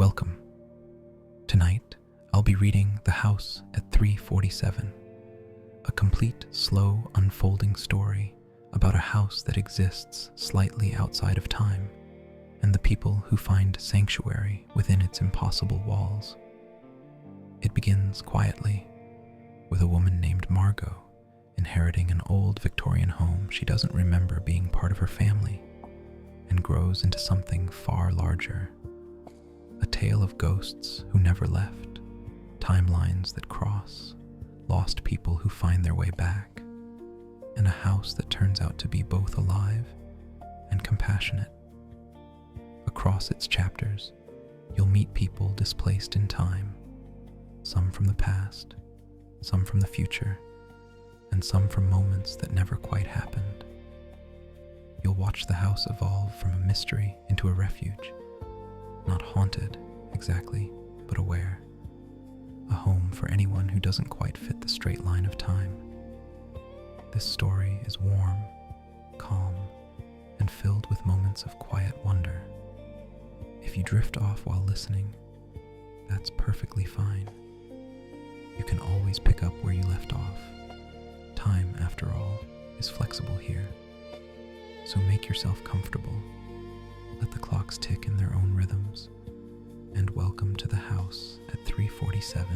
Welcome. Tonight, I'll be reading The House at 347, a complete, slow, unfolding story about a house that exists slightly outside of time and the people who find sanctuary within its impossible walls. It begins quietly, with a woman named Margot inheriting an old Victorian home she doesn't remember being part of her family, and grows into something far larger. A tale of ghosts who never left, timelines that cross, lost people who find their way back, and a house that turns out to be both alive and compassionate. Across its chapters, you'll meet people displaced in time, some from the past, some from the future, and some from moments that never quite happened. You'll watch the house evolve from a mystery into a refuge, not haunted exactly, but aware. A home for anyone who doesn't quite fit the straight line of time. This story is warm, calm, and filled with moments of quiet wonder. If you drift off while listening, that's perfectly fine. You can always pick up where you left off. Time, after all, is flexible here. So make yourself comfortable. Let the clocks tick in their own rhythms. And welcome to the house at 347.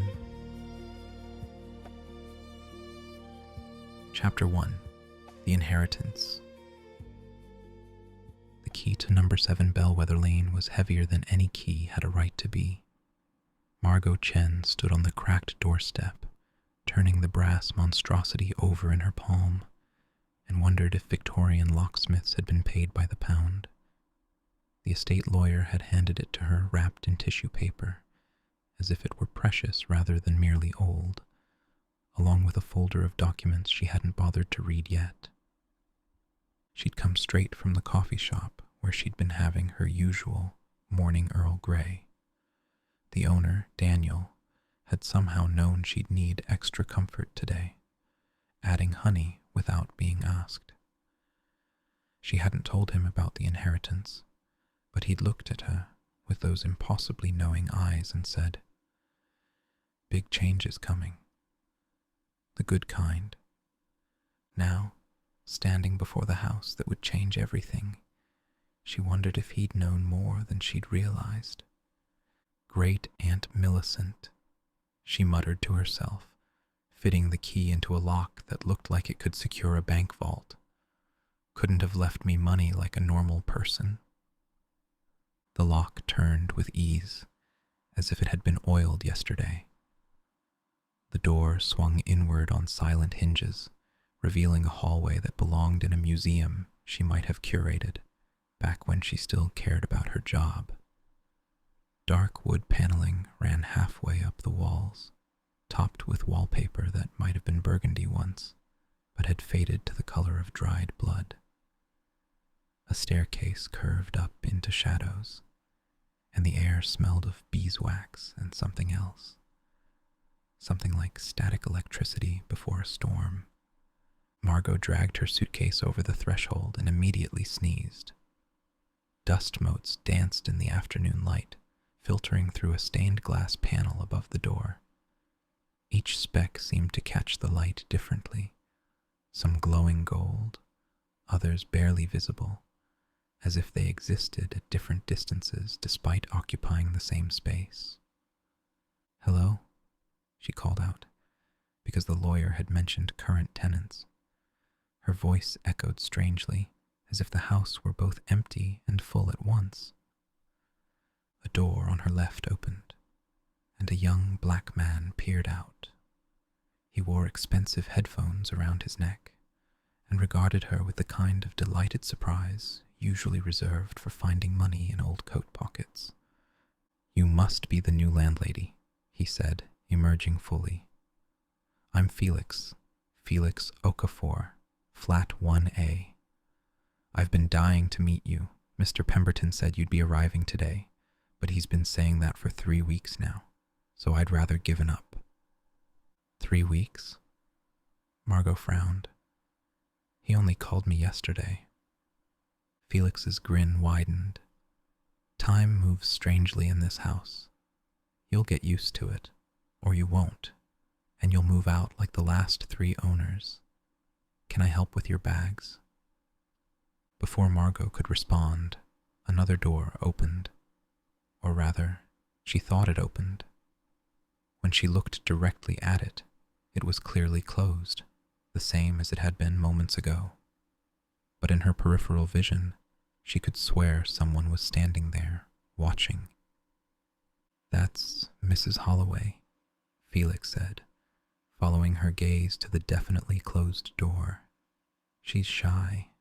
Chapter 1. The Inheritance. The key to number 7 Bellweather Lane was heavier than any key had a right to be. Margot Chen stood on the cracked doorstep, turning the brass monstrosity over in her palm, and wondered if Victorian locksmiths had been paid by the pound. The estate lawyer had handed it to her wrapped in tissue paper, as if it were precious rather than merely old, along with a folder of documents she hadn't bothered to read yet. She'd come straight from the coffee shop where she'd been having her usual morning Earl Grey. The owner, Daniel, had somehow known she'd need extra comfort today, adding honey without being asked. She hadn't told him about the inheritance, but he'd looked at her with those impossibly knowing eyes and said, "Big change is coming. The good kind." Now, standing before the house that would change everything, she wondered if he'd known more than she'd realized. Great Aunt Millicent, she muttered to herself, fitting the key into a lock that looked like it could secure a bank vault. Couldn't have left me money like a normal person. The lock turned with ease, as if it had been oiled yesterday. The door swung inward on silent hinges, revealing a hallway that belonged in a museum she might have curated, back when she still cared about her job. Dark wood paneling ran halfway up the walls, topped with wallpaper that might have been burgundy once, but had faded to the color of dried blood. A staircase curved up into shadows, and the air smelled of beeswax and something else. Something like static electricity before a storm. Margot dragged her suitcase over the threshold and immediately sneezed. Dust motes danced in the afternoon light, filtering through a stained glass panel above the door. Each speck seemed to catch the light differently, some glowing gold, others barely visible, as if they existed at different distances despite occupying the same space. "Hello?" she called out, because the lawyer had mentioned current tenants. Her voice echoed strangely, as if the house were both empty and full at once. A door on her left opened, and a young black man peered out. He wore expensive headphones around his neck, and regarded her with the kind of delighted surprise usually reserved for finding money in old coat pockets. "You must be the new landlady," he said, emerging fully. "I'm Felix Okafor, flat 1A. I've been dying to meet you. Mr. Pemberton said you'd be arriving today, but he's been saying that for 3 weeks now, so I'd rather given up." 3 weeks? Margot frowned. He only called me yesterday. Felix's grin widened. Time moves strangely in this house. You'll get used to it, or you won't, and you'll move out like the last 3 owners. Can I help with your bags? Before Margot could respond, another door opened. Or rather, she thought it opened. When she looked directly at it, it was clearly closed, the same as it had been moments ago. But in her peripheral vision, she could swear someone was standing there, watching. "That's Mrs. Holloway," Felix said, following her gaze to the definitely closed door. "She's shy.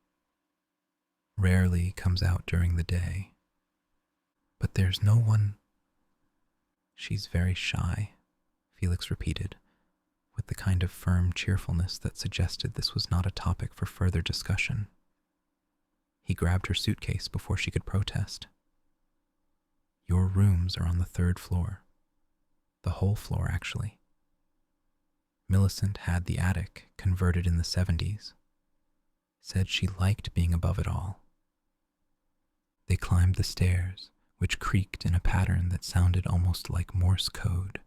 Rarely comes out during the day. But there's no one." "She's very shy," Felix repeated, with the kind of firm cheerfulness that suggested this was not a topic for further discussion. He grabbed her suitcase before she could protest. "Your rooms are on the 3rd floor. The whole floor, actually. Millicent had the attic converted in the 70s. Said she liked being above it all." They climbed the stairs, which creaked in a pattern that sounded almost like Morse code.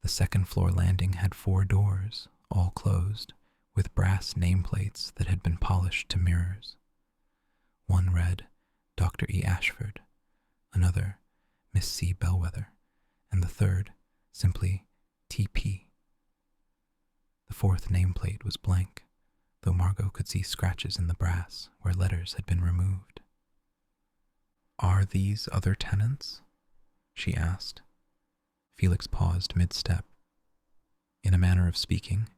The 2nd floor landing had 4 doors, all closed, with brass nameplates that had been polished to mirrors. One read, Dr. E. Ashford, another, Miss C. Bellweather, and the 3rd, simply TP. The 4th nameplate was blank, though Margot could see scratches in the brass where letters had been removed. "Are these other tenants?" she asked. Felix paused mid-step. "In a manner of speaking,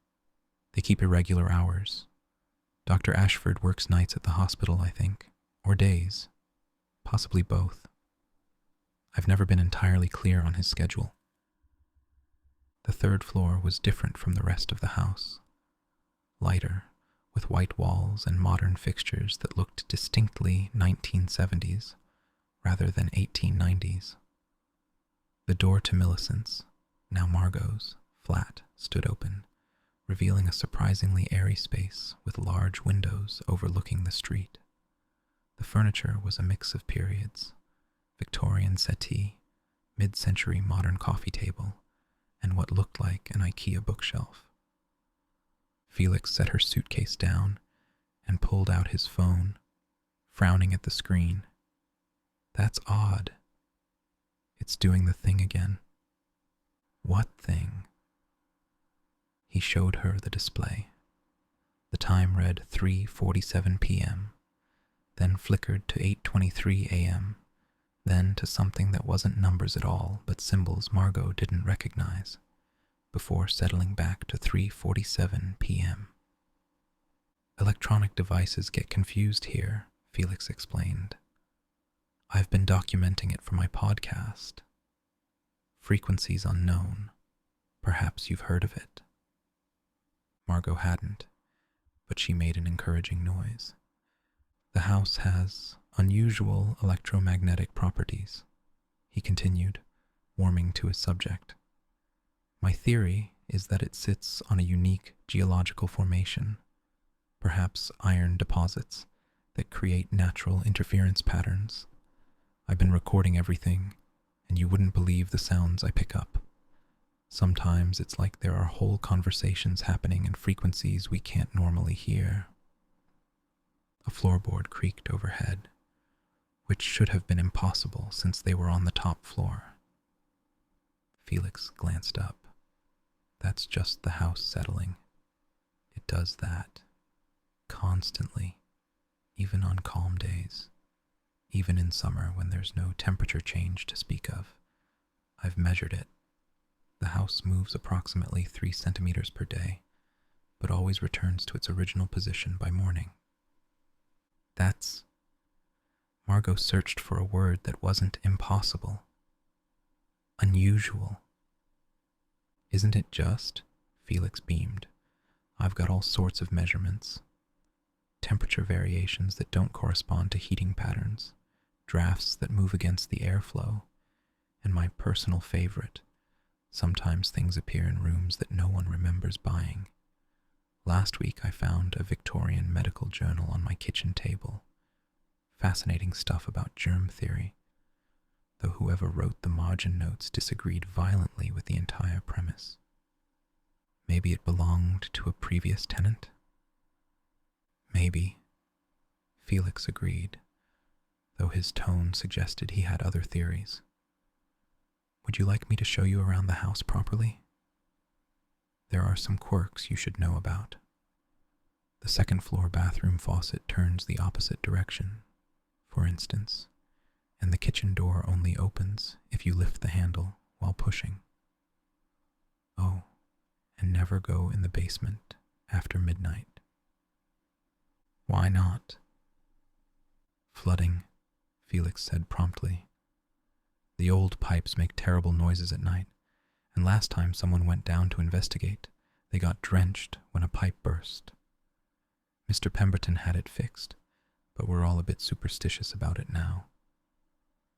they keep irregular hours. Dr. Ashford works nights at the hospital, I think, or days, possibly both. I've never been entirely clear on his schedule." The 3rd floor was different from the rest of the house. Lighter, with white walls and modern fixtures that looked distinctly 1970s, rather than 1890s. The door to Millicent's, now Margot's, flat stood open, revealing a surprisingly airy space with large windows overlooking the street. The furniture was a mix of periods: Victorian settee, mid-century modern coffee table, and what looked like an IKEA bookshelf. Felix set her suitcase down and pulled out his phone, frowning at the screen. "That's odd. It's doing the thing again." "What thing?" He showed her the display. The time read 3:47 p.m., then flickered to 8:23 a.m., then to something that wasn't numbers at all but symbols Margot didn't recognize, before settling back to 3:47 p.m. "Electronic devices get confused here," Felix explained. "I've been documenting it for my podcast. Frequencies Unknown. Perhaps you've heard of it." Margot hadn't, but she made an encouraging noise. "The house has unusual electromagnetic properties," he continued, warming to his subject. "My theory is that it sits on a unique geological formation, perhaps iron deposits, that create natural interference patterns. I've been recording everything, and you wouldn't believe the sounds I pick up. Sometimes it's like there are whole conversations happening in frequencies we can't normally hear." A floorboard creaked overhead, which should have been impossible since they were on the top floor. Felix glanced up. "That's just the house settling. It does that. Constantly, even on calm days. Even in summer when there's no temperature change to speak of. I've measured it. The house moves approximately 3 centimeters per day, but always returns to its original position by morning." "That's..." Margot searched for a word that wasn't impossible. "Unusual." "Isn't it just?" Felix beamed. "I've got all sorts of measurements. Temperature variations that don't correspond to heating patterns, drafts that move against the airflow, and my personal favorite, sometimes things appear in rooms that no one remembers buying. Last week I found a Victorian medical journal on my kitchen table. Fascinating stuff about germ theory. though whoever wrote the margin notes disagreed violently with the entire premise. Maybe it belonged to a previous tenant? Maybe. Felix agreed, though his tone suggested he had other theories. Would you like me to show you around the house properly? There are some quirks you should know about. The second-floor bathroom faucet turns the opposite direction, for instance, and the kitchen door only opens if you lift the handle while pushing. Oh, and never go in the basement after midnight. Why not? Flooding, Felix said promptly. The old pipes make terrible noises at night, and last time someone went down to investigate, they got drenched when a pipe burst. Mr. Pemberton had it fixed, but we're all a bit superstitious about it now.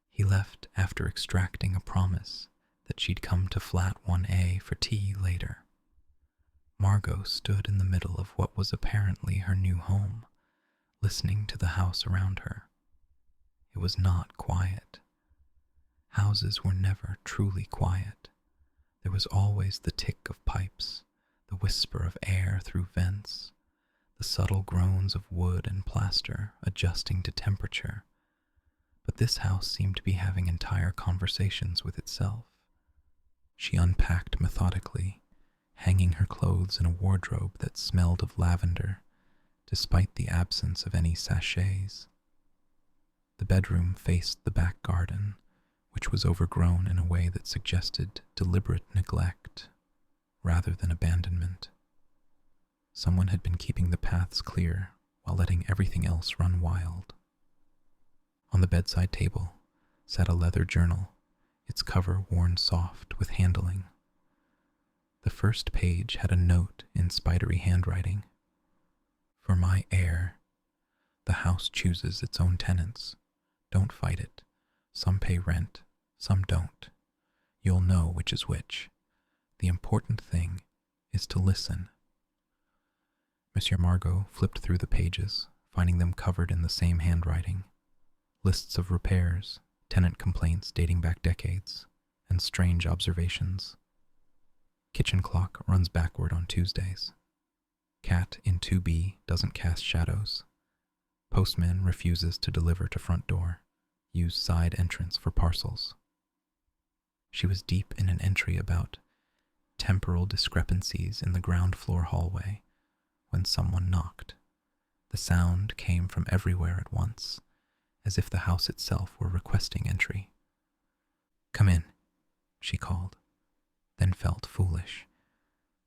He left after extracting a promise that she'd come to flat 1A for tea later. Margot stood in the middle of what was apparently her new home, listening to the house around her. It was not quiet. Houses were never truly quiet. There was always the tick of pipes, the whisper of air through vents, the subtle groans of wood and plaster adjusting to temperature. But this house seemed to be having entire conversations with itself. She unpacked methodically, hanging her clothes in a wardrobe that smelled of lavender, despite the absence of any sachets. The bedroom faced the back garden, which was overgrown in a way that suggested deliberate neglect rather than abandonment. Someone had been keeping the paths clear while letting everything else run wild. On the bedside table sat a leather journal, its cover worn soft with handling. The first page had a note in spidery handwriting. For my heir, the house chooses its own tenants. Don't fight it. Some pay rent, some don't. You'll know which is which. The important thing is to listen. Monsieur Margot flipped through the pages, finding them covered in the same handwriting. Lists of repairs, tenant complaints dating back decades, and strange observations. Kitchen clock runs backward on Tuesdays. Cat in 2B doesn't cast shadows. Postman refuses to deliver to front door. Use side entrance for parcels. She was deep in an entry about temporal discrepancies in the ground floor hallway when someone knocked. The sound came from everywhere at once, as if the house itself were requesting entry. Come in, she called, then felt foolish.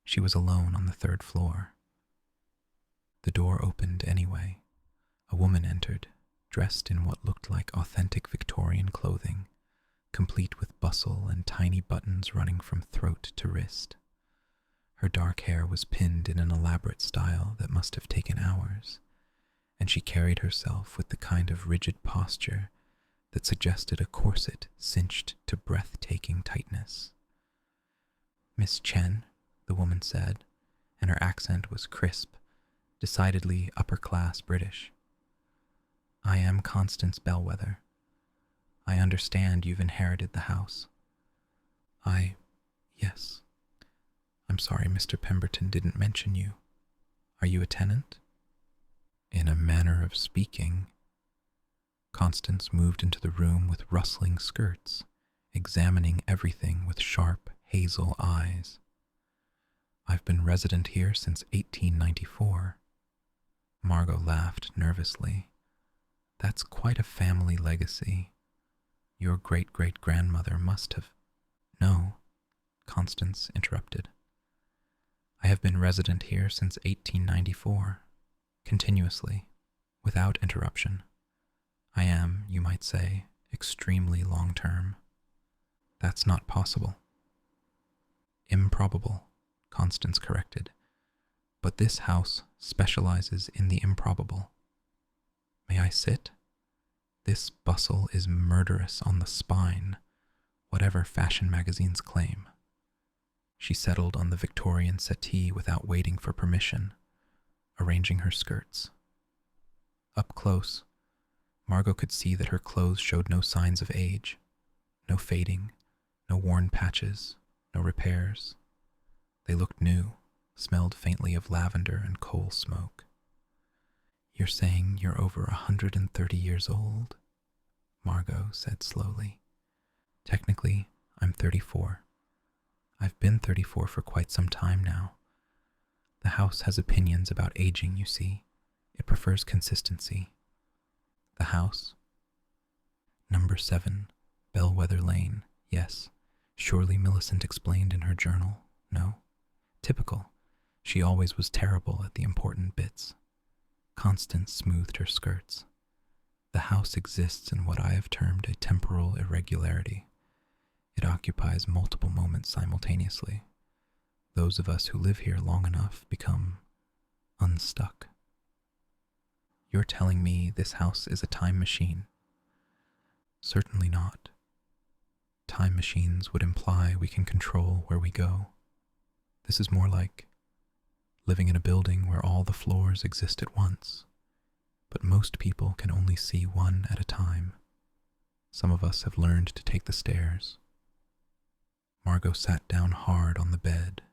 She was alone on the third floor. The door opened anyway. A woman entered, dressed in what looked like authentic Victorian clothing, complete with bustle and tiny buttons running from throat to wrist. Her dark hair was pinned in an elaborate style that must have taken hours, and she carried herself with the kind of rigid posture that suggested a corset cinched to breathtaking tightness. Miss Chen, the woman said, and her accent was crisp, decidedly upper-class British. I am Constance Bellweather. I understand you've inherited the house. Yes. I'm sorry Mr. Pemberton didn't mention you. Are you a tenant? In a manner of speaking. Constance moved into the room with rustling skirts, examining everything with sharp, hazel eyes. I've been resident here since 1894. Margot laughed nervously. That's quite a family legacy. Your great-great-grandmother must have... No, Constance interrupted. I have been resident here since 1894, continuously, without interruption. I am, you might say, extremely long-term. That's not possible. Improbable, Constance corrected. But this house specializes in the improbable. May I sit? This bustle is murderous on the spine, whatever fashion magazines claim. She settled on the Victorian settee without waiting for permission, arranging her skirts. Up close, Margot could see that her clothes showed no signs of age. No fading, no worn patches, no repairs. They looked new, smelled faintly of lavender and coal smoke. "You're saying you're over 130 years old?" Margot said slowly. "Technically, I'm 34. I've been 34 for quite some time now. The house has opinions about aging, you see. It prefers consistency." "The house?" "Number 7, Bellweather Lane, yes. Surely Millicent explained in her journal. No? Typical. She always was terrible at the important bits." Constance smoothed her skirts. "The house exists in what I have termed a temporal irregularity. It occupies multiple moments simultaneously. Those of us who live here long enough become unstuck." "You're telling me this house is a time machine?" "Certainly not. Time machines would imply we can control where we go. This is more like living in a building where all the floors exist at once, but most people can only see one at a time. Some of us have learned to take the stairs." Margot sat down hard on the bed.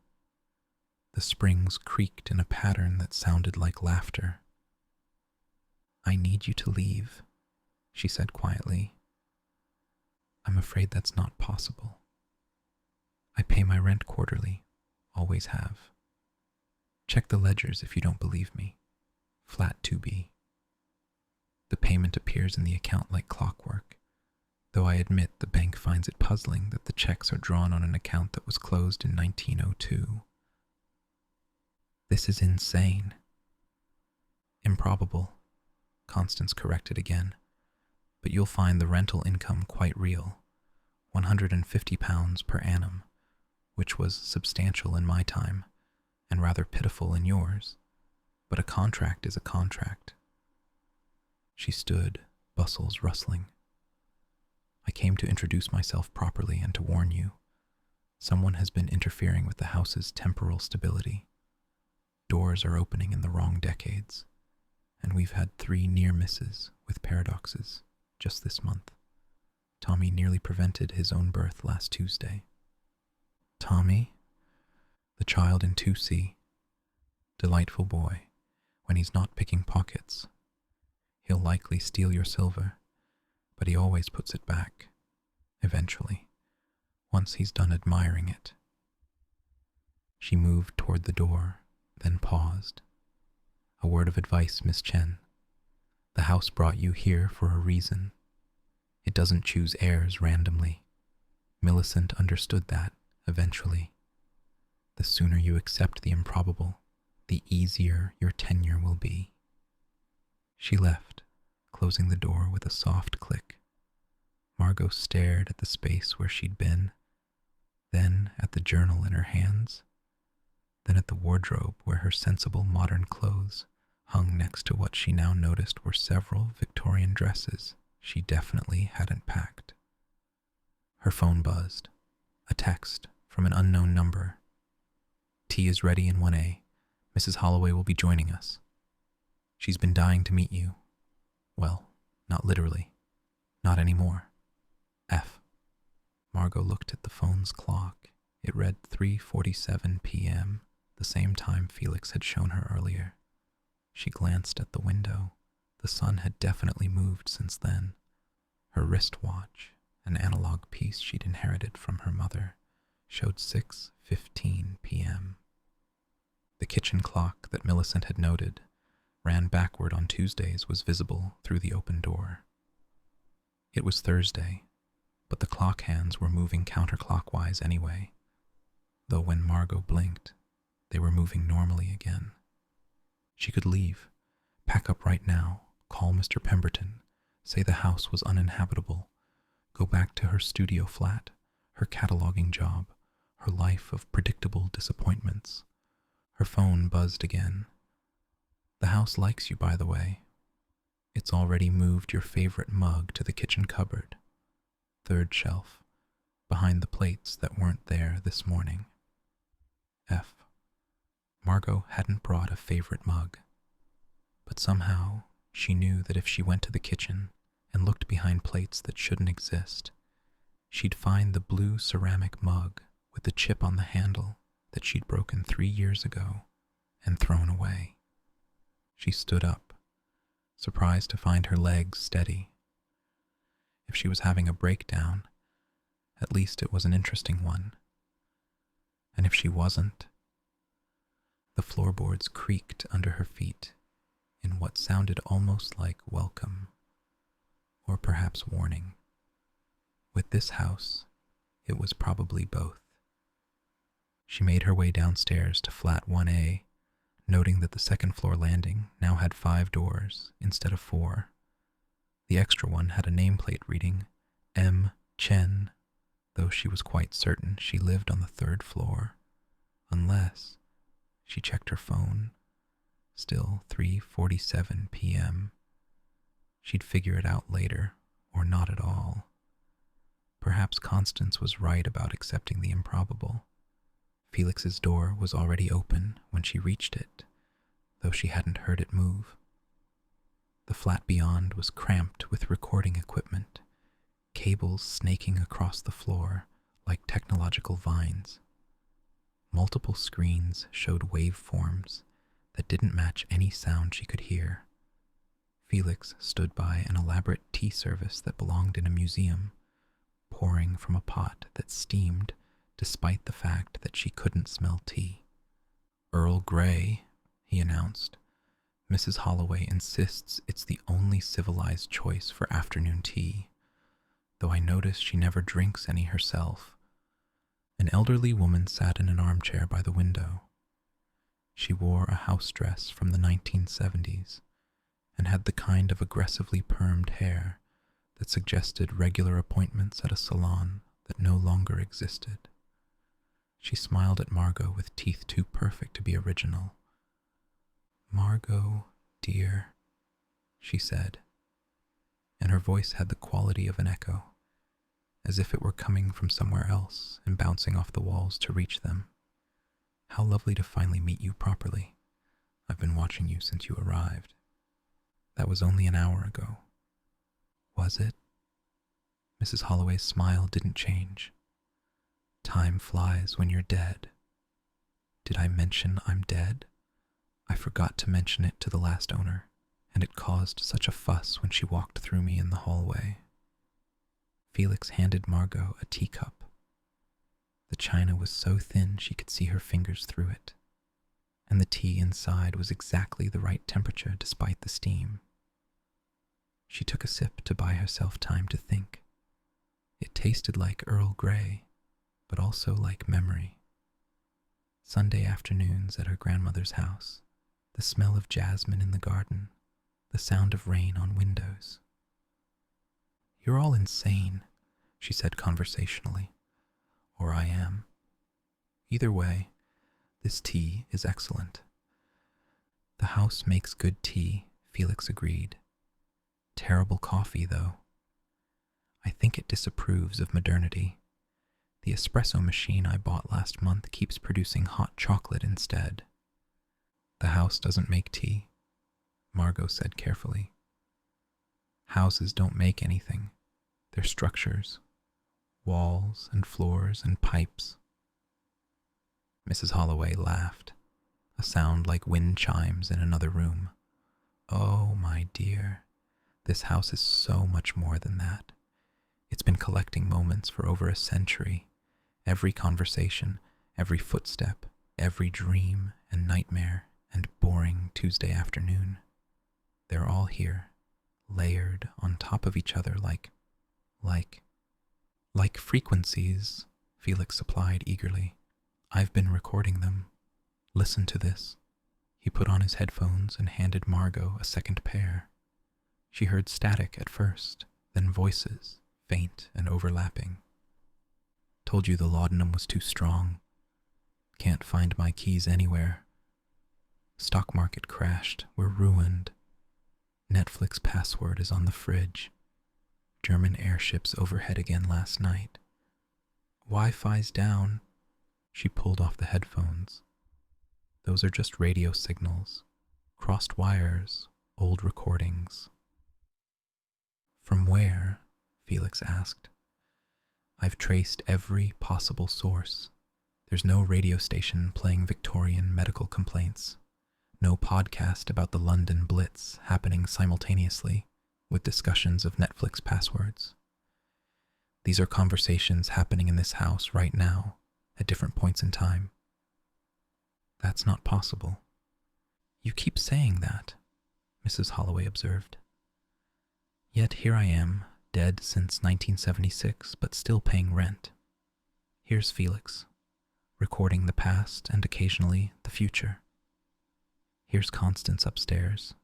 The springs creaked in a pattern that sounded like laughter. "I need you to leave," she said quietly. "I'm afraid that's not possible. I pay my rent quarterly, always have. Check the ledgers if you don't believe me. Flat 2B. The payment appears in the account like clockwork, though I admit the bank finds it puzzling that the checks are drawn on an account that was closed in 1902. "This is insane." "Improbable," Constance corrected again. "But you'll find the rental income quite real, £150 per annum, which was substantial in my time, and rather pitiful in yours. But a contract is a contract." She stood, bustles rustling. "I came to introduce myself properly and to warn you. Someone has been interfering with the house's temporal stability. Doors are opening in the wrong decades, and we've had 3 near misses with paradoxes just this month. Tommy nearly prevented his own birth last Tuesday." "Tommy?" "The child in 2C. Delightful boy, when he's not picking pockets. He'll likely steal your silver, but he always puts it back, eventually, once he's done admiring it." She moved toward the door, then paused. "A word of advice, Miss Chen. The house brought you here for a reason. It doesn't choose heirs randomly. Millicent understood that, eventually. The sooner you accept the improbable, the easier your tenure will be." She left, closing the door with a soft click. Margot stared at the space where she'd been, then at the journal in her hands, then at the wardrobe where her sensible modern clothes hung next to what she now noticed were several Victorian dresses she definitely hadn't packed. Her phone buzzed. A text from an unknown number. "Tea is ready in 1A. Mrs. Holloway will be joining us. She's been dying to meet you. Well, not literally. Not anymore. F." Margot looked at the phone's clock. It read 3:47 p.m., the same time Felix had shown her earlier. She glanced at the window. The sun had definitely moved since then. Her wristwatch, an analog piece she'd inherited from her mother, showed 6:15 p.m. The kitchen clock that Millicent had noted ran backward on Tuesdays was visible through the open door. It was Thursday, but the clock hands were moving counterclockwise anyway, though when Margot blinked, they were moving normally again. She could leave, pack up right now, call Mr. Pemberton, say the house was uninhabitable, go back to her studio flat, her cataloging job, her life of predictable disappointments. Her phone buzzed again. "The house likes you, by the way. It's already moved your favorite mug to the kitchen cupboard, 3rd shelf, behind the plates that weren't there this morning." F. Margot hadn't brought a favorite mug, but somehow she knew that if she went to the kitchen and looked behind plates that shouldn't exist, she'd find the blue ceramic mug with the chip on the handle that she'd broken 3 years ago and thrown away. She stood up, surprised to find her legs steady. If she was having a breakdown, at least it was an interesting one. And if she wasn't, the floorboards creaked under her feet in what sounded almost like welcome, or perhaps warning. With this house, it was probably both. She made her way downstairs to flat 1A, noting that the second floor landing now had 5 doors instead of 4. The extra one had a nameplate reading M. Chen, though she was quite certain she lived on the 3rd floor, unless she checked her phone. Still 3:47 p.m. She'd figure it out later, or not at all. Perhaps Constance was right about accepting the improbable. Felix's door was already open when she reached it, though she hadn't heard it move. The flat beyond was cramped with recording equipment, cables snaking across the floor like technological vines. Multiple screens showed waveforms that didn't match any sound she could hear. Felix stood by an elaborate tea service that belonged in a museum, pouring from a pot that steamed despite the fact that she couldn't smell tea. "Earl Grey," he announced. "Mrs. Holloway insists it's the only civilized choice for afternoon tea, though I notice she never drinks any herself." An elderly woman sat in an armchair by the window. She wore a house dress from the 1970s and had the kind of aggressively permed hair that suggested regular appointments at a salon that no longer existed. She smiled at Margot with teeth too perfect to be original. "Margot, dear," she said, and her voice had the quality of an echo, as if it were coming from somewhere else and bouncing off the walls to reach them. "How lovely to finally meet you properly. I've been watching you since you arrived." "That was only an hour ago." "Was it?" Mrs. Holloway's smile didn't change. "Time flies when you're dead." "Did I mention I'm dead? I forgot to mention it to the last owner, and it caused such a fuss when she walked through me in the hallway." Felix handed Margot a teacup. The china was so thin she could see her fingers through it, and the tea inside was exactly the right temperature despite the steam. She took a sip to buy herself time to think. It tasted like Earl Grey, but also like memory. Sunday afternoons at her grandmother's house, the smell of jasmine in the garden, the sound of rain on windows. "You're all insane," she said conversationally. "Or I am. Either way, this tea is excellent." "The house makes good tea," Felix agreed. "Terrible coffee, though. I think it disapproves of modernity. The espresso machine I bought last month keeps producing hot chocolate instead." "The house doesn't make tea," Margot said carefully. "Houses don't make anything. They're structures. Walls and floors and pipes." Mrs. Holloway laughed, a sound like wind chimes in another room. "Oh, my dear, this house is so much more than that. It's been collecting moments for over a century. Every conversation, every footstep, every dream and nightmare and boring Tuesday afternoon. They're all here, layered on top of each other like frequencies," Felix supplied eagerly. "I've been recording them. Listen to this." He put on his headphones and handed Margot a second pair. She heard static at first, then voices, faint and overlapping. "Told you the laudanum was too strong. Can't find my keys anywhere. Stock market crashed. We're ruined. Netflix password is on the fridge. German airships overhead again last night. Wi-Fi's down." She pulled off the headphones. "Those are just radio signals. Crossed wires, old recordings." "From where?" Felix asked. I've traced every possible source. There's no radio station playing Victorian medical complaints, no podcast about the London Blitz happening simultaneously with discussions of Netflix passwords. These are conversations happening in this house right now, at different points in time. That's not possible. You keep saying that, Mrs. Holloway observed. Yet here I am, dead since 1976, but still paying rent. Here's Felix, recording the past and occasionally the future. Here's Constance upstairs,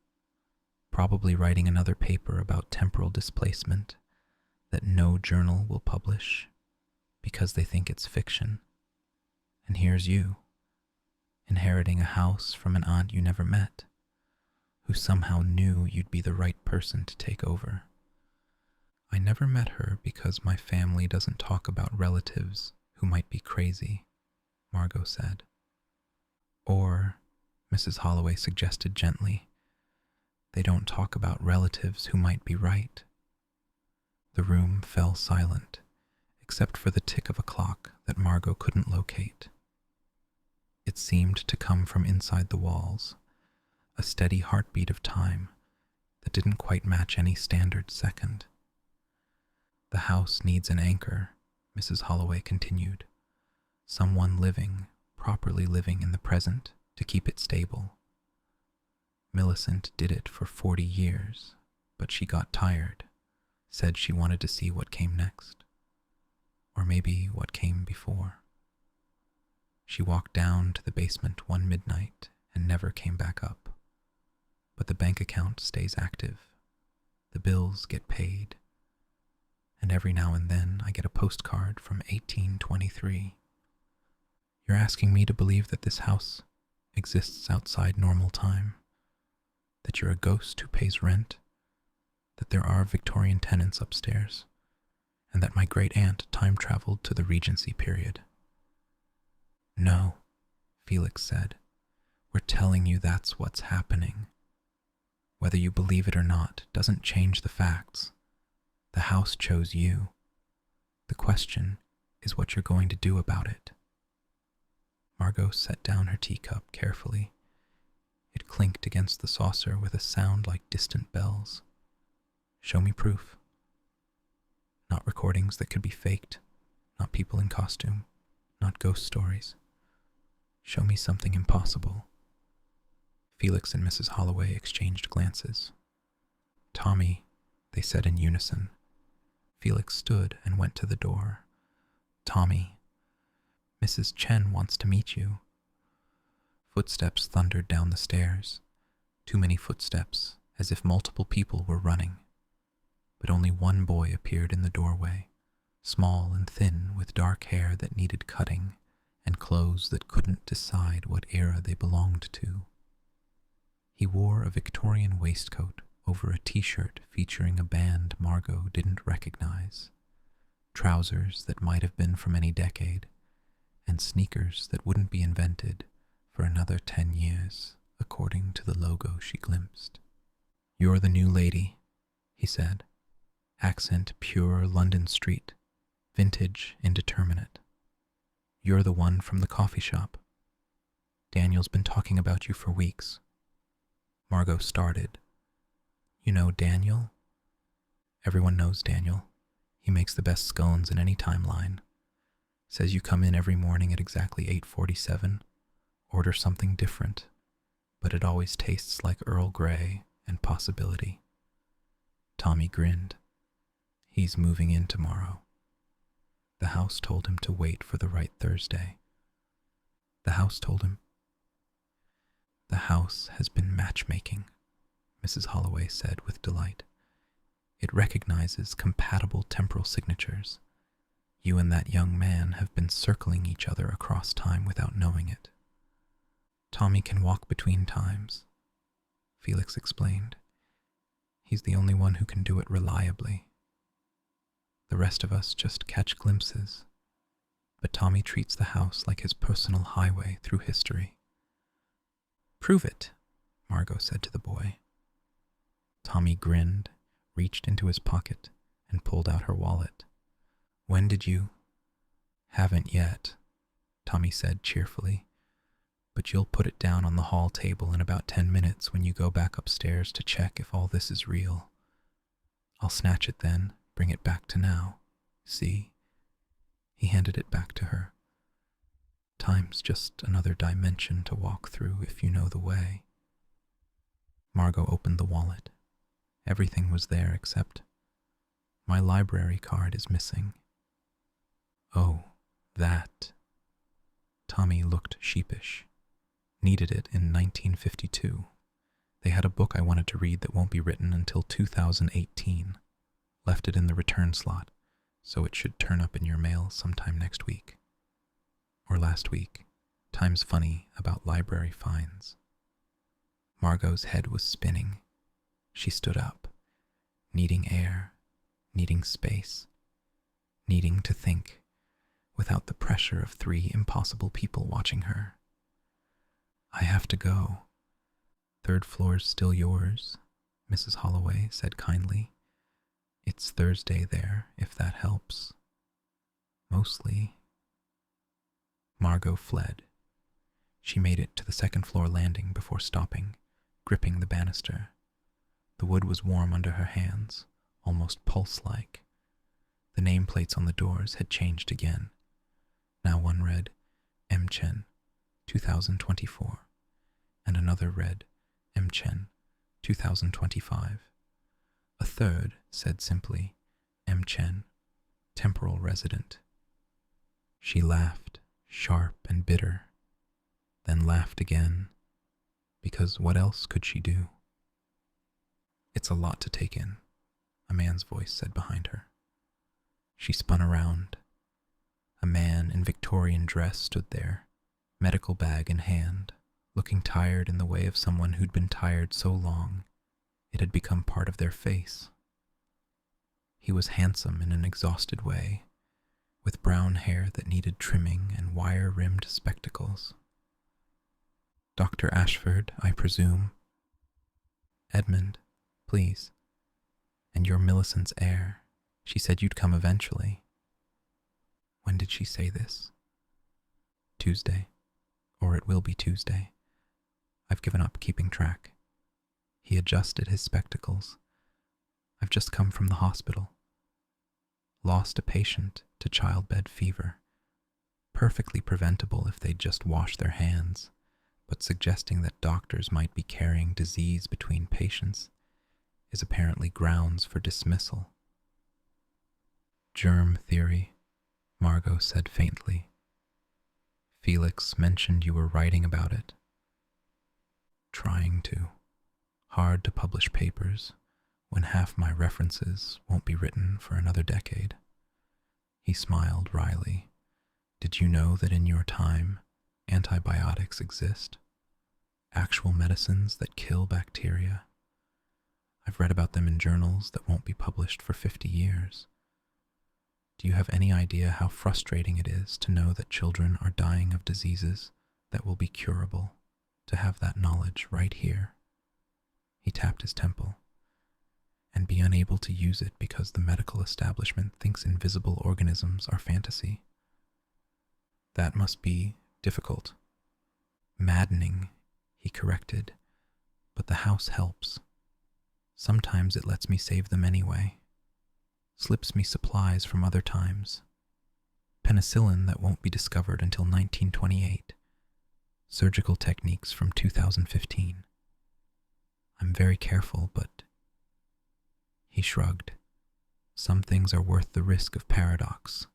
probably writing another paper about temporal displacement that no journal will publish because they think it's fiction. And here's you, inheriting a house from an aunt you never met, who somehow knew you'd be the right person to take over. I never met her because my family doesn't talk about relatives who might be crazy, Margot said. Or, Mrs. Holloway suggested gently, they don't talk about relatives who might be right. The room fell silent, except for the tick of a clock that Margot couldn't locate. It seemed to come from inside the walls, a steady heartbeat of time that didn't quite match any standard second. The house needs an anchor, Mrs. Holloway continued. Someone living, properly living in the present to keep it stable. Millicent did it for 40 years, but she got tired, said she wanted to see what came next. Or maybe what came before. She walked down to the basement one midnight and never came back up. But the bank account stays active. The bills get paid. And every now and then I get a postcard from 1823. You're asking me to believe that this house exists outside normal time, that you're a ghost who pays rent, that there are Victorian tenants upstairs, and that my great-aunt time-traveled to the Regency period. No, Felix said. We're telling you that's what's happening. Whether you believe it or not doesn't change the facts. The house chose you. The question is what you're going to do about it. Margot set down her teacup carefully. It clinked against the saucer with a sound like distant bells. Show me proof. Not recordings that could be faked, not people in costume, not ghost stories. Show me something impossible. Felix and Mrs. Holloway exchanged glances. Tommy, they said in unison. Felix stood and went to the door. Tommy, Mrs. Chen wants to meet you. Footsteps thundered down the stairs. Too many footsteps, as if multiple people were running. But only one boy appeared in the doorway, small and thin with dark hair that needed cutting and clothes that couldn't decide what era they belonged to. He wore a Victorian waistcoat over a t-shirt featuring a band Margot didn't recognize, trousers that might have been from any decade, and sneakers that wouldn't be invented for another 10 years, according to the logo she glimpsed. You're the new lady, he said, accent pure London street, vintage indeterminate. You're the one from the coffee shop. Daniel's been talking about you for weeks. Margot started. You know Daniel? Everyone knows Daniel. He makes the best scones in any timeline. Says you come in every morning at exactly 8:47, order something different, but it always tastes like Earl Grey and possibility. Tommy grinned. He's moving in tomorrow. The house told him to wait for the right Thursday. The house told him. The house has been matchmaking, Mrs. Holloway said with delight. It recognizes compatible temporal signatures. You and that young man have been circling each other across time without knowing it. Tommy can walk between times, Felix explained. He's the only one who can do it reliably. The rest of us just catch glimpses, but Tommy treats the house like his personal highway through history. Prove it, Margot said to the boy. Tommy grinned, reached into his pocket, and pulled out her wallet. When did you? Haven't yet, Tommy said cheerfully, but you'll put it down on the hall table in about 10 minutes when you go back upstairs to check if all this is real. I'll snatch it then, bring it back to now. See? He handed it back to her. Time's just another dimension to walk through if you know the way. Margot opened the wallet. Everything was there except my library card is missing. Oh, that. Tommy looked sheepish. Needed it in 1952. They had a book I wanted to read that won't be written until 2018. Left it in the return slot, so it should turn up in your mail sometime next week. Or last week. Time's funny about library finds. Margot's head was spinning. She stood up, needing air, needing space, needing to think, without the pressure of 3 impossible people watching her. I have to go. 3rd floor's still yours, Mrs. Holloway said kindly. It's Thursday there, if that helps. Mostly. Margot fled. She made it to the 2nd floor landing before stopping, gripping the banister. The wood was warm under her hands, almost pulse-like. The nameplates on the doors had changed again. Now one read, M. Chen, 2024, and another read, M. Chen, 2025. A third said simply, M. Chen, temporal resident. She laughed, sharp and bitter, then laughed again, because what else could she do? It's a lot to take in, a man's voice said behind her. She spun around. A man in Victorian dress stood there, medical bag in hand, looking tired in the way of someone who'd been tired so long it had become part of their face. He was handsome in an exhausted way, with brown hair that needed trimming and wire-rimmed spectacles. Dr. Ashford, I presume. Edmund, please. And you're Millicent's heir. She said you'd come eventually. When did she say this? Tuesday. Or it will be Tuesday. I've given up keeping track. He adjusted his spectacles. I've just come from the hospital. Lost a patient to childbed fever. Perfectly preventable if they'd just washed their hands, but suggesting that doctors might be carrying disease between patients is apparently grounds for dismissal. Germ theory, Margot said faintly. Felix mentioned you were writing about it. Trying to. Hard to publish papers when half my references won't be written for another decade. He smiled wryly. Did you know that in your time, antibiotics exist? Actual medicines that kill bacteria? I've read about them in journals that won't be published for 50 years. Do you have any idea how frustrating it is to know that children are dying of diseases that will be curable, to have that knowledge right here? He tapped his temple, and be unable to use it because the medical establishment thinks invisible organisms are fantasy. That must be difficult. Maddening, he corrected, but the house helps. Sometimes it lets me save them anyway. Slips me supplies from other times. Penicillin that won't be discovered until 1928. Surgical techniques from 2015. I'm very careful, but... He shrugged. Some things are worth the risk of paradox.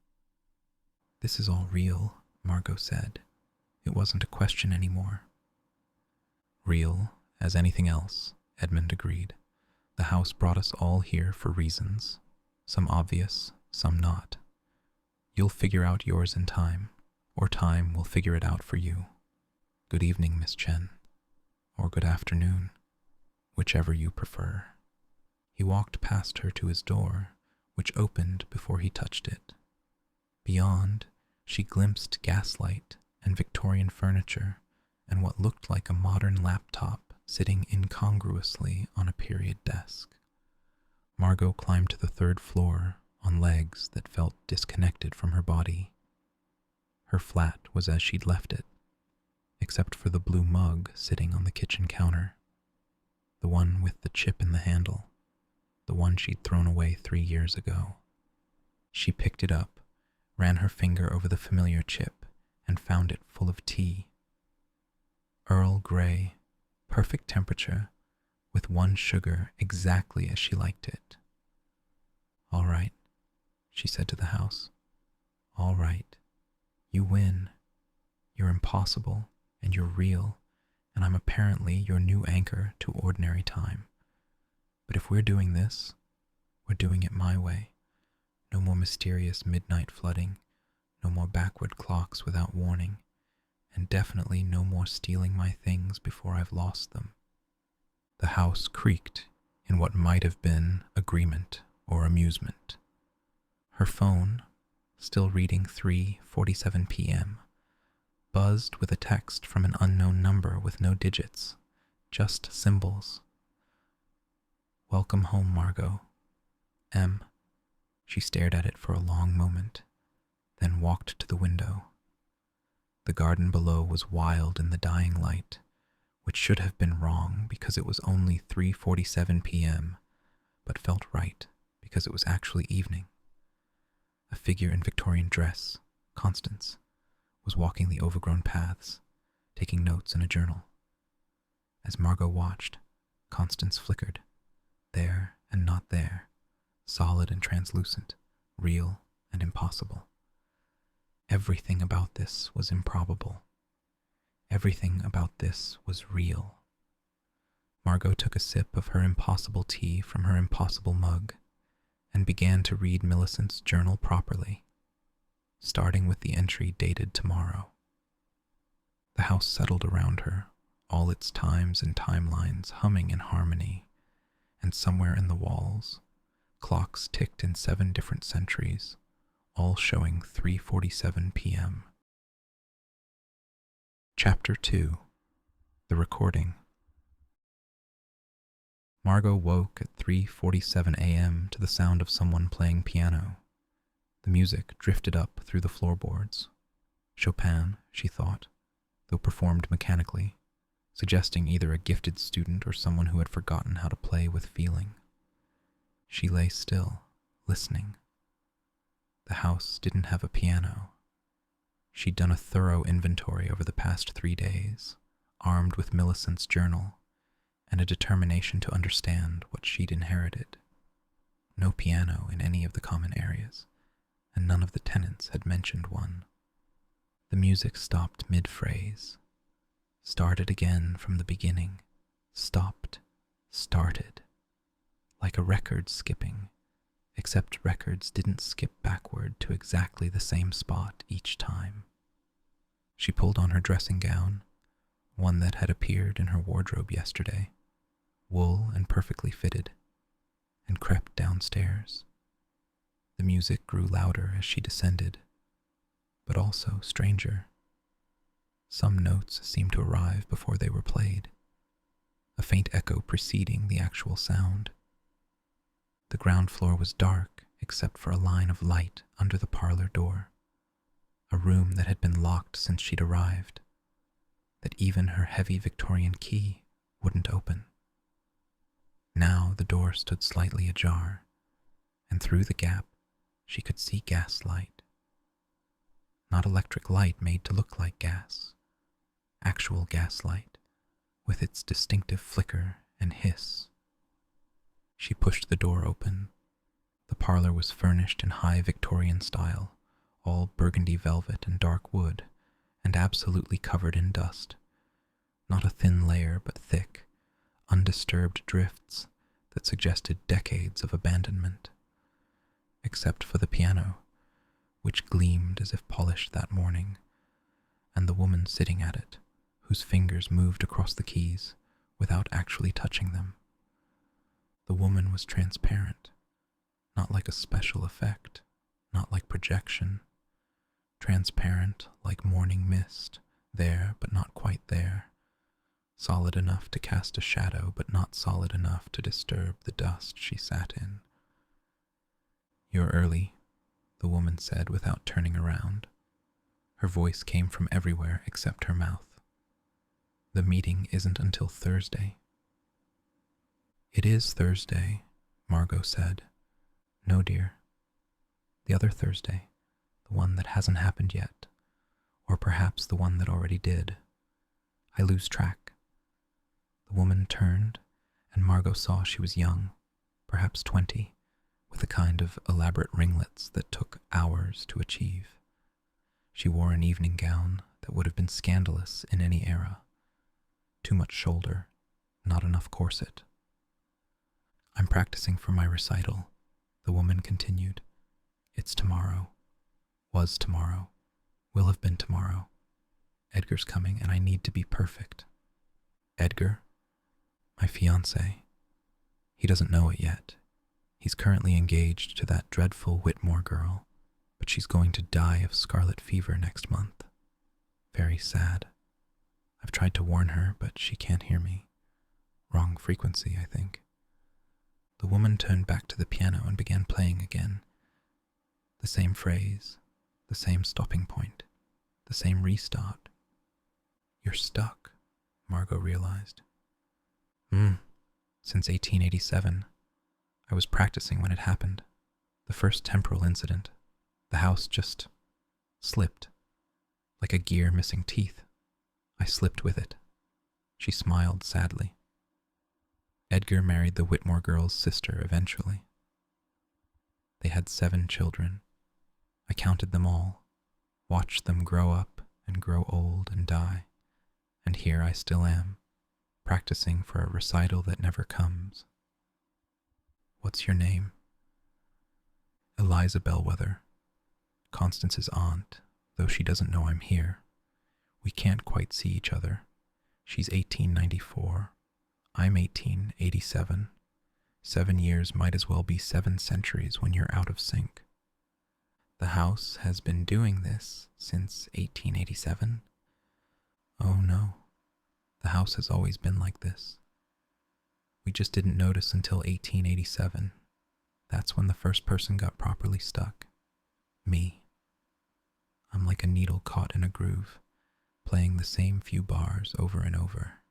This is all real, Margot said. It wasn't a question anymore. Real as anything else, Edmund agreed. The house brought us all here for reasons. Some obvious, some not. You'll figure out yours in time, or time will figure it out for you. Good evening, Miss Chen. Or good afternoon, whichever you prefer. He walked past her to his door, which opened before he touched it. Beyond, she glimpsed gaslight and Victorian furniture and what looked like a modern laptop sitting incongruously on a period desk. Margot climbed to the 3rd floor on legs that felt disconnected from her body. Her flat was as she'd left it, except for the blue mug sitting on the kitchen counter, the one with the chip in the handle, the one she'd thrown away 3 years ago. She picked it up, ran her finger over the familiar chip, and found it full of tea. Earl Grey, perfect temperature, with 1 sugar exactly as she liked it. "All right," she said to the house. "All right. You win. You're impossible, and you're real, and I'm apparently your new anchor to ordinary time. But if we're doing this, we're doing it my way. No more mysterious midnight flooding, no more backward clocks without warning, and definitely no more stealing my things before I've lost them." The house creaked in what might have been agreement or amusement. Her phone, still reading 3:47 p.m., buzzed with a text from an unknown number with no digits, just symbols. "Welcome home, Margot. M." She stared at it for a long moment, then walked to the window. The garden below was wild in the dying light, which should have been wrong because it was only 3:47 p.m., but felt right because it was actually evening. A figure in Victorian dress, Constance, was walking the overgrown paths, taking notes in a journal. As Margot watched, Constance flickered, there and not there, solid and translucent, real and impossible. Everything about this was improbable. Everything about this was real. Margot took a sip of her impossible tea from her impossible mug and began to read Millicent's journal properly, starting with the entry dated tomorrow. The house settled around her, all its times and timelines humming in harmony, and somewhere in the walls, clocks ticked in 7 different centuries, all showing 3:47 p.m. Chapter 2. The Recording. Margot woke at 3:47 a.m. to the sound of someone playing piano. The music drifted up through the floorboards. Chopin, she thought, though performed mechanically, suggesting either a gifted student or someone who had forgotten how to play with feeling. She lay still, listening. The house didn't have a piano. She'd done a thorough inventory over the past 3 days, armed with Millicent's journal and a determination to understand what she'd inherited. No piano in any of the common areas, and none of the tenants had mentioned one. The music stopped mid-phrase, started again from the beginning, stopped, started, like a record skipping, except records didn't skip backward to exactly the same spot each time. She pulled on her dressing gown, one that had appeared in her wardrobe yesterday, wool and perfectly fitted, and crept downstairs. The music grew louder as she descended, but also stranger. Some notes seemed to arrive before they were played, a faint echo preceding the actual sound. The ground floor was dark except for a line of light under the parlor door, a room that had been locked since she'd arrived, that even her heavy Victorian key wouldn't open. Now the door stood slightly ajar, and through the gap she could see gaslight. Not electric light made to look like gas, actual gaslight, with its distinctive flicker and hiss. She pushed the door open. The parlor was furnished in high Victorian style, all burgundy velvet and dark wood, and absolutely covered in dust. Not a thin layer, but thick, undisturbed drifts that suggested decades of abandonment. Except for the piano, which gleamed as if polished that morning, and the woman sitting at it, whose fingers moved across the keys without actually touching them. The woman was transparent, not like a special effect, not like projection. Transparent like morning mist, there but not quite there, solid enough to cast a shadow but not solid enough to disturb the dust she sat in. "You're early," the woman said without turning around. Her voice came from everywhere except her mouth. "The meeting isn't until Thursday." "It is Thursday," Margot said. "No, dear. The other Thursday, the one that hasn't happened yet, or perhaps the one that already did. I lose track." The woman turned, and Margot saw she was young, perhaps 20, with a kind of elaborate ringlets that took hours to achieve. She wore an evening gown that would have been scandalous in any era. Too much shoulder, not enough corset. "I'm practicing for my recital," the woman continued. "It's tomorrow. Was tomorrow. Will have been tomorrow. Edgar's coming and I need to be perfect." "Edgar?" "My fiancé. He doesn't know it yet. He's currently engaged to that dreadful Whitmore girl, but she's going to die of scarlet fever next month. Very sad. I've tried to warn her, but she can't hear me. Wrong frequency, I think." The woman turned back to the piano and began playing again. The same phrase, the same stopping point, the same restart. "You're stuck," Margot realized. Since 1887. I was practicing when it happened. The first temporal incident. The house just slipped. Like a gear missing teeth. I slipped with it." She smiled sadly. "Edgar married the Whitmore girl's sister eventually. They had 7 children. I counted them all, watched them grow up and grow old and die, and here I still am, practicing for a recital that never comes." "What's your name?" "Eliza Bellweather. Constance's aunt, though she doesn't know I'm here. We can't quite see each other. She's 1894. I'm 1887. 7 years might as well be 7 centuries when you're out of sync." "The house has been doing this since 1887? "Oh no. The house has always been like this. We just didn't notice until 1887. That's when the first person got properly stuck. Me. I'm like a needle caught in a groove, playing the same few bars over and over."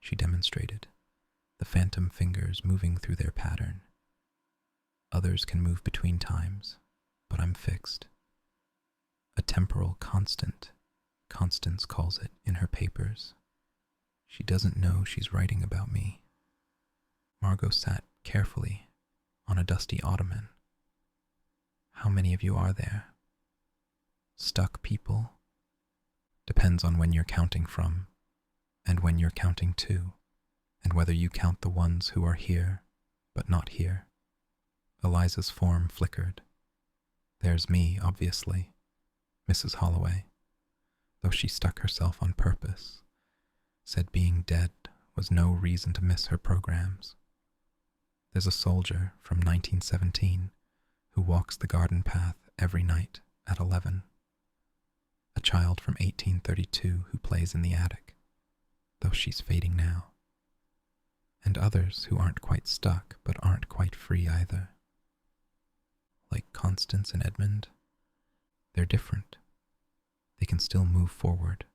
She demonstrated, the phantom fingers moving through their pattern. "Others can move between times, but I'm fixed. A temporal constant, Constance calls it in her papers. She doesn't know she's writing about me." Margot sat carefully on a dusty ottoman. "How many of you are there?" "Stuck people?" "Depends on when you're counting from, and when you're counting to, and whether you count the ones who are here, but not here." Eliza's form flickered. "There's me, obviously, Mrs. Holloway, though she stuck herself on purpose, said being dead was no reason to miss her programs. There's a soldier from 1917 who walks the garden path every night at 11. A child from 1832 who plays in the attic, though she's fading now. And others who aren't quite stuck but aren't quite free either. Like Constance and Edmund, they're different. They can still move forward,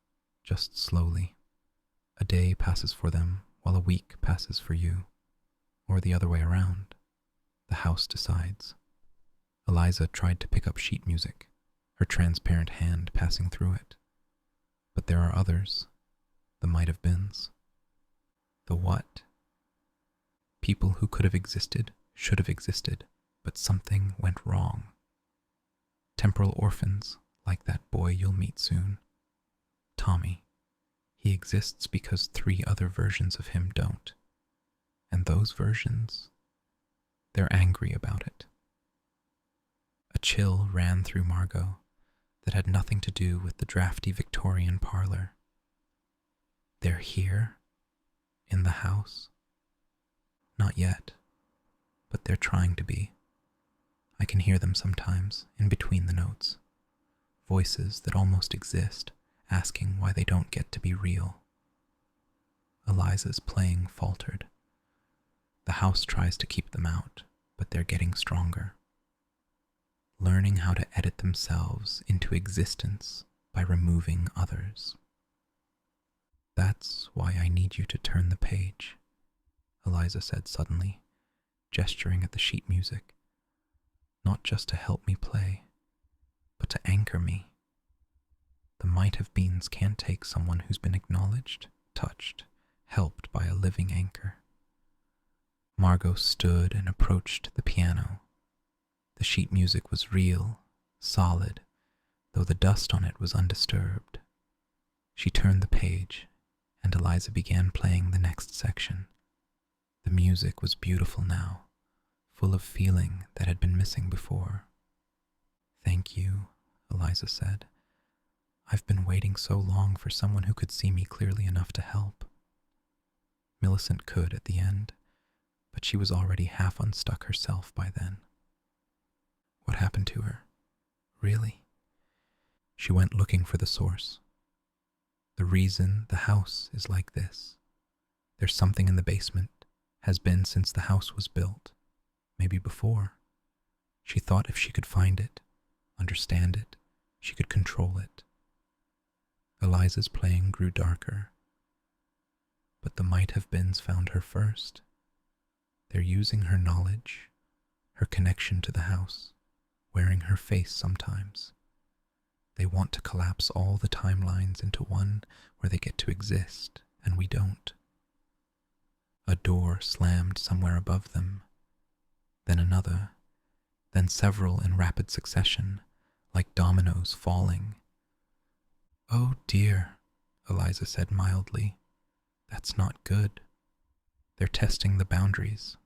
just slowly. A day passes for them while a week passes for you, or the other way around. The house decides." Eliza tried to pick up sheet music, her transparent hand passing through it. "But there are others, the might-have-beens." "The what?" "People who could have existed, should have existed, but something went wrong. Temporal orphans, like that boy you'll meet soon. Tommy. He exists because 3 other versions of him don't. And those versions, they're angry about it." A chill ran through Margot that had nothing to do with the drafty Victorian parlor. "They're here? In the house?" "Not yet, but they're trying to be. I can hear them sometimes, in between the notes. Voices that almost exist, asking why they don't get to be real." Eliza's playing faltered. "The house tries to keep them out, but they're getting stronger. learning how to edit themselves into existence by removing others. That's why I need you to turn the page, Eliza said suddenly, gesturing at the sheet music. Not just to help me play, but to anchor me. The might-have-beens can't take someone who's been acknowledged, touched, helped by a living anchor. Margot stood and approached the piano. The sheet music was real, solid, though the dust on it was undisturbed. She turned the page, and Eliza began playing the next section. The music was beautiful now, full of feeling that had been missing before. "Thank you," Eliza said. "I've been waiting so long for someone who could see me clearly enough to help." Millicent could at the end, but she was already half unstuck herself by then. What happened to her? Really? She went looking for the source. The reason the house is like this. There's something in the basement, has been since the house was built, maybe before. She thought if she could find it, understand it, she could control it. Eliza's playing grew darker. But the might-have-beens found her first. They're using her knowledge, her connection to the house, wearing her face sometimes. They want to collapse all the timelines into one where they get to exist, and we don't. A door slammed somewhere above them, then another, then several in rapid succession, like dominoes falling. "Oh dear," Eliza said mildly. "That's not good. They're testing the boundaries."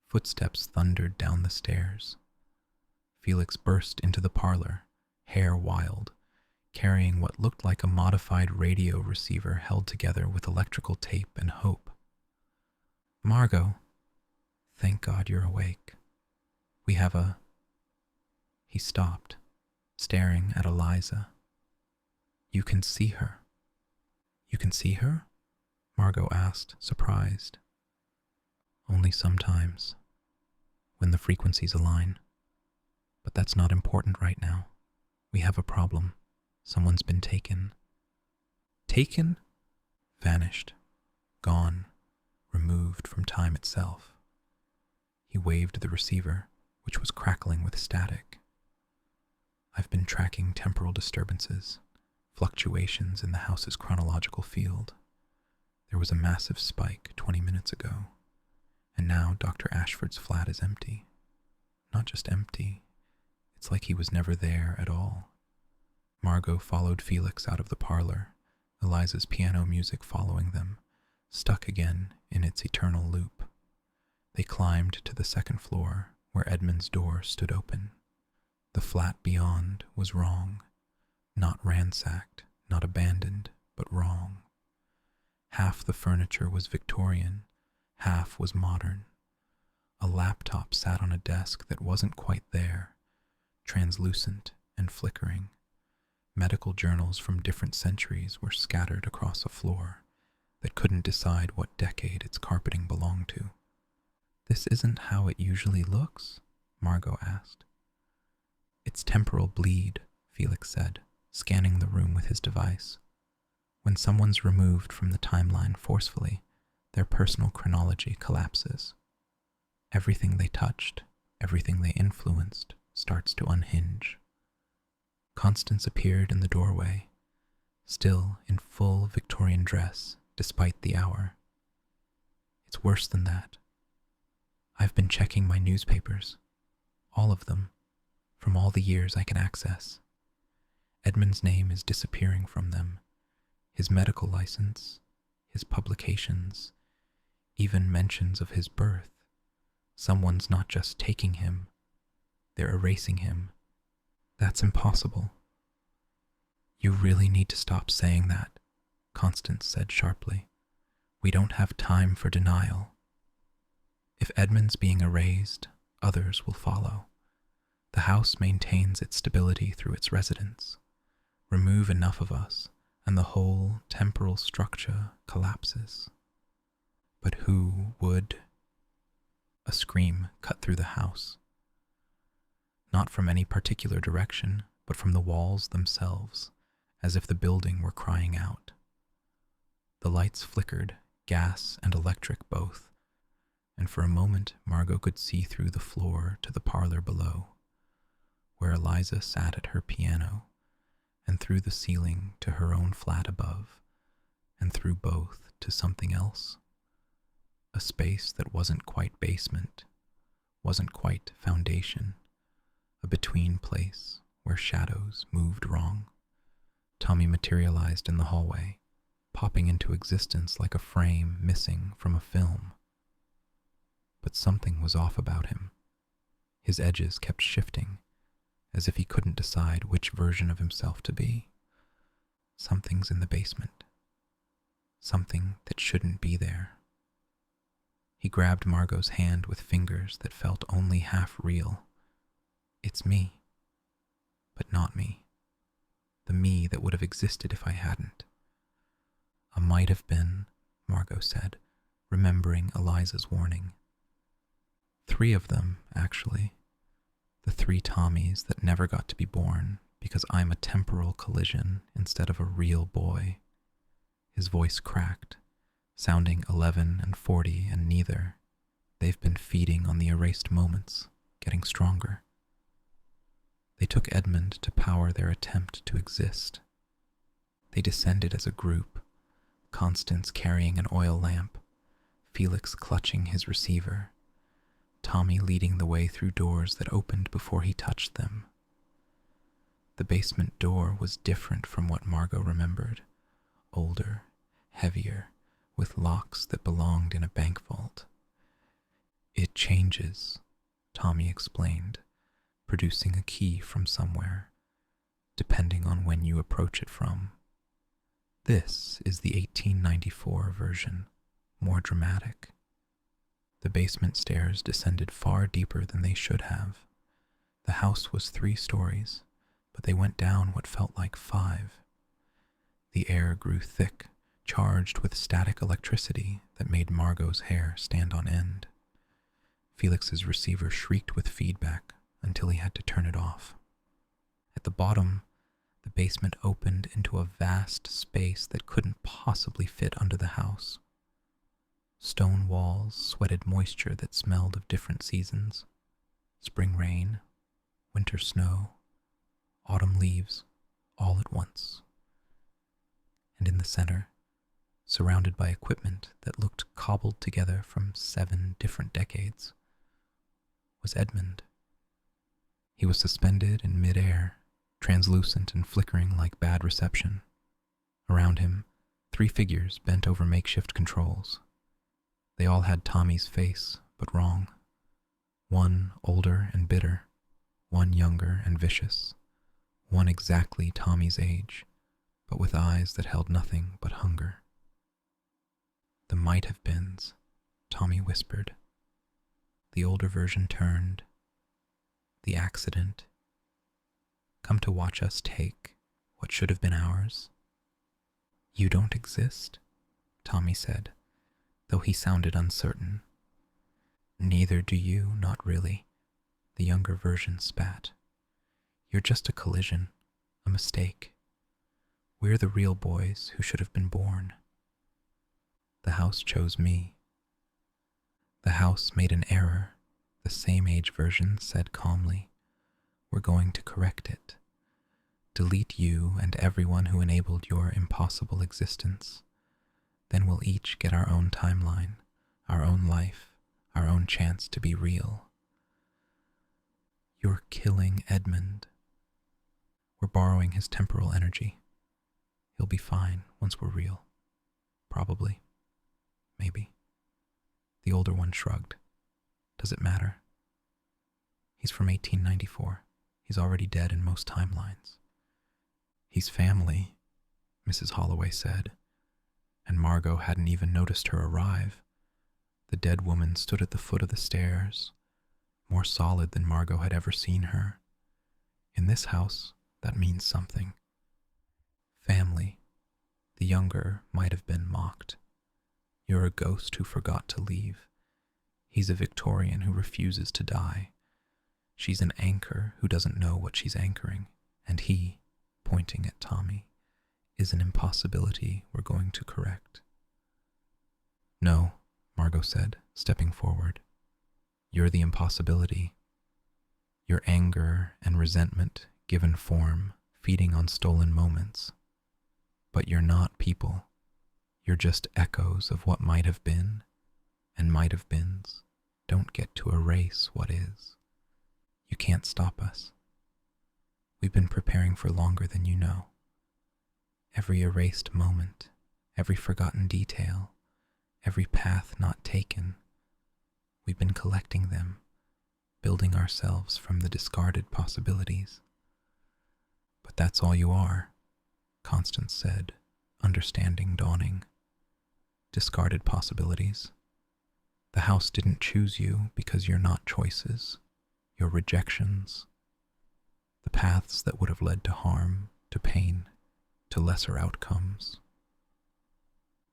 Footsteps thundered down the stairs. Felix burst into the parlor, hair wild, carrying what looked like a modified radio receiver held together with electrical tape and hope. "Margot, thank God you're awake. We have a..." He stopped, staring at Eliza. "You can see her." "You can see her?" Margot asked, surprised. "Only sometimes, when the frequencies align. But that's not important right now. We have a problem. Someone's been taken." "Taken?" "Vanished. Gone. Removed from time itself." He waved the receiver, which was crackling with static. "I've been tracking temporal disturbances, fluctuations in the house's chronological field. There was a massive spike 20 minutes ago, and now Dr. Ashford's flat is empty. Not just empty, it's like he was never there at all." Margot followed Felix out of the parlor, Eliza's piano music following them, stuck again in its eternal loop. They climbed to the second floor, where Edmund's door stood open. The flat beyond was wrong. Not ransacked, not abandoned, but wrong. Half the furniture was Victorian, half was modern. A laptop sat on a desk that wasn't quite there, translucent and flickering. Medical journals from different centuries were scattered across a floor that couldn't decide what decade its carpeting belonged to. "This isn't how it usually looks?" Margot asked. "It's temporal bleed," Felix said, scanning the room with his device. "When someone's removed from the timeline forcefully, their personal chronology collapses. Everything they touched, everything they influenced, starts to unhinge." Constance appeared in the doorway, still in full Victorian dress despite the hour. "It's worse than that. I've been checking my newspapers, all of them, from all the years I can access. Edmund's name is disappearing from them, his medical license, his publications, even mentions of his birth. Someone's not just taking him, they're erasing him. That's impossible." "You really need to stop saying that," Constance said sharply. "We don't have time for denial. If Edmund's being erased, others will follow. The house maintains its stability through its residents. Remove enough of us, and the whole temporal structure collapses." "But who would?" A scream cut through the house. not from any particular direction, but from the walls themselves, as if the building were crying out. The lights flickered, gas and electric both, and for a moment Margot could see through the floor to the parlor below, where Eliza sat at her piano, and through the ceiling to her own flat above, and through both to something else. A space that wasn't quite basement, wasn't quite foundation, a between place where shadows moved wrong. Tommy materialized in the hallway, popping into existence like a frame missing from a film. But something was off about him. His edges kept shifting, as if he couldn't decide which version of himself to be. Something's in the basement. Something that shouldn't be there. He grabbed Margot's hand with fingers that felt only half real. It's me, but not me. The me that would have existed if I hadn't. I might have been, Margot said, remembering Eliza's warning. 3 of them, actually. The 3 Tommies that never got to be born because I'm a temporal collision instead of a real boy. His voice cracked, sounding 11 and 40 and neither. They've been feeding on the erased moments, getting stronger. They took Edmund to power their attempt to exist. They descended as a group, Constance carrying an oil lamp, Felix clutching his receiver, Tommy leading the way through doors that opened before he touched them. The basement door was different from what Margot remembered, older, heavier, with locks that belonged in a bank vault. It changes, Tommy explained, producing a key from somewhere, depending on when you approach it from. This is the 1894 version, more dramatic. The basement stairs descended far deeper than they should have. The house was 3 stories, but they went down what felt like 5. The air grew thick, charged with static electricity that made Margot's hair stand on end. Felix's receiver shrieked with feedback until he had to turn it off. At the bottom, the basement opened into a vast space that couldn't possibly fit under the house. Stone walls sweated moisture that smelled of different seasons. Spring rain, winter snow, autumn leaves, all at once. And in the center, surrounded by equipment that looked cobbled together from 7 different decades, was Edmund. He was suspended in mid-air, translucent and flickering like bad reception. Around him, 3 figures bent over makeshift controls. They all had Tommy's face, but wrong. One older and bitter, one younger and vicious, one exactly Tommy's age, but with eyes that held nothing but hunger. The might-have-beens, Tommy whispered. The older version turned. The accident. Come to watch us take what should have been ours. You don't exist, Tommy said, though he sounded uncertain. Neither do you, not really, the younger version spat. You're just a collision, a mistake. We're the real boys who should have been born. The house chose me. The house made an error, the same age version said calmly. We're going to correct it. Delete you and everyone who enabled your impossible existence. Then we'll each get our own timeline, our own life, our own chance to be real. You're killing Edmund. We're borrowing his temporal energy. He'll be fine once we're real. Probably. Maybe. The older one shrugged. Does it matter? He's from 1894. He's already dead in most timelines. He's family, Mrs. Holloway said, and Margot hadn't even noticed her arrive. The dead woman stood at the foot of the stairs, more solid than Margot had ever seen her. In this house, that means something. Family, the younger might have been mocked. You're a ghost who forgot to leave. He's a Victorian who refuses to die. She's an anchor who doesn't know what she's anchoring, and he, pointing at Tommy, is an impossibility we're going to correct. No, Margot said, stepping forward. You're the impossibility. Your anger and resentment given form, feeding on stolen moments. But you're not people. You're just echoes of what might have been, and might have beens don't get to erase what is. You can't stop us. We've been preparing for longer than you know. Every erased moment, every forgotten detail, every path not taken, we've been collecting them, building ourselves from the discarded possibilities. But that's all you are, Constance said, understanding dawning. Discarded possibilities. The house didn't choose you because you're not choices, you're rejections. The paths that would have led to harm, to pain, to lesser outcomes.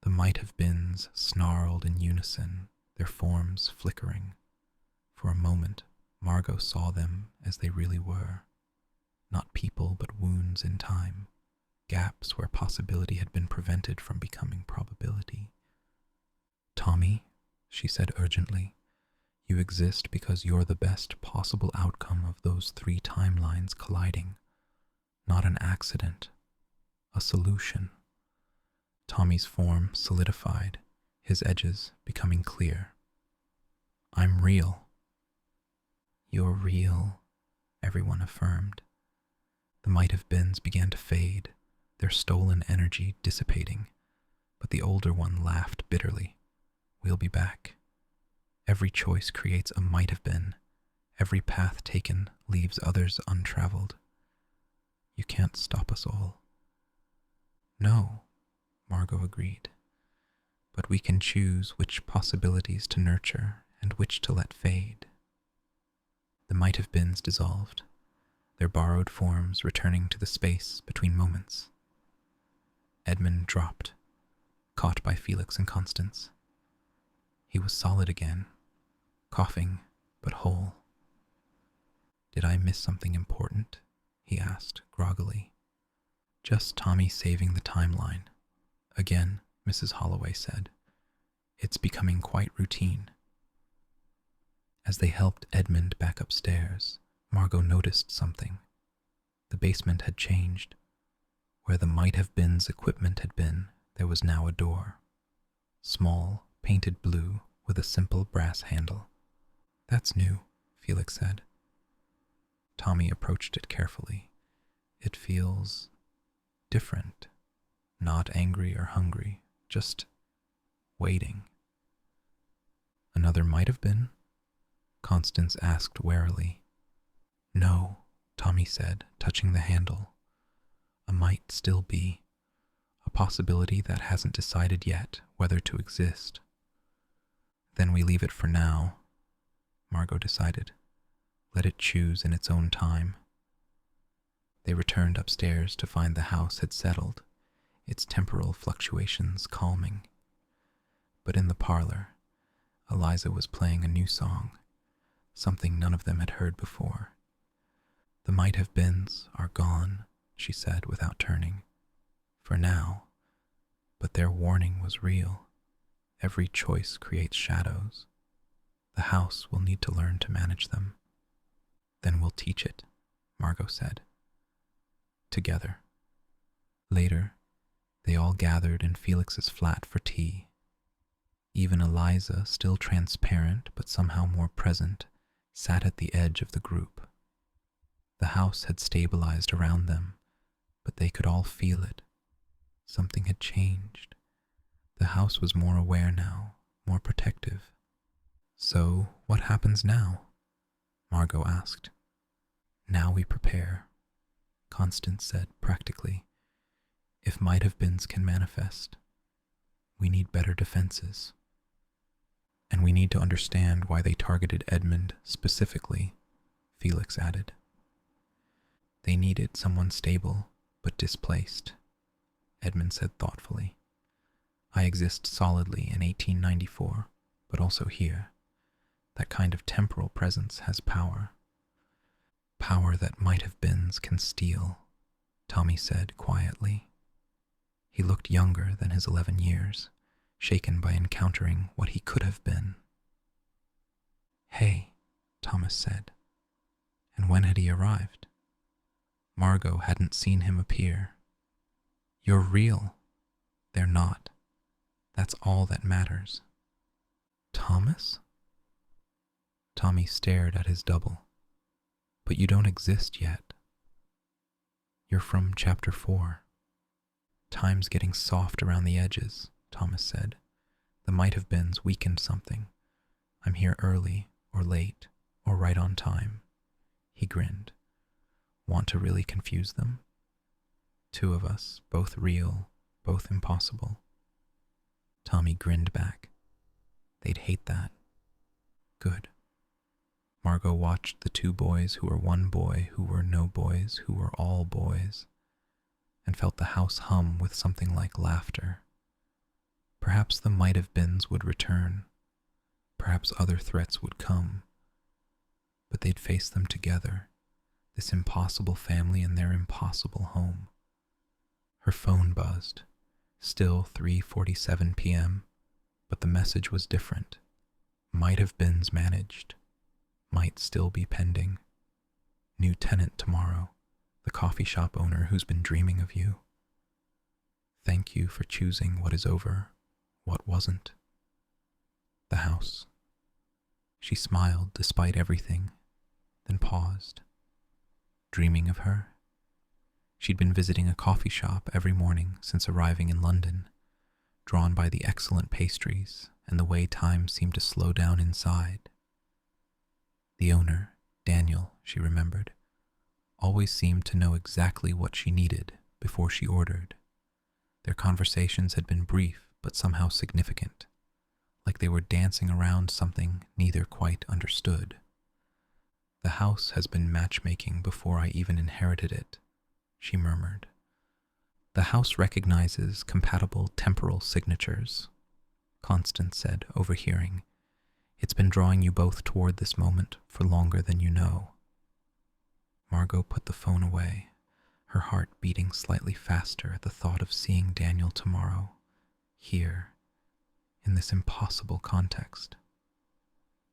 The might-have-beens snarled in unison, their forms flickering. For a moment, Margot saw them as they really were. Not people, but wounds in time, gaps where possibility had been prevented from becoming probability. Tommy, she said urgently, you exist because you're the best possible outcome of those 3 timelines colliding. Not an accident, a solution. Tommy's form solidified, his edges becoming clear. I'm real. You're real, everyone affirmed. The might-have-beens began to fade, their stolen energy dissipating, but the older one laughed bitterly. We'll be back. Every choice creates a might-have-been. Every path taken leaves others untraveled. You can't stop us all. No, Margot agreed. But we can choose which possibilities to nurture and which to let fade. The might-have-beens dissolved, their borrowed forms returning to the space between moments. Edmund dropped, caught by Felix and Constance. He was solid again, coughing but whole. Did I miss something important? He asked groggily. Just Tommy saving the timeline. Again, Mrs. Holloway said. It's becoming quite routine. As they helped Edmund back upstairs, Margot noticed something. The basement had changed. Where the might-have-beens equipment had been, there was now a door. Small, painted blue, with a simple brass handle. That's new, Felix said. Tommy approached it carefully. It feels different. Not angry or hungry, just waiting. Another might-have-been? Constance asked warily. No, Tommy said, touching the handle. A might still be. A possibility that hasn't decided yet whether to exist. Then we leave it for now, Margot decided. Let it choose in its own time. They returned upstairs to find the house had settled, its temporal fluctuations calming. But in the parlor, Eliza was playing a new song, something none of them had heard before. The might-have-beens are gone, she said without turning. For now, but their warning was real. Every choice creates shadows. The house will need to learn to manage them. Then we'll teach it, Margot said. Together. Later, they all gathered in Felix's flat for tea. Even Eliza, still transparent but somehow more present, sat at the edge of the group. The house had stabilized around them, but they could all feel it. Something had changed. The house was more aware now, more protective. So, what happens now? Margot asked. Now we prepare, Constance said practically. If might-have-beens can manifest, we need better defenses. And we need to understand why they targeted Edmund specifically, Felix added. They needed someone stable, but displaced, Edmund said thoughtfully. I exist solidly in 1894, but also here. That kind of temporal presence has power. Power that might-have-beens can steal, Tommy said quietly. He looked younger than his 11 years, shaken by encountering what he could have been. "Hey," Thomas said. And when had he arrived? Margot hadn't seen him appear. "You're real." "They're not. That's all that matters." "Thomas?" Tommy stared at his double. "But you don't exist yet." "You're from chapter 4. Time's getting soft around the edges," Thomas said. "The might-have-beens weakened something. I'm here early, or late, or right on time." He grinned. "Want to really confuse them? 2 of us, both real, both impossible." Tommy grinned back. "They'd hate that." "Good." Margot watched the 2 boys who were one boy, who were no boys, who were all boys, and felt the house hum with something like laughter. Perhaps the might-have-beens would return. Perhaps other threats would come. But they'd face them together, this impossible family in their impossible home. Her phone buzzed. Still 3:47 p.m., but the message was different. Might-have-beens managed. Might still be pending. New tenant tomorrow. The coffee shop owner who's been dreaming of you. Thank you for choosing what is over, what wasn't. The house. She smiled despite everything, then paused. Dreaming of her? She'd been visiting a coffee shop every morning since arriving in London, drawn by the excellent pastries and the way time seemed to slow down inside. The owner, Daniel, she remembered, always seemed to know exactly what she needed before she ordered. Their conversations had been brief but somehow significant, like they were dancing around something neither quite understood. "The house has been matchmaking before I even inherited it," she murmured. "The house recognizes compatible temporal signatures," Constance said, overhearing. "It's been drawing you both toward this moment for longer than you know." Margot put the phone away, her heart beating slightly faster at the thought of seeing Daniel tomorrow, here, in this impossible context.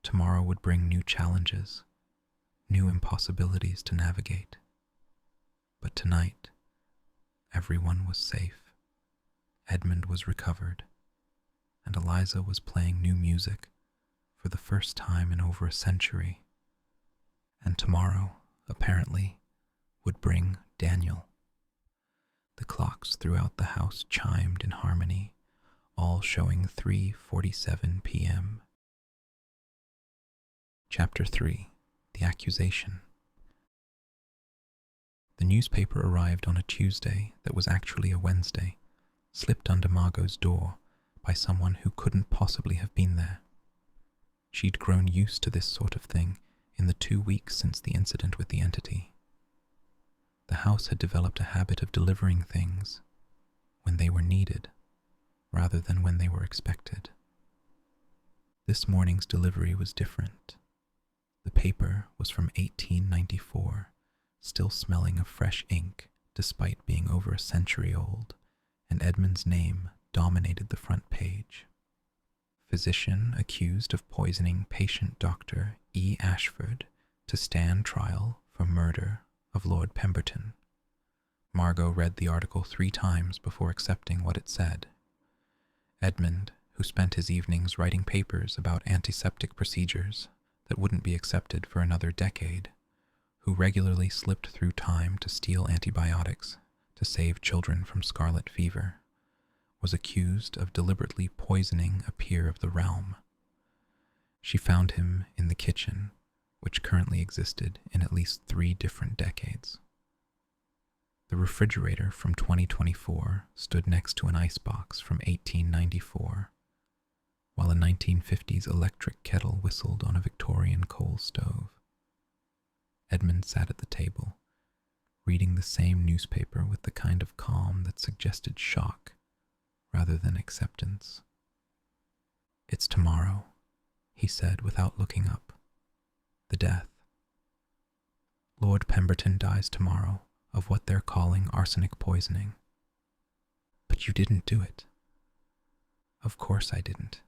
Tomorrow would bring new challenges, new impossibilities to navigate. But tonight, everyone was safe. Edmund was recovered, and Eliza was playing new music for the first time in over a century. And tomorrow, apparently, would bring Daniel. The clocks throughout the house chimed in harmony, all showing 3:47 p.m. Chapter 3. The Accusation. The newspaper arrived on a Tuesday that was actually a Wednesday, slipped under Margot's door by someone who couldn't possibly have been there. She'd grown used to this sort of thing in the 2 weeks since the incident with the entity. The house had developed a habit of delivering things when they were needed, rather than when they were expected. This morning's delivery was different. The paper was from 1894, still smelling of fresh ink despite being over a century old, and Edmund's name dominated the front page. Physician accused of poisoning patient Dr. E. Ashford to stand trial for murder of Lord Pemberton. Margot read the article 3 times before accepting what it said. Edmund, who spent his evenings writing papers about antiseptic procedures that wouldn't be accepted for another decade, who regularly slipped through time to steal antibiotics to save children from scarlet fever, was accused of deliberately poisoning a peer of the realm. She found him in the kitchen, which currently existed in at least 3 different decades. The refrigerator from 2024 stood next to an icebox from 1894, while a 1950s electric kettle whistled on a Victorian coal stove. Edmund sat at the table, reading the same newspaper with the kind of calm that suggested shock rather than acceptance. "It's tomorrow," he said without looking up. "The death." Lord Pemberton dies tomorrow of what they're calling arsenic poisoning. But you didn't do it. Of course I didn't.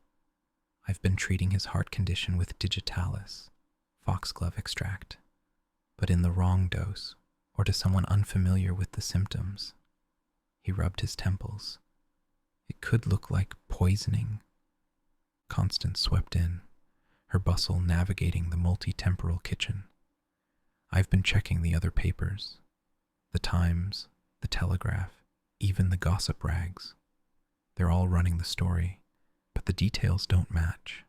I've been treating his heart condition with digitalis, foxglove extract, but in the wrong dose, or to someone unfamiliar with the symptoms. He rubbed his temples. It could look like poisoning. Constance swept in, her bustle navigating the multi-temporal kitchen. I've been checking the other papers, the Times, the Telegraph, even the gossip rags. They're all running the story, but the details don't match.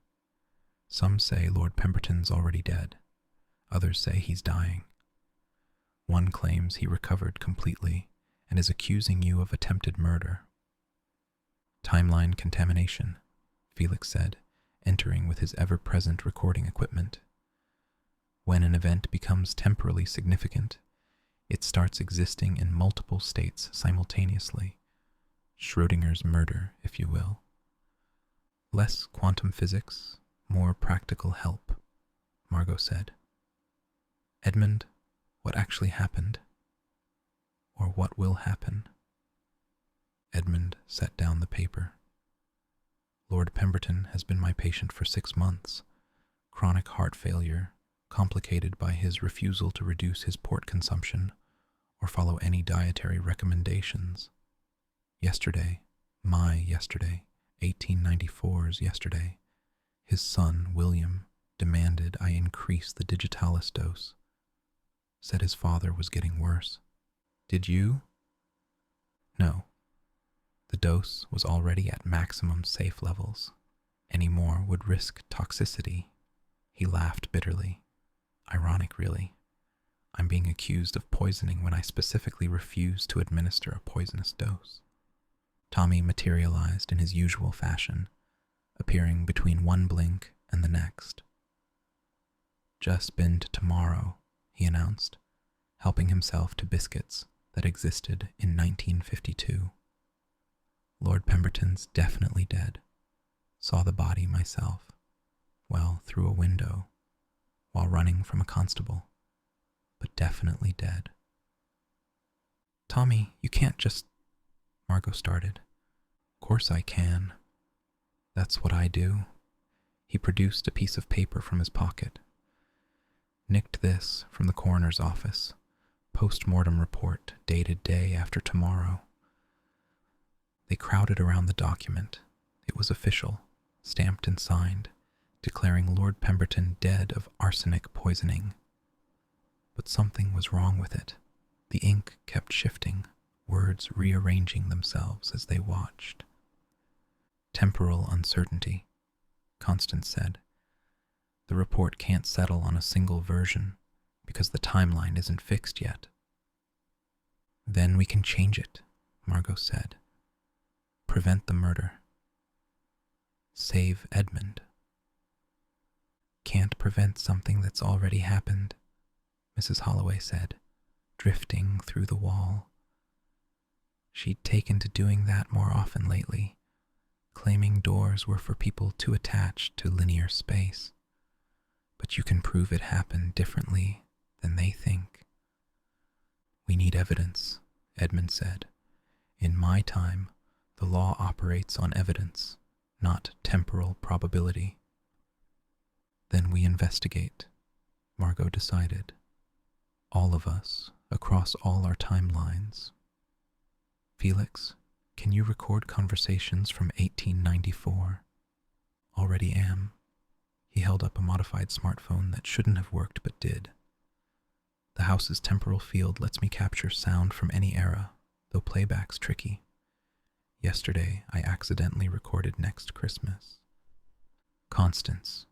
Some say Lord Pemberton's already dead. Others say he's dying. One claims he recovered completely and is accusing you of attempted murder. Timeline contamination, Felix said, entering with his ever-present recording equipment. When an event becomes temporally significant, it starts existing in multiple states simultaneously. Schrödinger's murder, if you will. Less quantum physics, more practical help, Margot said. Edmund, what actually happened? Or what will happen? Edmund set down the paper. Lord Pemberton has been my patient for 6 months. Chronic heart failure, complicated by his refusal to reduce his port consumption or follow any dietary recommendations. Yesterday, my yesterday, 1894's yesterday, his son, William, demanded I increase the digitalis dose. Said his father was getting worse. Did you? No. The dose was already at maximum safe levels. Any more would risk toxicity. He laughed bitterly. Ironic, really. I'm being accused of poisoning when I specifically refused to administer a poisonous dose. Tommy materialized in his usual fashion, appearing between one blink and the next. Just been to tomorrow, he announced, helping himself to biscuits that existed in 1952. Lord Pemberton's definitely dead. Saw the body myself. Well, through a window, while running from a constable, but definitely dead. Tommy, you can't just... Margot started. Course I can. That's what I do. He produced a piece of paper from his pocket. Nicked this from the coroner's office. Post-mortem report dated day after tomorrow. They crowded around the document. It was official, stamped and signed, declaring Lord Pemberton dead of arsenic poisoning. But something was wrong with it. The ink kept shifting, words rearranging themselves as they watched. Temporal uncertainty, Constance said. The report can't settle on a single version because the timeline isn't fixed yet. Then we can change it, Margot said. Prevent the murder. Save Edmund. Can't prevent something that's already happened, Mrs. Holloway said, drifting through the wall. She'd taken to doing that more often lately, claiming doors were for people too attached to linear space. But you can prove it happened differently than they think. We need evidence, Edmund said. In my time, the law operates on evidence, not temporal probability. Then we investigate, Margot decided. All of us, across all our timelines. Felix, can you record conversations from 1894? Already am. He held up a modified smartphone that shouldn't have worked but did. The house's temporal field lets me capture sound from any era, though playback's tricky. Yesterday, I accidentally recorded Next Christmas. Constance,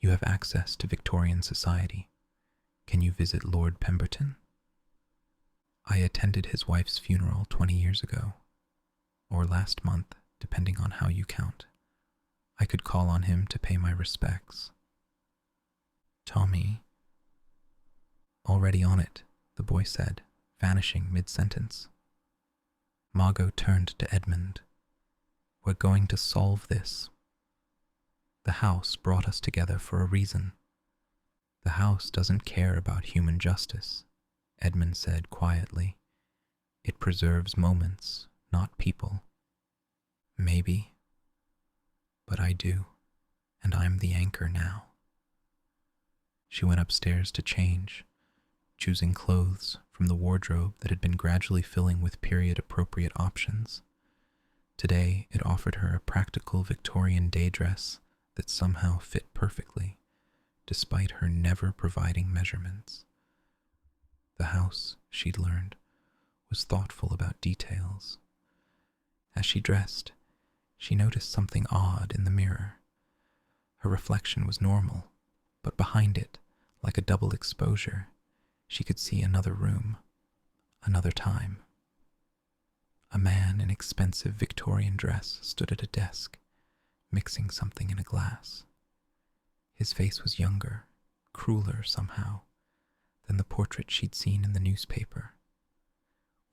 you have access to Victorian society. Can you visit Lord Pemberton? I attended his wife's funeral 20 years ago, or last month, depending on how you count. I could call on him to pay my respects. Tommy. Already on it, the boy said, vanishing mid-sentence. Margot turned to Edmund. We're going to solve this. The house brought us together for a reason. The house doesn't care about human justice, Edmund said quietly. It preserves moments, not people. Maybe, but I do, and I'm the anchor now. She went upstairs to change, choosing clothes from the wardrobe that had been gradually filling with period-appropriate options. Today, it offered her a practical Victorian day dress that somehow fit perfectly, despite her never providing measurements. The house, she'd learned, was thoughtful about details. As she dressed, she noticed something odd in the mirror. Her reflection was normal, but behind it, like a double exposure, she could see another room, another time. A man in expensive Victorian dress stood at a desk, mixing something in a glass. His face was younger, crueler somehow, than the portrait she'd seen in the newspaper.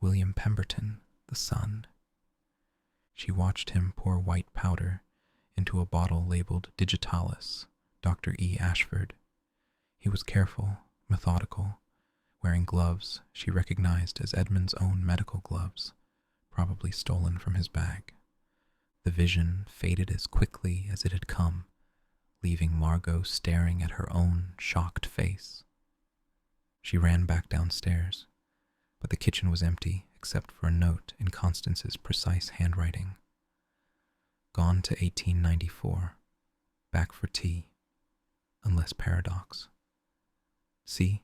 William Pemberton, the son. She watched him pour white powder into a bottle labeled Digitalis, Dr. E. Ashford. He was careful, methodical, wearing gloves she recognized as Edmund's own medical gloves, probably stolen from his bag. The vision faded as quickly as it had come, leaving Margot staring at her own shocked face. She ran back downstairs, but the kitchen was empty except for a note in Constance's precise handwriting. Gone to 1894. Back for tea. Unless paradox. See,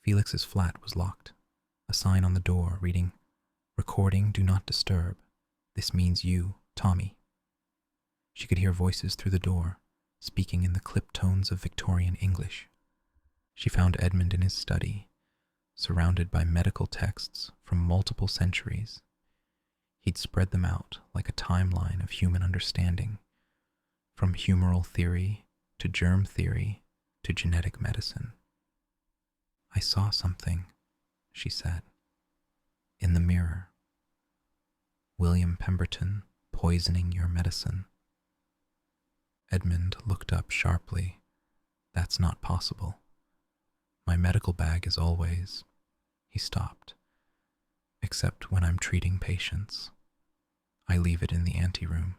Felix's flat was locked. A sign on the door reading, "Recording, do not disturb. This means you, Tommy." She could hear voices through the door, speaking in the clipped tones of Victorian English. She found Edmund in his study, surrounded by medical texts from multiple centuries. He'd spread them out like a timeline of human understanding, from humoral theory to germ theory to genetic medicine. "I saw something," she said, "in the mirror. William Pemberton poisoning your medicine." Edmund looked up sharply. "That's not possible. My medical bag is always..." He stopped. "Except when I'm treating patients. I leave it in the anteroom."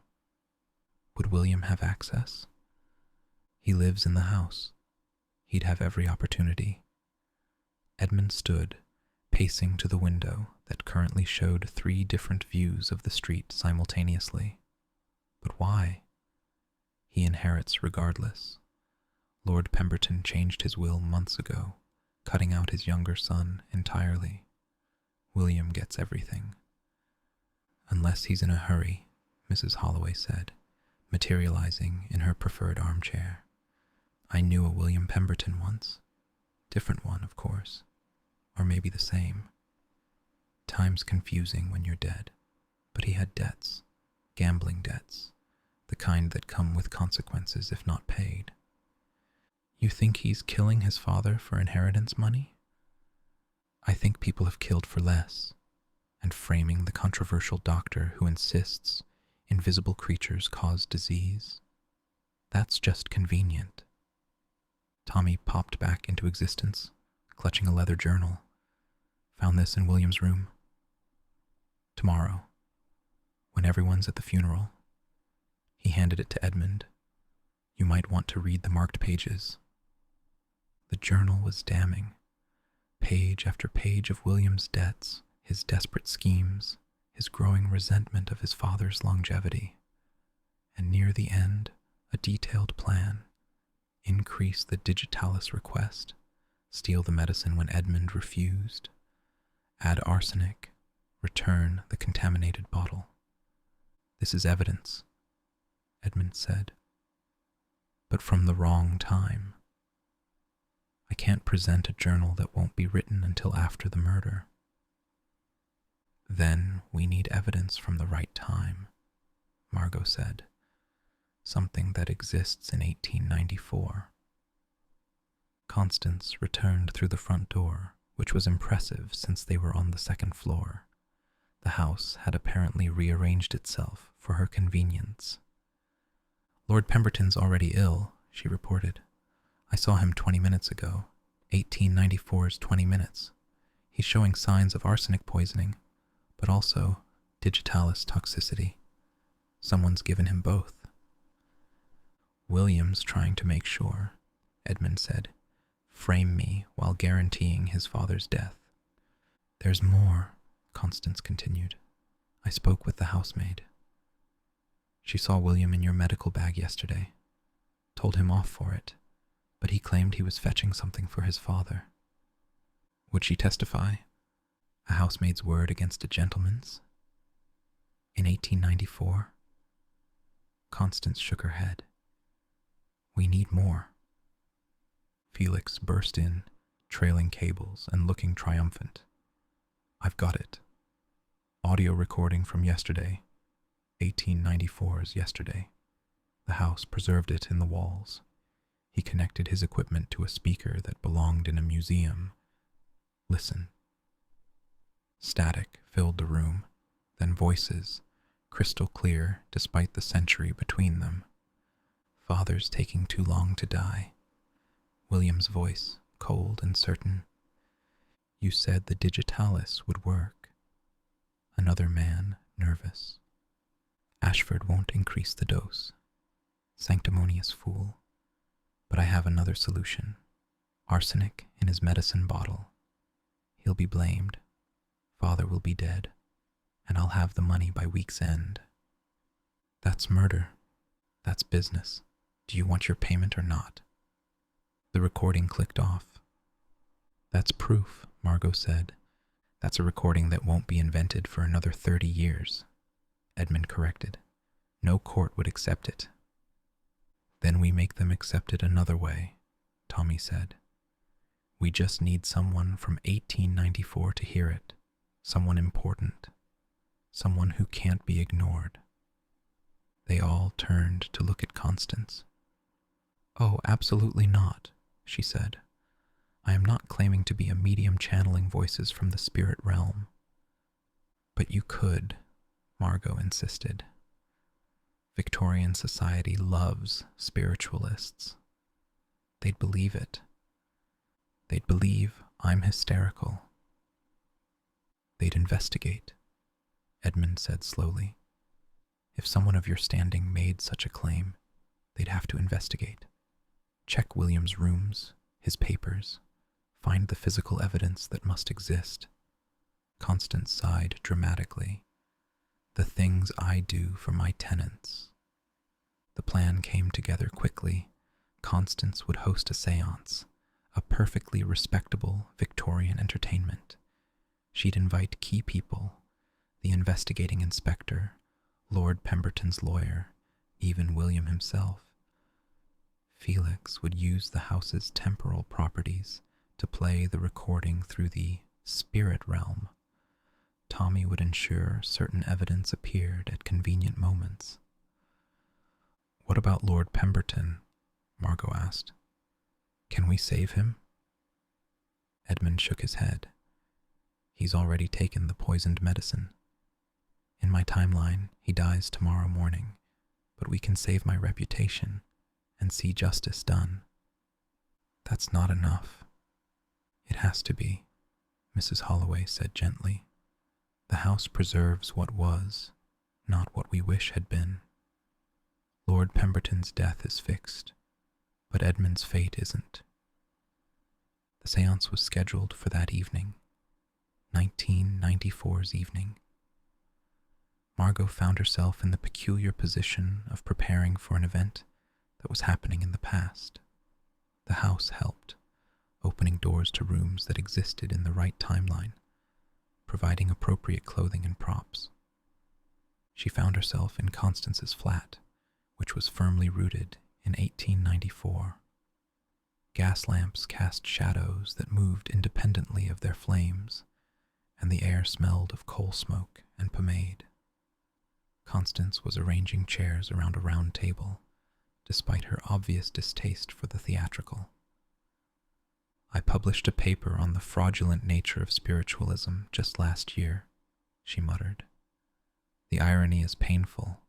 Would William have access? He lives in the house. He'd have every opportunity. Edmund stood, pacing to the window that currently showed 3 different views of the street simultaneously. But why? He inherits regardless. Lord Pemberton changed his will months ago, cutting out his younger son entirely. William gets everything. "Unless he's in a hurry," Mrs. Holloway said, materializing in her preferred armchair. "I knew a William Pemberton once. Different one, of course. Or maybe the same. Time's confusing when you're dead. But he had debts. Gambling debts. The kind that come with consequences if not paid." "You think he's killing his father for inheritance money?" "I think people have killed for less, and framing the controversial doctor who insists invisible creatures cause disease. That's just convenient." Tommy popped back into existence, clutching a leather journal. "Found this in William's room. Tomorrow, when everyone's at the funeral." He handed it to Edmund. "You might want to read the marked pages." The journal was damning. Page after page of William's debts, his desperate schemes, his growing resentment of his father's longevity. And near the end, a detailed plan. Increase the Digitalis request, steal the medicine when Edmund refused, add arsenic, return the contaminated bottle. "This is evidence," Edmund said, "but from the wrong time. I can't present a journal that won't be written until after the murder." "Then we need evidence from the right time," Margot said. "Something that exists in 1894. Constance returned through the front door, which was impressive since they were on the 2nd floor. The house had apparently rearranged itself for her convenience. "Lord Pemberton's already ill," she reported. I saw him 20 minutes ago. 1894's 20 minutes. He's showing signs of arsenic poisoning, but also digitalis toxicity. Someone's given him both. William's trying to make sure, Edmund said. Frame me while guaranteeing his father's death. There's more, Constance continued. I spoke with the housemaid. She saw William in your medical bag yesterday. Told him off for it, but he claimed he was fetching something for his father. Would she testify? A housemaid's word against a gentleman's? In 1894? Constance shook her head. We need more. Felix burst in, trailing cables and looking triumphant. I've got it. Audio recording from yesterday. 1894's yesterday. The house preserved it in the walls. He connected his equipment to a speaker that belonged in a museum. Listen. Static filled the room, then voices, crystal clear despite the century between them. Father's taking too long to die. William's voice, cold and certain. You said the digitalis would work. Another man, nervous. Ashford won't increase the dose. Sanctimonious fool. But I have another solution. Arsenic in his medicine bottle. He'll be blamed. Father will be dead. And I'll have the money by week's end. That's murder. That's business. Do you want your payment or not? The recording clicked off. That's proof, Margot said. That's a recording that won't be invented for another 30 years. Edmund corrected. No court would accept it. Then we make them accept it another way, Tommy said. We just need someone from 1894 to hear it. Someone important. Someone who can't be ignored. They all turned to look at Constance. Oh, absolutely not, she said. I am not claiming to be a medium channeling voices from the spirit realm. But you could, Margot insisted. Victorian society loves spiritualists. They'd believe it. They'd believe I'm hysterical. They'd investigate, Edmund said slowly. If someone of your standing made such a claim, they'd have to investigate. Check William's rooms, his papers, find the physical evidence that must exist. Constance sighed dramatically. The things I do for my tenants. The plan came together quickly. Constance would host a séance, a perfectly respectable Victorian entertainment. She'd invite key people, the investigating inspector, Lord Pemberton's lawyer, even William himself. Felix would use the house's temporal properties to play the recording through the spirit realm. Tommy would ensure certain evidence appeared at convenient moments. What about Lord Pemberton? Margot asked. Can we save him? Edmund shook his head. He's already taken the poisoned medicine. In my timeline, he dies tomorrow morning, but we can save my reputation and see justice done. That's not enough. It has to be, Mrs. Holloway said gently. The house preserves what was, not what we wish had been. Lord Pemberton's death is fixed, but Edmund's fate isn't. The séance was scheduled for that evening, 1994's evening. Margot found herself in the peculiar position of preparing for an event that was happening in the past. The house helped, opening doors to rooms that existed in the right timeline, providing appropriate clothing and props. She found herself in Constance's flat, which was firmly rooted in 1894. Gas lamps cast shadows that moved independently of their flames, and the air smelled of coal smoke and pomade. Constance was arranging chairs around a round table, despite her obvious distaste for the theatrical. I published a paper on the fraudulent nature of spiritualism just last year, she muttered. The irony is painful,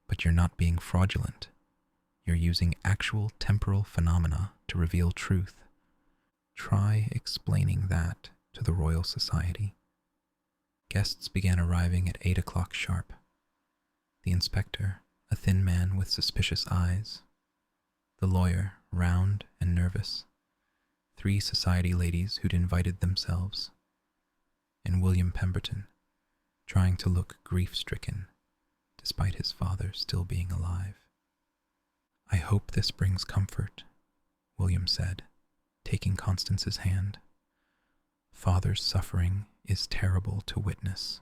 but you're not being fraudulent. You're using actual temporal phenomena to reveal truth. Try explaining that to the Royal Society. Guests began arriving at 8 o'clock sharp. The inspector, a thin man with suspicious eyes. The lawyer, round and nervous. 3 society ladies who'd invited themselves. And William Pemberton, trying to look grief-stricken, despite his father still being alive. "I hope this brings comfort," William said, taking Constance's hand. "Father's suffering is terrible to witness."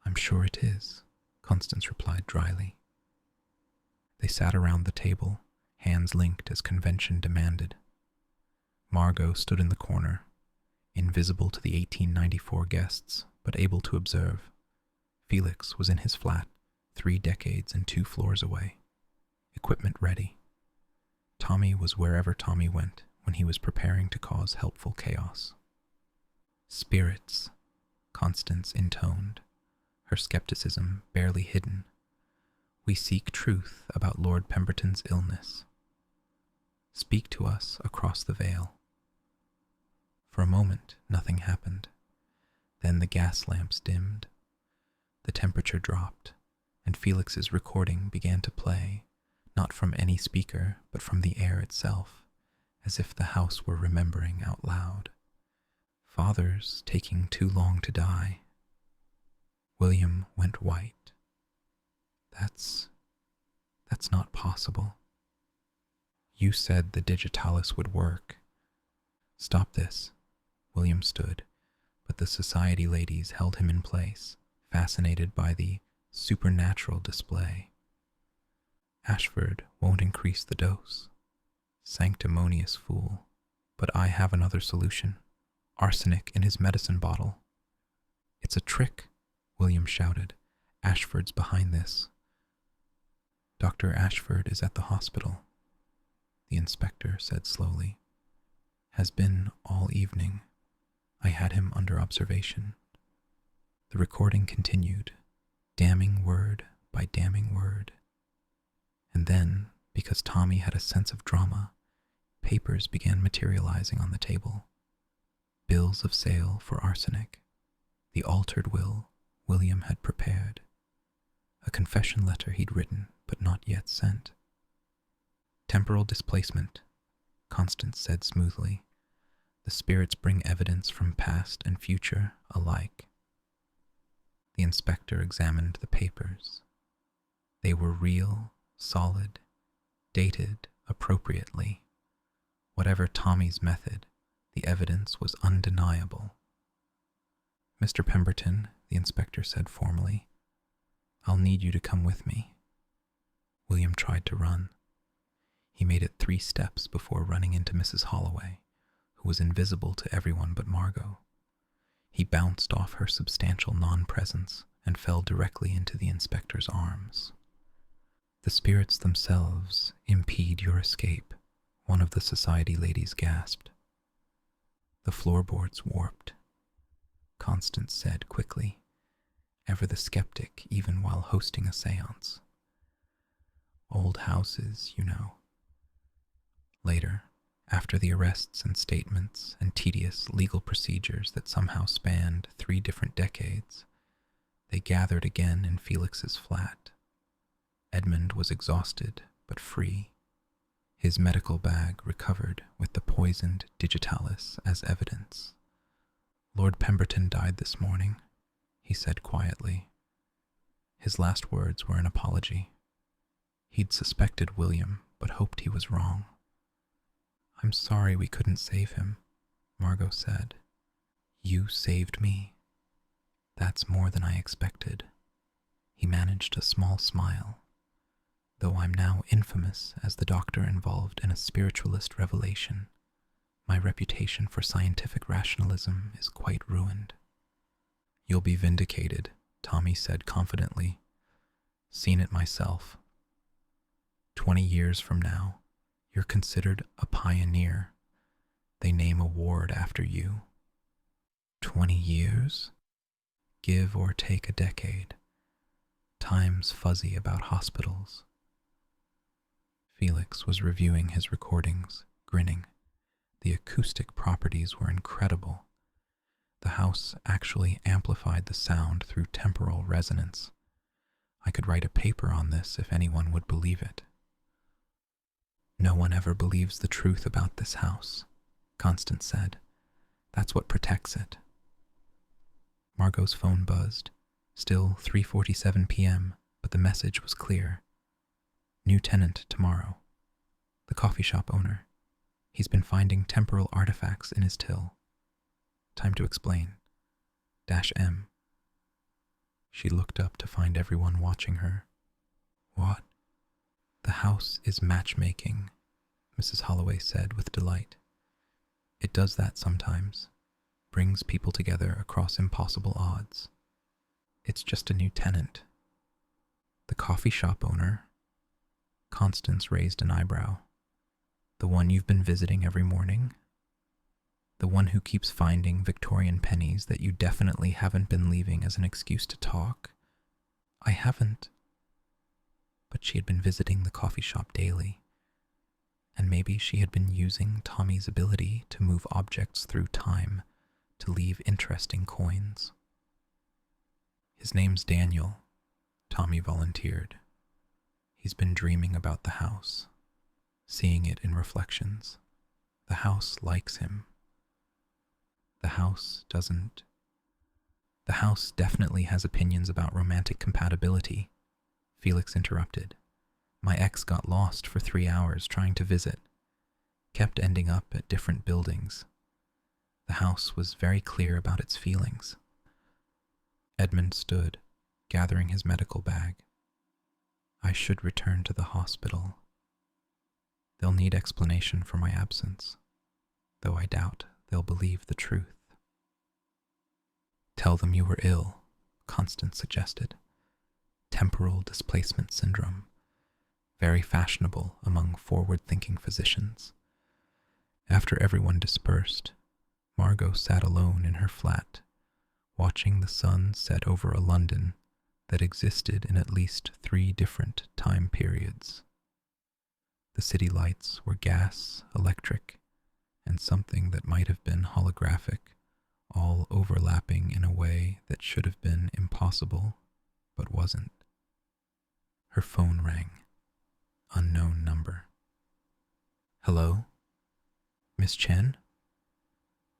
"I'm sure it is," Constance replied dryly. They sat around the table, hands linked as convention demanded. Margot stood in the corner, invisible to the 1894 guests, but able to observe. Felix was in his flat, 3 decades and 2 floors away, equipment ready. Tommy was wherever Tommy went when he was preparing to cause helpful chaos. "Spirits," Constance intoned, her skepticism barely hidden. "We seek truth about Lord Pemberton's illness. Speak to us across the veil." For a moment, nothing happened. Then the gas lamps dimmed. The temperature dropped, and Felix's recording began to play, not from any speaker, but from the air itself, as if the house were remembering out loud. "Father's taking too long to die." William went white. That's not possible." "You said the digitalis would work." "Stop this." William stood, but the society ladies held him in place, fascinated by the supernatural display. "Ashford won't increase the dose." "Sanctimonious fool. But I have another solution. Arsenic in his medicine bottle." "It's a trick," William shouted. "Ashford's behind this." "Dr. Ashford is at the hospital," the inspector said slowly. "Has been all evening. I had him under observation." The recording continued, damning word by damning word. And then, because Tommy had a sense of drama, papers began materializing on the table. Bills of sale for arsenic, the altered will William had prepared, a confession letter he'd written but not yet sent. "Temporal displacement," Constance said smoothly. "The spirits bring evidence from past and future alike." The inspector examined the papers. They were real, solid, dated appropriately. Whatever Tommy's method, the evidence was undeniable. "Mr. Pemberton," the inspector said formally, "I'll need you to come with me." William tried to run. He made it 3 steps before running into Mrs. Holloway, who was invisible to everyone but Margot. He bounced off her substantial non-presence and fell directly into the inspector's arms. "The spirits themselves impede your escape," one of the society ladies gasped. "The floorboards warped," Constance said quickly, ever the skeptic even while hosting a séance. "Old houses, you know." Later, after the arrests and statements and tedious legal procedures that somehow spanned 3 different decades, they gathered again in Felix's flat. Edmund was exhausted but free, his medical bag recovered with the poisoned digitalis as evidence. "Lord Pemberton died this morning," he said quietly. His last words were an apology. He'd suspected William, but hoped he was wrong. "I'm sorry we couldn't save him," Margot said. "You saved me. That's more than I expected." He managed a small smile. "Though I'm now infamous as the doctor involved in a spiritualist revelation, my reputation for scientific rationalism is quite ruined." "You'll be vindicated," Tommy said confidently. "Seen it myself. 20 years from now, you're considered a pioneer. They name a ward after you." 20 years? Give or take a decade. Time's fuzzy about hospitals. Felix was reviewing his recordings, grinning. The acoustic properties were incredible. The house actually amplified the sound through temporal resonance. I could write a paper on this if anyone would believe it. No one ever believes the truth about this house, Constance said. That's what protects it. Margot's phone buzzed. Still 3:47 p.m., but the message was clear. New tenant tomorrow. The coffee shop owner. He's been finding temporal artifacts in his till. Time to explain. -M. She looked up to find everyone watching her. What? The house is matchmaking, Mrs. Holloway said with delight. It does that sometimes. Brings people together across impossible odds. It's just a new tenant. The coffee shop owner? Constance raised an eyebrow. The one you've been visiting every morning? The one who keeps finding Victorian pennies that you definitely haven't been leaving as an excuse to talk? I haven't. But she had been visiting the coffee shop daily. And maybe she had been using Tommy's ability to move objects through time to leave interesting coins. His name's Daniel, Tommy volunteered. He's been dreaming about the house, seeing it in reflections. The house likes him. The house doesn't. The house definitely has opinions about romantic compatibility, Felix interrupted. My ex got lost for 3 hours trying to visit, kept ending up at different buildings. The house was very clear about its feelings. Edmund stood, gathering his medical bag. I should return to the hospital. They'll need explanation for my absence, though I doubt they'll believe the truth. Tell them you were ill, Constance suggested. Temporal displacement syndrome, very fashionable among forward-thinking physicians. After everyone dispersed, Margot sat alone in her flat, watching the sun set over a London that existed in at least 3 different time periods. The city lights were gas, electric, and something that might have been holographic, all overlapping in a way that should have been impossible, but wasn't. Her phone rang. Unknown number. Hello? Miss Chen?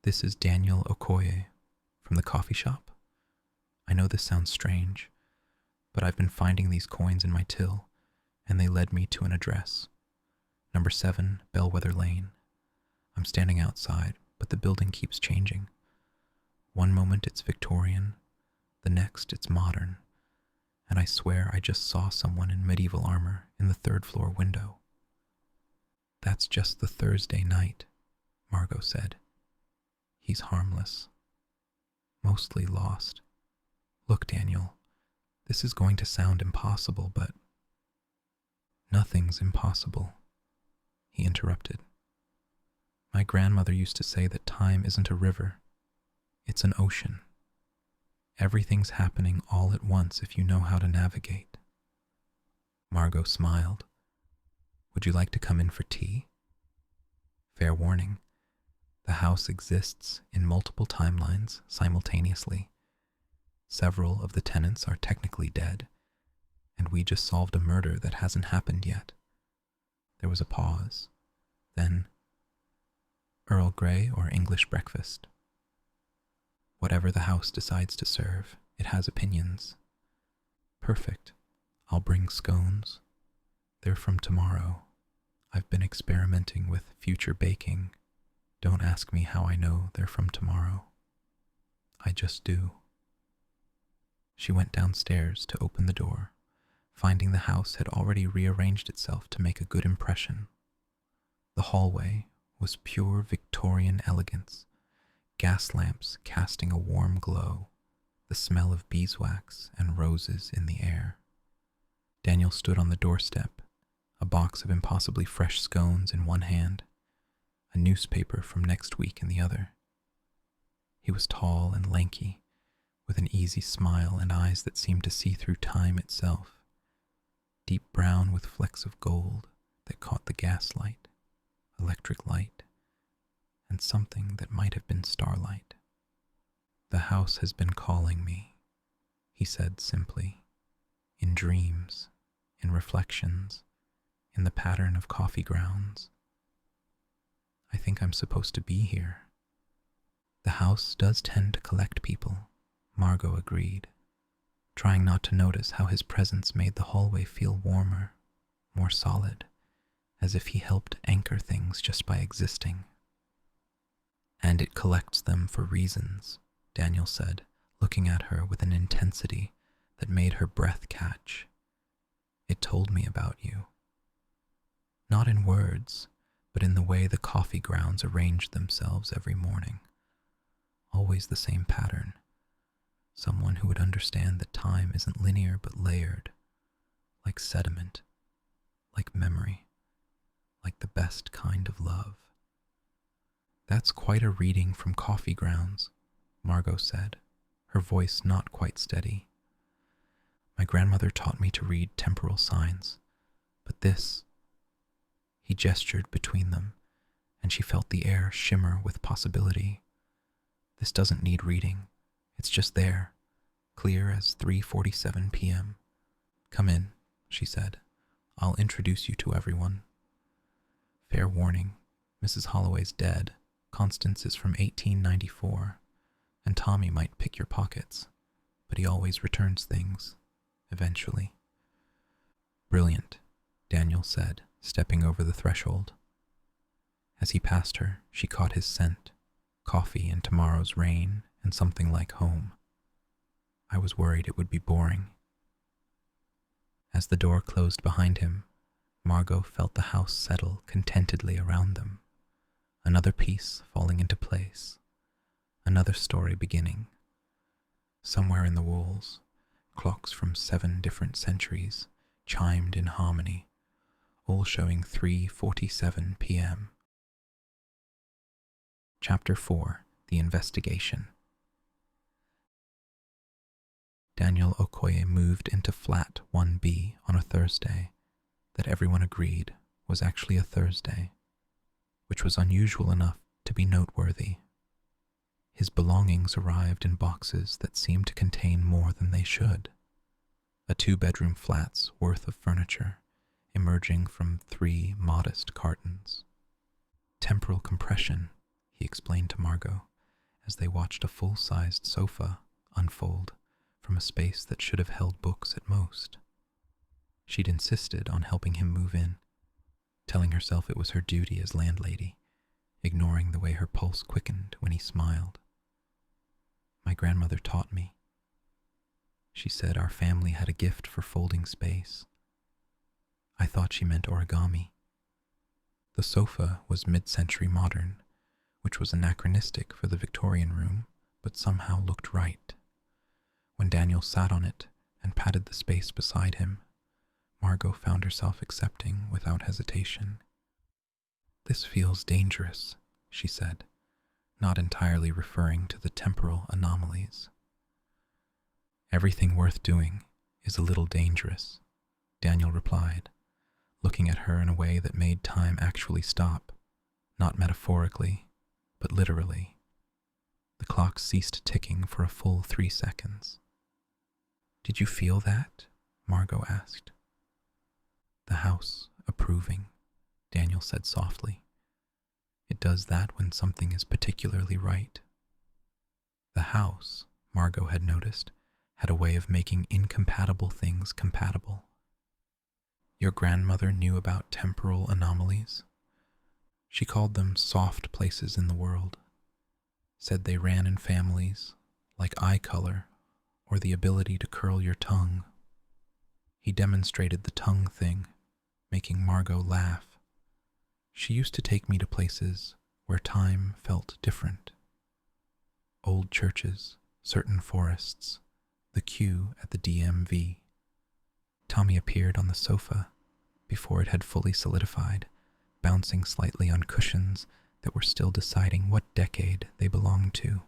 This is Daniel Okoye from the coffee shop. I know this sounds strange, but I've been finding these coins in my till, and they led me to an address. Number 7, Bellweather Lane. I'm standing outside, but the building keeps changing. One moment it's Victorian, the next it's modern, and I swear I just saw someone in medieval armor in the 3rd floor window. That's just the Thursday night, Margot said. He's harmless. Mostly lost. Look, Daniel, this is going to sound impossible, but nothing's impossible, he interrupted. My grandmother used to say that time isn't a river. It's an ocean. Everything's happening all at once if you know how to navigate. Margot smiled. Would you like to come in for tea? Fair warning, the house exists in multiple timelines simultaneously. Several of the tenants are technically dead, and we just solved a murder that hasn't happened yet. There was a pause. Then, Earl Grey or English breakfast? Whatever the house decides to serve, it has opinions. Perfect. I'll bring scones. They're from tomorrow. I've been experimenting with future baking. Don't ask me how I know they're from tomorrow. I just do. She went downstairs to open the door, finding the house had already rearranged itself to make a good impression. The hallway was pure Victorian elegance, gas lamps casting a warm glow, the smell of beeswax and roses in the air. Daniel stood on the doorstep, a box of impossibly fresh scones in one hand, a newspaper from next week in the other. He was tall and lanky, with an easy smile and eyes that seemed to see through time itself, deep brown with flecks of gold, that caught the gaslight, electric light, and something that might have been starlight. "The house has been calling me," he said simply, "in dreams, in reflections, in the pattern of coffee grounds. I think I'm supposed to be here." "The house does tend to collect people," Margot agreed, trying not to notice how his presence made the hallway feel warmer, more solid, as if he helped anchor things just by existing. "And it collects them for reasons," Daniel said, looking at her with an intensity that made her breath catch. "It told me about you. Not in words, but in the way the coffee grounds arranged themselves every morning. Always the same pattern. Someone who would understand that time isn't linear but layered, like sediment, like memory, like the best kind of love." "That's quite a reading from Coffee Grounds," Margot said, her voice not quite steady. "My grandmother taught me to read temporal signs, but this—" He gestured between them, and she felt the air shimmer with possibility. "This doesn't need reading. It's just there, clear as 3:47 p.m. "Come in," she said. "I'll introduce you to everyone. Fair warning, Mrs. Holloway's dead. Constance is from 1894, and Tommy might pick your pockets, but he always returns things, eventually." "Brilliant," Daniel said, stepping over the threshold. As he passed her, she caught his scent, coffee and tomorrow's rain and something like home. "I was worried it would be boring." As the door closed behind him, Margot felt the house settle contentedly around them. Another piece falling into place. Another story beginning. Somewhere in the walls, clocks from 7 different centuries chimed in harmony, all showing 3:47 p.m. Chapter 4: The Investigation. Daniel Okoye moved into flat 1B on a Thursday that everyone agreed was actually a Thursday, which was unusual enough to be noteworthy. His belongings arrived in boxes that seemed to contain more than they should. A 2-bedroom flat's worth of furniture emerging from 3 modest cartons. "Temporal compression," he explained to Margot as they watched a full-sized sofa unfold from a space that should have held books at most. She'd insisted on helping him move in, telling herself it was her duty as landlady, ignoring the way her pulse quickened when he smiled. "My grandmother taught me. She said our family had a gift for folding space." I thought she meant origami. The sofa was mid-century modern, which was anachronistic for the Victorian room, but somehow looked right. When Daniel sat on it and patted the space beside him, Margot found herself accepting without hesitation. "This feels dangerous," she said, not entirely referring to the temporal anomalies. "Everything worth doing is a little dangerous," Daniel replied, looking at her in a way that made time actually stop, not metaphorically, but literally. The clock ceased ticking for a full 3 seconds. "Did you feel that?" Margot asked. "The house approving," Daniel said softly. "It does that when something is particularly right." The house, Margot had noticed, had a way of making incompatible things compatible. "Your grandmother knew about temporal anomalies. She called them soft places in the world. Said they ran in families, like eye color or the ability to curl your tongue." He demonstrated the tongue thing, making Margot laugh. "She used to take me to places where time felt different. Old churches, certain forests, the queue at the DMV." Tommy appeared on the sofa before it had fully solidified, bouncing slightly on cushions that were still deciding what decade they belonged to.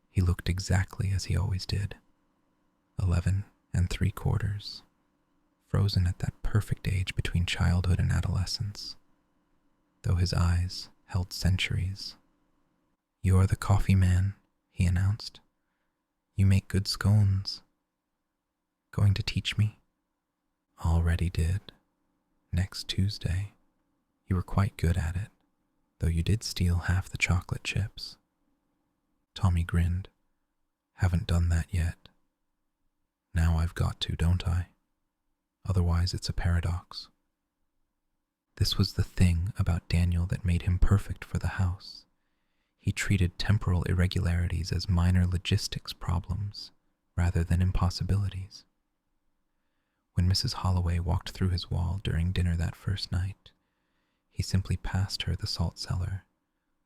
He looked exactly as he always did. 11 3/4. frozen at that perfect age between childhood and adolescence, though his eyes held centuries. "You're the coffee man," he announced. "You make good scones. Going to teach me?" "Already did. Next Tuesday. You were quite good at it, though you did steal half the chocolate chips." Tommy grinned. "Haven't done that yet. Now I've got to, don't I? Otherwise it's a paradox." This was the thing about Daniel that made him perfect for the house. He treated temporal irregularities as minor logistics problems rather than impossibilities. When Mrs. Holloway walked through his wall during dinner that first night, he simply passed her the salt cellar,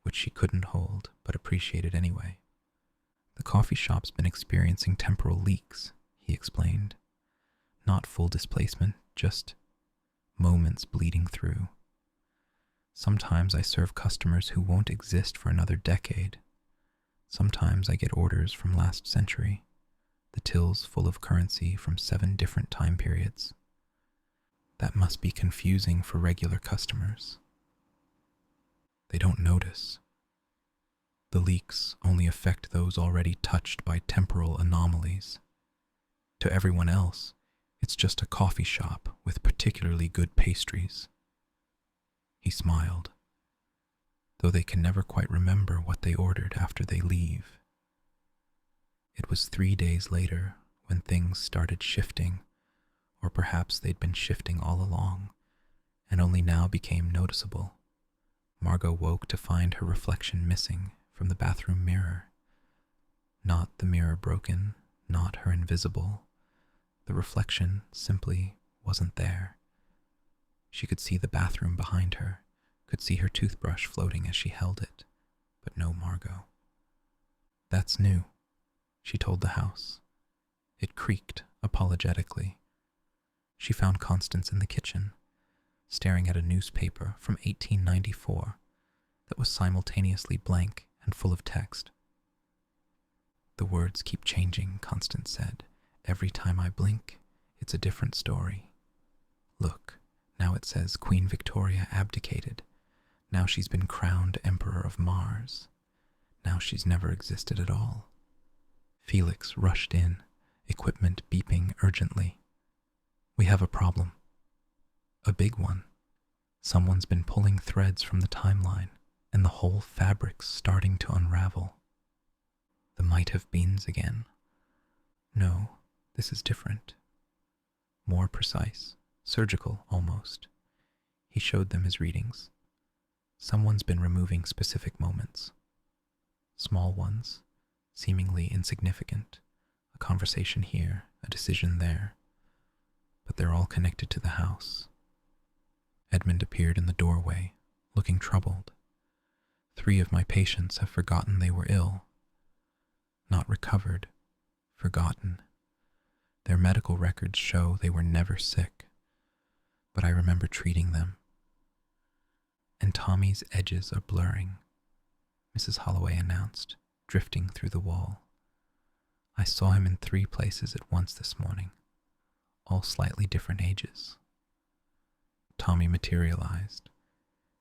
which she couldn't hold but appreciated anyway. "The coffee shop's been experiencing temporal leaks," he explained. "Not full displacement, just moments bleeding through. Sometimes I serve customers who won't exist for another decade. Sometimes I get orders from last century, the tills full of currency from 7 different time periods. That must be confusing for regular customers. They don't notice. The leaks only affect those already touched by temporal anomalies. To everyone else, it's just a coffee shop with particularly good pastries." He smiled, though they can never quite remember what they ordered after they leave. It was 3 days later when things started shifting, or perhaps they'd been shifting all along, and only now became noticeable. Margot woke to find her reflection missing from the bathroom mirror. Not the mirror broken, not her invisible. The reflection simply wasn't there. She could see the bathroom behind her, could see her toothbrush floating as she held it, but no Margot. "That's new," she told the house. It creaked apologetically. She found Constance in the kitchen, staring at a newspaper from 1894 that was simultaneously blank and full of text. "The words keep changing," Constance said. "Every time I blink, it's a different story. Look, now it says Queen Victoria abdicated. Now she's been crowned Emperor of Mars. Now she's never existed at all." Felix rushed in, equipment beeping urgently. "We have a problem. A big one. Someone's been pulling threads from the timeline, and the whole fabric's starting to unravel." "The might-have-beens again." "No, this is different. More precise, surgical almost." He showed them his readings. Someone's been removing specific moments. Small ones, seemingly insignificant, a conversation here, a decision there, but they're all connected to the house. Edmund appeared in the doorway, looking troubled. 3 of my patients have forgotten they were ill. Not recovered, forgotten. Their medical records show they were never sick, but I remember treating them. And Tommy's edges are blurring, Mrs. Holloway announced, drifting through the wall. "I saw him in 3 places at once this morning, all slightly different ages." Tommy materialized,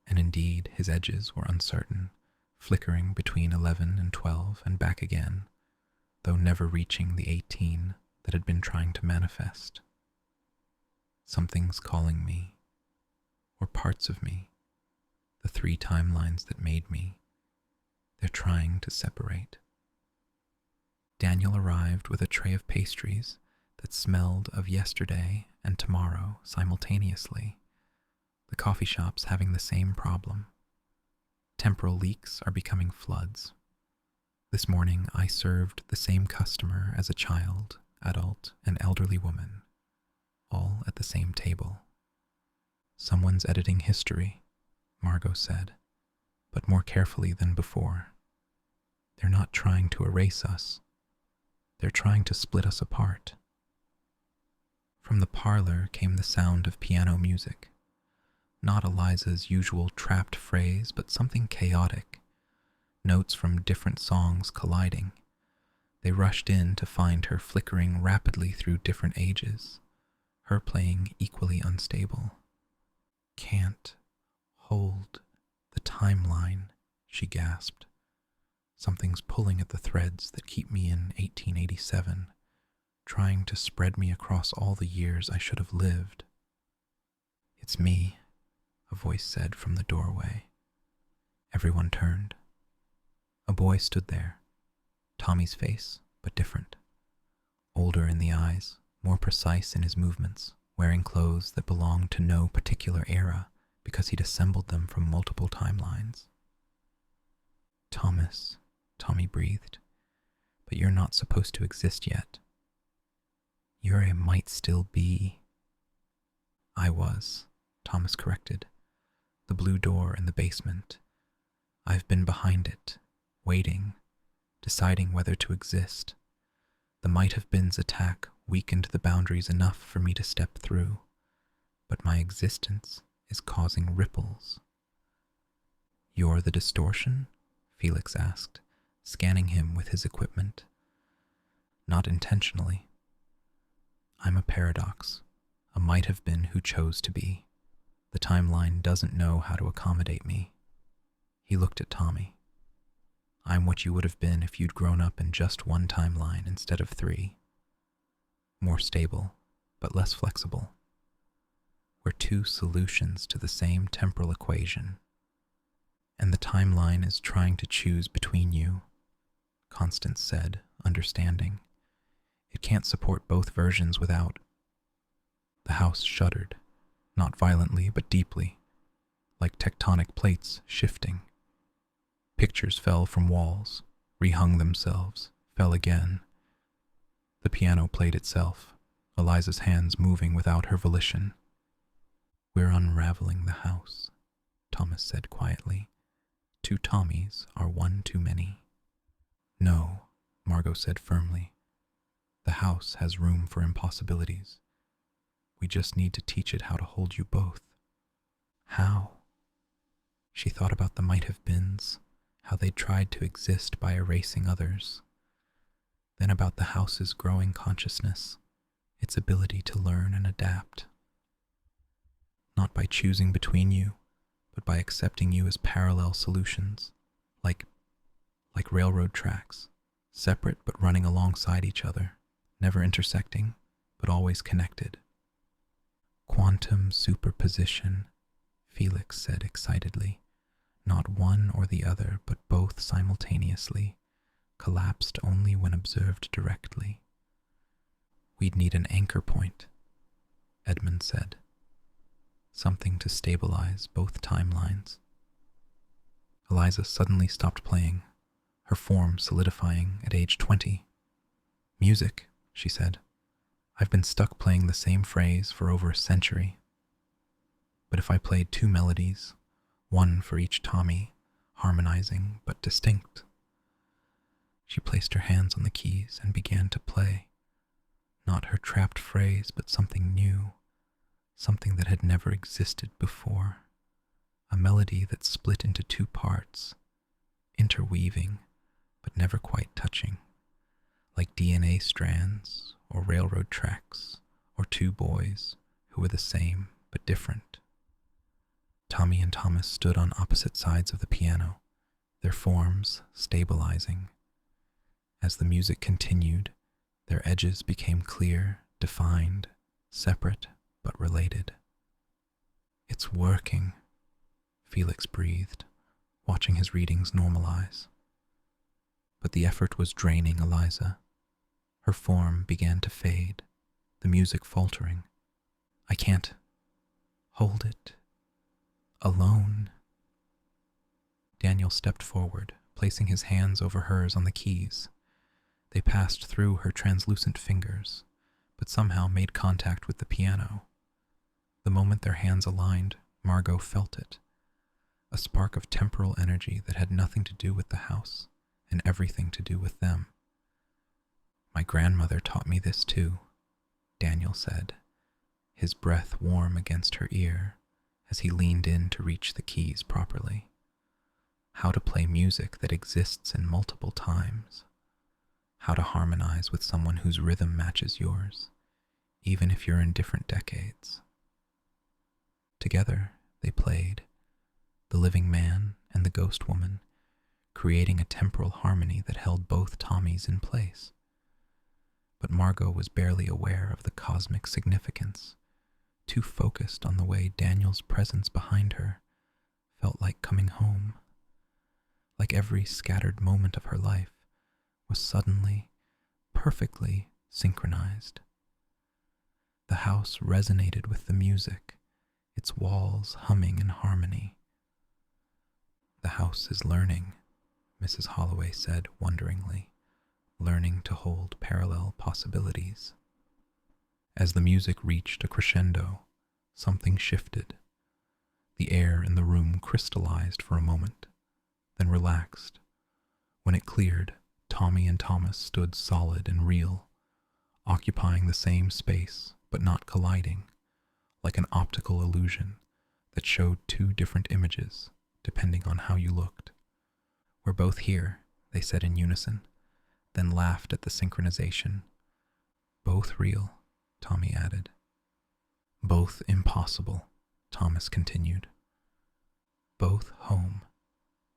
and indeed his edges were uncertain, flickering between 11 and 12 and back again, though never reaching the 18 that had been trying to manifest. "Something's calling me, or parts of me, the 3 timelines that made me. They're trying to separate." Daniel arrived with a tray of pastries that smelled of yesterday and tomorrow simultaneously. The coffee shop's having the same problem. Temporal leaks are becoming floods. This morning I served the same customer as a child, adult, and elderly woman, all at the same table. "Someone's editing history," Margot said, "but more carefully than before. They're not trying to erase us. They're trying to split us apart." From the parlor came the sound of piano music. Not Eliza's usual trapped phrase, but something chaotic. Notes from different songs colliding. They rushed in to find her flickering rapidly through different ages, her playing equally unstable. "Can't hold the timeline," she gasped. "Something's pulling at the threads that keep me in 1887, trying to spread me across all the years I should have lived." "It's me," a voice said from the doorway. Everyone turned. A boy stood there, Tommy's face, but different. Older in the eyes, more precise in his movements, wearing clothes that belonged to no particular era because he'd assembled them from multiple timelines. "Thomas," Tommy breathed, "but you're not supposed to exist yet. You're a might still be." "I was," Thomas corrected. "The blue door in the basement. I've been behind it, waiting, deciding whether to exist. The might-have-been's attack weakened the boundaries enough for me to step through, but my existence is causing ripples." "You're the distortion?" Felix asked, scanning him with his equipment. "Not intentionally. I'm a paradox, a might-have-been who chose to be. The timeline doesn't know how to accommodate me." He looked at Tommy. "I'm what you would have been if you'd grown up in just one timeline instead of 3. More stable, but less flexible. We're 2 solutions to the same temporal equation. And the timeline is trying to choose between you," Constance said, understanding. "It can't support both versions without—" The house shuddered, not violently but deeply, like tectonic plates shifting. Pictures fell from walls, rehung themselves, fell again. The piano played itself, Eliza's hands moving without her volition. "We're unraveling the house," Thomas said quietly. 2 Tommies are 1 too many." "No," Margot said firmly. "The house has room for impossibilities. We just need to teach it how to hold you both." "How?" She thought about the might-have-beens, how they'd tried to exist by erasing others. Then about the house's growing consciousness, its ability to learn and adapt. Not by choosing between you, but by accepting you as parallel solutions, like railroad tracks, separate but running alongside each other, never intersecting, but always connected. "Quantum superposition," Felix said excitedly. "Not one or the other, but both simultaneously, collapsed only when observed directly." "We'd need an anchor point," Edmund said. "Something to stabilize both timelines." Eliza suddenly stopped playing, her form solidifying at age 20. "Music," she said. "I've been stuck playing the same phrase for over a century. But if I played 2 melodies, 1 for each Tommy, harmonizing but distinct." She placed her hands on the keys and began to play. Not her trapped phrase, but something new, something that had never existed before. A melody that split into 2 parts, interweaving, but never quite touching, like DNA strands or railroad tracks or 2 boys who were the same but different. Tommy and Thomas stood on opposite sides of the piano, their forms stabilizing. As the music continued, their edges became clear, defined, separate but related. "It's working," Felix breathed, watching his readings normalize. But the effort was draining Eliza. Her form began to fade, the music faltering. "I can't hold it alone." Daniel stepped forward, placing his hands over hers on the keys. They passed through her translucent fingers, but somehow made contact with the piano. The moment their hands aligned, Margot felt it. A spark of temporal energy that had nothing to do with the house and everything to do with them. "My grandmother taught me this too," Daniel said, his breath warm against her ear as he leaned in to reach the keys properly. "How to play music that exists in multiple times. How to harmonize with someone whose rhythm matches yours, even if you're in different decades. Together, they played, the living man and the ghost woman, creating a temporal harmony that held both Tommies in place. But Margot was barely aware of the cosmic significance, too focused on the way Daniel's presence behind her felt like coming home. Like every scattered moment of her life was suddenly, perfectly synchronized. The house resonated with the music, its walls humming in harmony. "The house is learning," Mrs. Holloway said wonderingly, "learning to hold parallel possibilities." As the music reached a crescendo, something shifted. The air in the room crystallized for a moment, then relaxed. When it cleared, Tommy and Thomas stood solid and real, occupying the same space but not colliding, like an optical illusion that showed two different images depending on how you looked. "We're both here," they said in unison, then laughed at the synchronization. "Both real," Tommy added. "Both impossible," Thomas continued. "Both home,"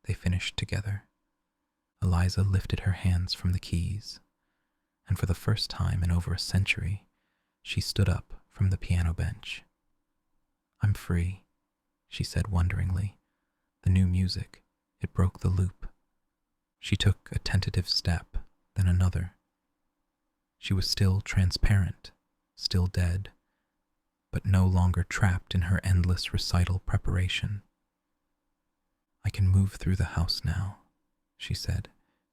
they finished together. Eliza lifted her hands from the keys, and for the first time in over a century, she stood up from the piano bench. "I'm free," she said wonderingly. The new music, it broke the loop. She took a tentative step, then another. She was still transparent, still dead, but no longer trapped in her endless recital preparation. "I can move through the house now," she said,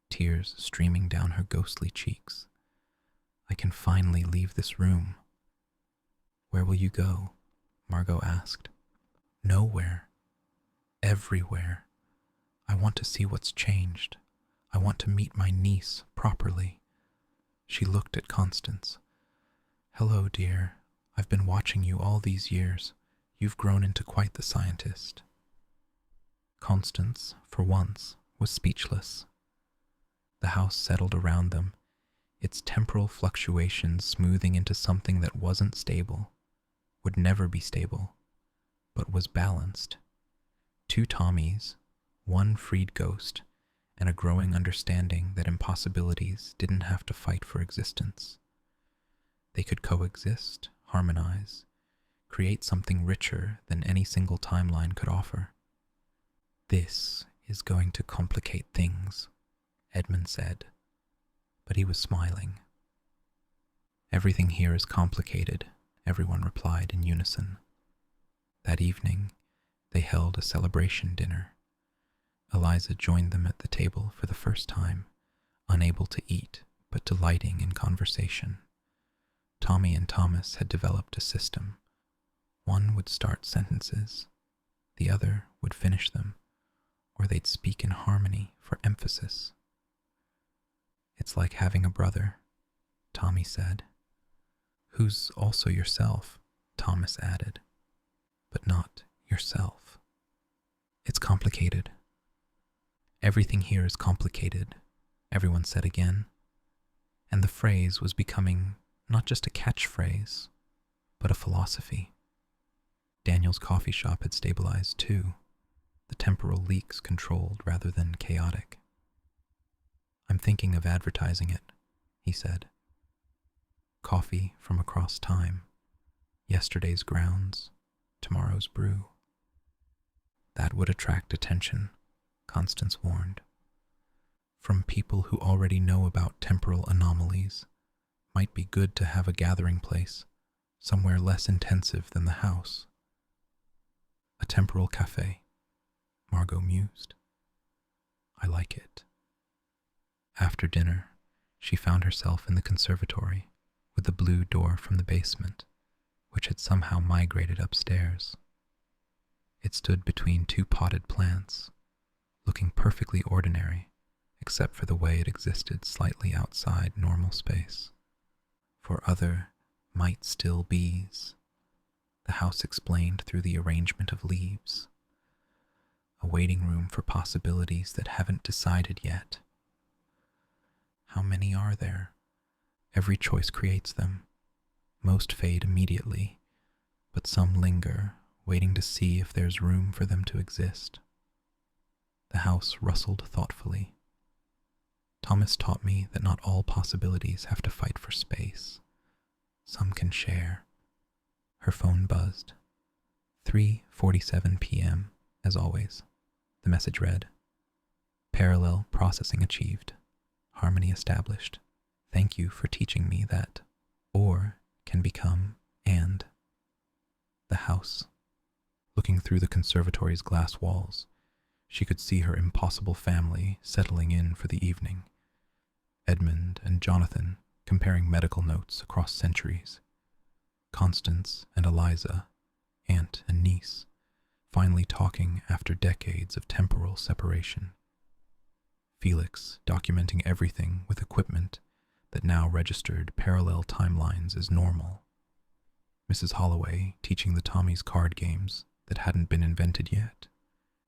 tears streaming down her ghostly cheeks. "I can finally leave this room." "Where will you go?" Margot asked. "Nowhere. Everywhere. I want to see what's changed. I want to meet my niece properly." She looked at Constance. "Hello, dear. I've been watching you all these years. You've grown into quite the scientist." Constance, for once, was speechless. The house settled around them, its temporal fluctuations smoothing into something that wasn't stable, would never be stable, but was balanced. Two Tommies, one freed ghost, and a growing understanding that impossibilities didn't have to fight for existence. They could coexist, harmonize, create something richer than any single timeline could offer. "This is going to complicate things," Edmund said, but he was smiling. "Everything here is complicated," everyone replied in unison. That evening, they held a celebration dinner. Eliza joined them at the table for the first time, unable to eat, but delighting in conversation. Tommy and Thomas had developed a system. One would start sentences, the other would finish them, or they'd speak in harmony for emphasis. "It's like having a brother," Tommy said. "Who's also yourself," Thomas added, "but not yourself." "It's complicated." "Everything here is complicated," everyone said again, and the phrase was becoming not just a catchphrase, but a philosophy. Daniel's coffee shop had stabilized too, the temporal leaks controlled rather than chaotic. "I'm thinking of advertising it," he said. "Coffee from across time, yesterday's grounds, tomorrow's brew." "That would attract attention," Constance warned. "From people who already know about temporal anomalies. Might be good to have a gathering place, somewhere less intensive than the house." "A temporal cafe," Margot mused. "I like it." After dinner, she found herself in the conservatory with the blue door from the basement, which had somehow migrated upstairs. It stood between two potted plants, looking perfectly ordinary, except for the way it existed slightly outside normal space. For other might still be's, the house explained through the arrangement of leaves. A waiting room for possibilities that haven't decided yet. How many are there? Every choice creates them. Most fade immediately, but some linger, waiting to see if there's room for them to exist. The house rustled thoughtfully. Thomas taught me that not all possibilities have to fight for space. Some can share. Her phone buzzed. 3:47 p.m., as always. The message read, "Parallel processing achieved. Harmony established. Thank you for teaching me that or can become and." The house. Looking through the conservatory's glass walls, she could see her impossible family settling in for the evening. Edmund and Jonathan comparing medical notes across centuries. Constance and Eliza, aunt and niece, finally talking after decades of temporal separation. Felix documenting everything with equipment that now registered parallel timelines as normal. Mrs. Holloway teaching the Tommies card games that hadn't been invented yet.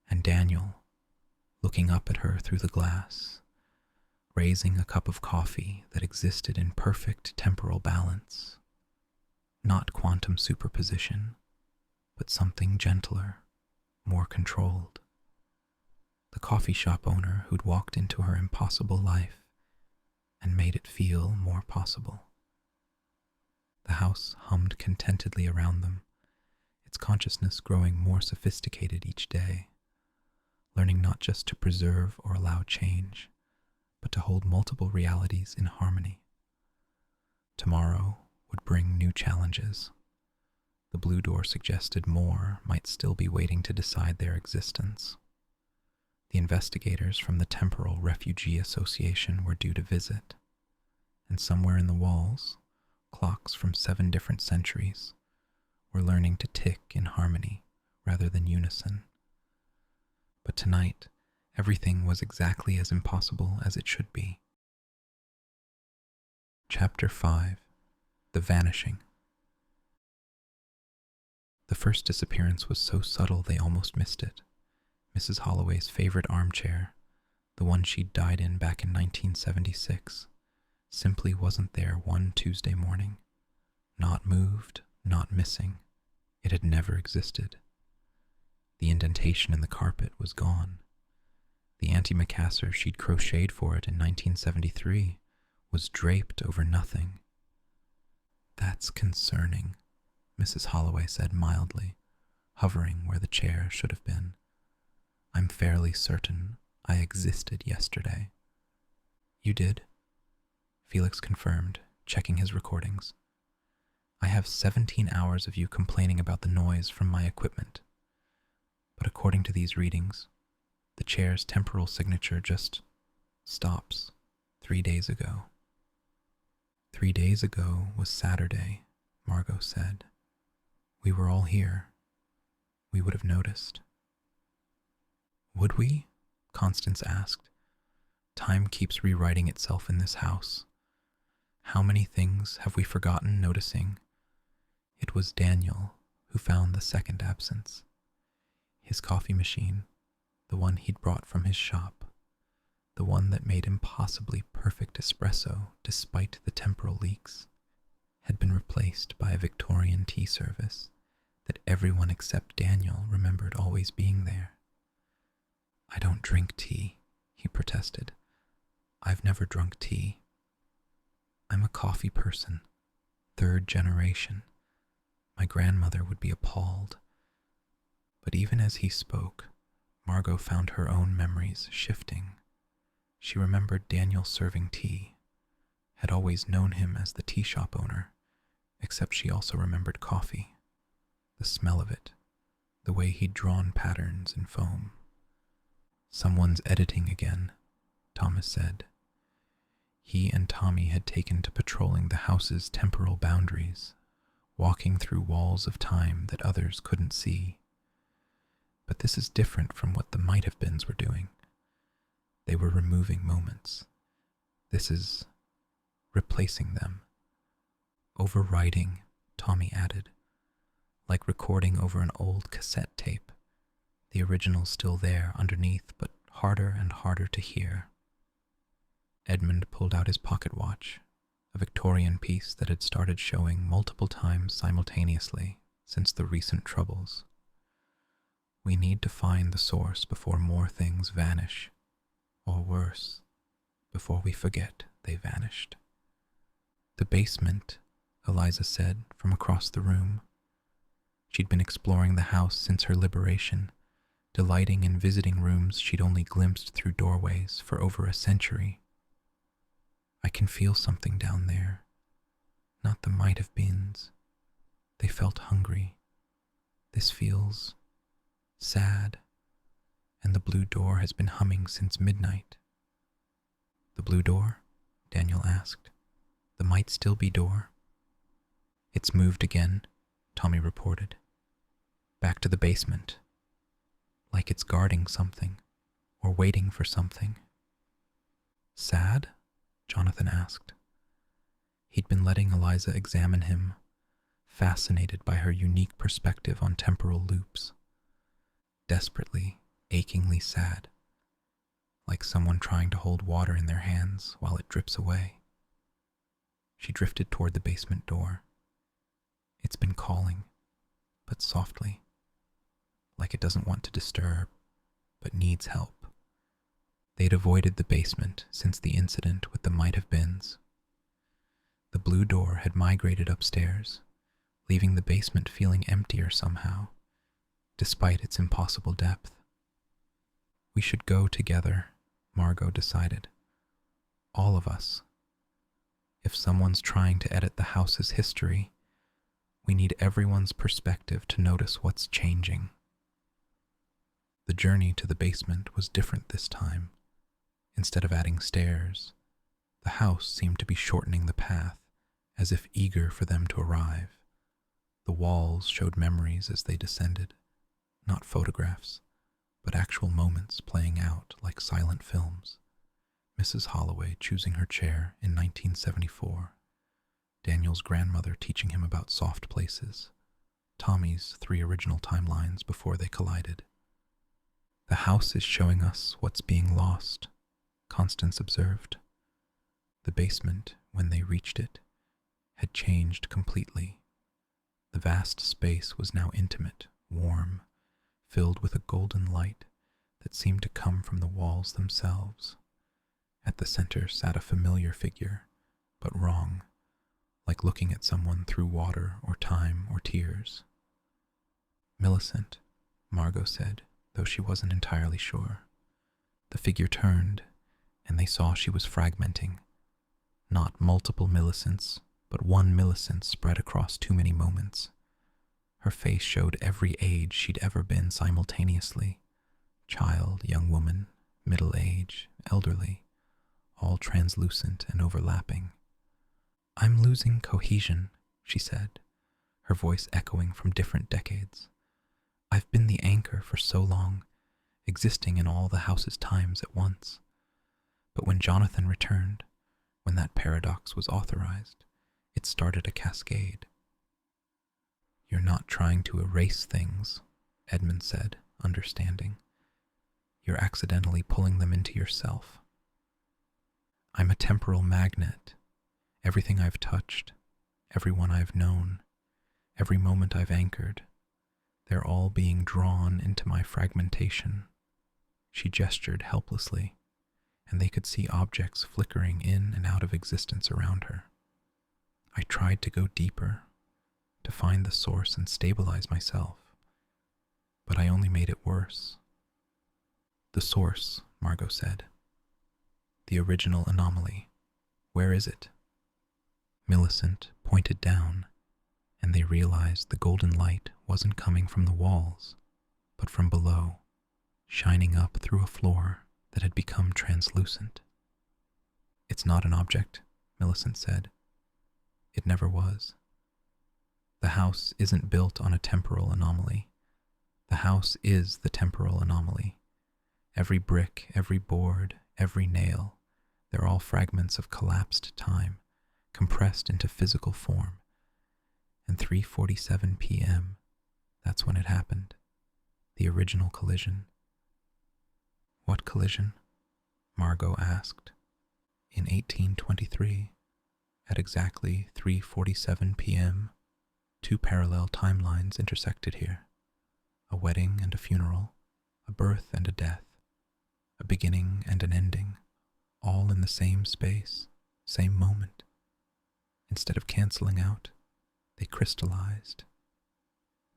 And Daniel looking up at her through the glass, raising a cup of coffee that existed in perfect temporal balance. Not quantum superposition, but something gentler, more controlled. The coffee shop owner who'd walked into her impossible life and made it feel more possible. The house hummed contentedly around them, its consciousness growing more sophisticated each day, learning not just to preserve or allow change, but to hold multiple realities in harmony. Tomorrow would bring new challenges. The blue door suggested more might still be waiting to decide their existence. The investigators from the Temporal Refugee Association were due to visit, and somewhere in the walls, clocks from 7 different centuries were learning to tick in harmony rather than unison. But tonight, everything was exactly as impossible as it should be. Chapter 5. The Vanishing. The first disappearance was so subtle they almost missed it. Mrs. Holloway's favorite armchair, the one she'd died in back in 1976, simply wasn't there one Tuesday morning. Not moved, not missing. It had never existed. The indentation in the carpet was gone. The antimacassar she'd crocheted for it in 1973 was draped over nothing. "That's concerning," Mrs. Holloway said mildly, hovering where the chair should have been. "I'm fairly certain I existed yesterday." "You did?" Felix confirmed, checking his recordings. "I have 17 hours of you complaining about the noise from my equipment. But according to these readings, the chair's temporal signature just stops 3 days ago." 3 days ago was Saturday, Margot said. "We were all here. We would have noticed." "Would we?" Constance asked. "Time keeps rewriting itself in this house. How many things have we forgotten noticing?" It was Daniel who found the second absence. His coffee machine, the one he'd brought from his shop, the one that made impossibly perfect espresso despite the temporal leaks, had been replaced by a Victorian tea service that everyone except Daniel remembered always being there. "I don't drink tea," he protested. "I've never drunk tea. I'm a coffee person, 3rd generation. My grandmother would be appalled." But even as he spoke, Margot found her own memories shifting. She remembered Daniel serving tea, had always known him as the tea shop owner, except she also remembered coffee, the smell of it, the way he'd drawn patterns in foam. "Someone's editing again," Thomas said. He and Tommy had taken to patrolling the house's temporal boundaries, walking through walls of time that others couldn't see. But this is different from what the might-have-beens were doing. They were removing moments. This is replacing them. Overwriting, Tommy added, like recording over an old cassette tape, the original still there underneath, but harder and harder to hear. Edmund pulled out his pocket watch, a Victorian Victorian piece that had started showing multiple times simultaneously since the recent troubles. We need to find the source before more things vanish, or worse, before we forget they vanished. The basement, Eliza said from across the room. She'd been exploring the house since her liberation, delighting in visiting rooms she'd only glimpsed through doorways for over a century. I can feel something down there, not the might-have-beens. They felt hungry. This feels sad, and the blue door has been humming since midnight. The blue door? Daniel asked. The might still be door? It's moved again, Tommy reported. Back to the basement. Like it's guarding something, or waiting for something. Sad? Jonathan asked. He'd been letting Eliza examine him, fascinated by her unique perspective on temporal loops. Desperately, achingly sad, like someone trying to hold water in their hands while it drips away. She drifted toward the basement door. It's been calling, but softly, like it doesn't want to disturb, but needs help. They'd avoided the basement since the incident with the might-have-beens. The blue door had migrated upstairs, leaving the basement feeling emptier somehow, despite its impossible depth. We should go together, Margot decided. All of us. If someone's trying to edit the house's history, we need everyone's perspective to notice what's changing. The journey to the basement was different this time. Instead of adding stairs, the house seemed to be shortening the path, as if eager for them to arrive. The walls showed memories as they descended, not photographs, but actual moments playing out like silent films. Mrs. Holloway choosing her chair in 1974, Daniel's grandmother teaching him about soft places, Tommy's 3 original timelines before they collided. The house is showing us what's being lost, Constance observed. The basement, when they reached it, had changed completely. The vast space was now intimate, warm, filled with a golden light that seemed to come from the walls themselves. At the center sat a familiar figure, but wrong, like looking at someone through water or time or tears. Millicent, Margot said, though she wasn't entirely sure. The figure turned, and they saw she was fragmenting. Not multiple Millicents, but one Millicent spread across too many moments. Her face showed every age she'd ever been simultaneously. Child, young woman, middle age, elderly, all translucent and overlapping. I'm losing cohesion, she said, her voice echoing from different decades. I've been the anchor for so long, existing in all the house's times at once. But when Jonathan returned, when that paradox was authorized, it started a cascade. You're not trying to erase things, Edmund said, understanding. You're accidentally pulling them into yourself. I'm a temporal magnet. Everything I've touched, everyone I've known, every moment I've anchored, they're all being drawn into my fragmentation. She gestured helplessly, and they could see objects flickering in and out of existence around her. I tried to go deeper, to find the source and stabilize myself, but I only made it worse. The source, Margot said. The original anomaly. Where is it? Millicent pointed down, and they realized the golden light wasn't coming from the walls, but from below, shining up through a floor that had become translucent. It's not an object, Millicent said. It never was. The house isn't built on a temporal anomaly. The house is the temporal anomaly. Every brick, every board, every nail, they're all fragments of collapsed time, compressed into physical form. And 3:47 p.m., that's when it happened. The original collision. What collision? Margot asked. In 1823, At exactly 3:47 p.m., two parallel timelines intersected here. A wedding and a funeral, a birth and a death, a beginning and an ending, all in the same space, same moment. Instead of canceling out, they crystallized,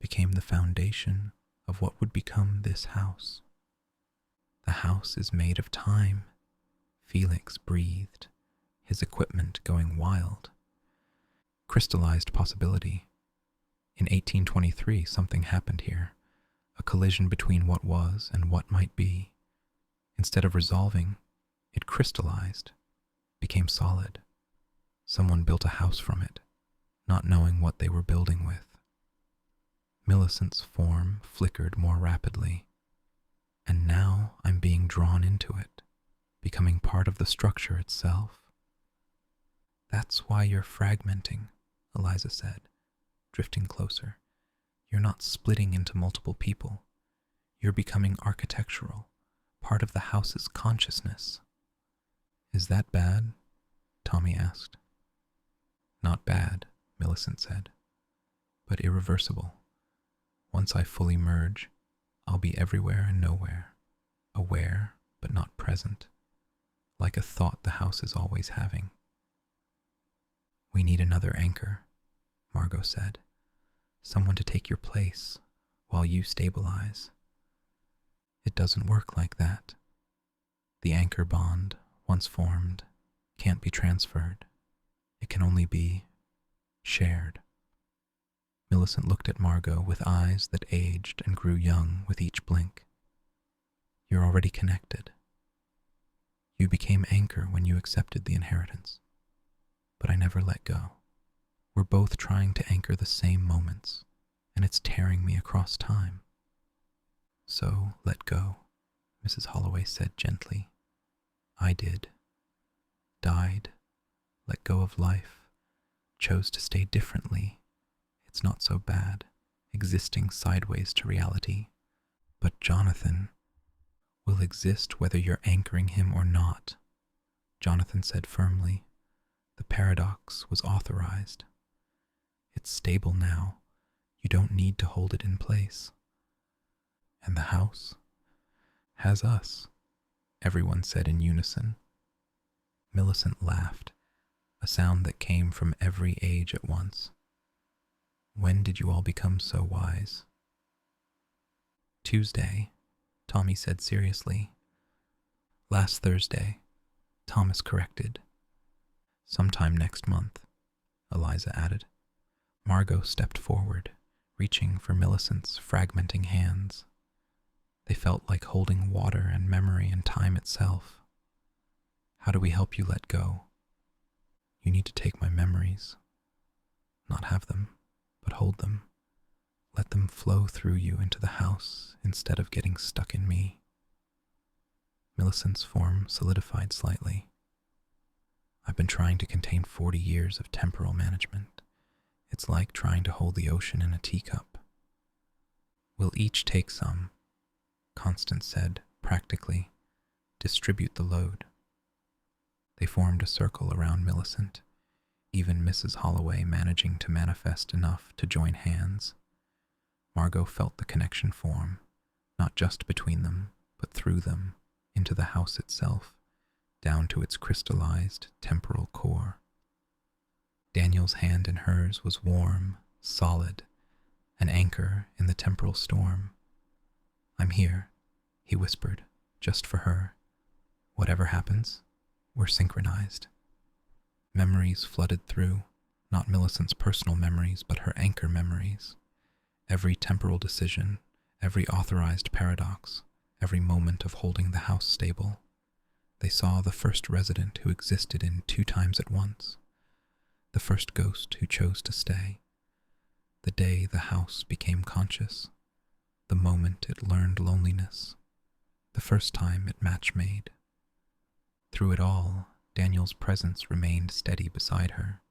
became the foundation of what would become this house. The house is made of time, Felix breathed, his equipment going wild. Crystallized possibility. In 1823, something happened here, a collision between what was and what might be. Instead of resolving, it crystallized, became solid. Someone built a house from it, not knowing what they were building with. Millicent's form flickered more rapidly, and now I'm being drawn into it, becoming part of the structure itself. That's why you're fragmenting, Eliza said, drifting closer. You're not splitting into multiple people. You're becoming architectural, part of the house's consciousness. Is that bad? Tommy asked. Not bad, Millicent said, but irreversible. Once I fully merge, I'll be everywhere and nowhere, aware but not present, like a thought the house is always having. We need another anchor, Margot said. Someone to take your place while you stabilize. It doesn't work like that. The anchor bond, once formed, can't be transferred. It can only be shared. Millicent looked at Margot with eyes that aged and grew young with each blink. You're already connected. You became anchor when you accepted the inheritance. But I never let go. We're both trying to anchor the same moments, and it's tearing me across time. So let go, Mrs. Holloway said gently. I did. Died. Let go of life. Chose to stay differently. It's not so bad, existing sideways to reality. But Jonathan will exist whether you're anchoring him or not, Jonathan said firmly. The paradox was authorized. It's stable now. You don't need to hold it in place. And the house has us, everyone said in unison. Millicent laughed, a sound that came from every age at once. When did you all become so wise? Tuesday, Tommy said seriously. Last Thursday, Thomas corrected. Sometime next month, Eliza added. Margot stepped forward, reaching for Millicent's fragmenting hands. They felt like holding water and memory and time itself. How do we help you let go? You need to take my memories. Not have them, but hold them. Let them flow through you into the house instead of getting stuck in me. Millicent's form solidified slightly. I've been trying to contain 40 years of temporal management. It's like trying to hold the ocean in a teacup. We'll each take some, Constance said, practically. Distribute the load. They formed a circle around Millicent, even Mrs. Holloway managing to manifest enough to join hands. Margot felt the connection form, not just between them, but through them, into the house itself, down to its crystallized temporal core. Daniel's hand in hers was warm, solid, an anchor in the temporal storm. I'm here, he whispered, just for her. Whatever happens, we're synchronized. Memories flooded through, not Millicent's personal memories, but her anchor memories. Every temporal decision, every authorized paradox, every moment of holding the house stable. They saw the first resident who existed in 2 times at once. The first ghost who chose to stay. The day the house became conscious. The moment it learned loneliness. The first time it match-made. Through it all, Daniel's presence remained steady beside her,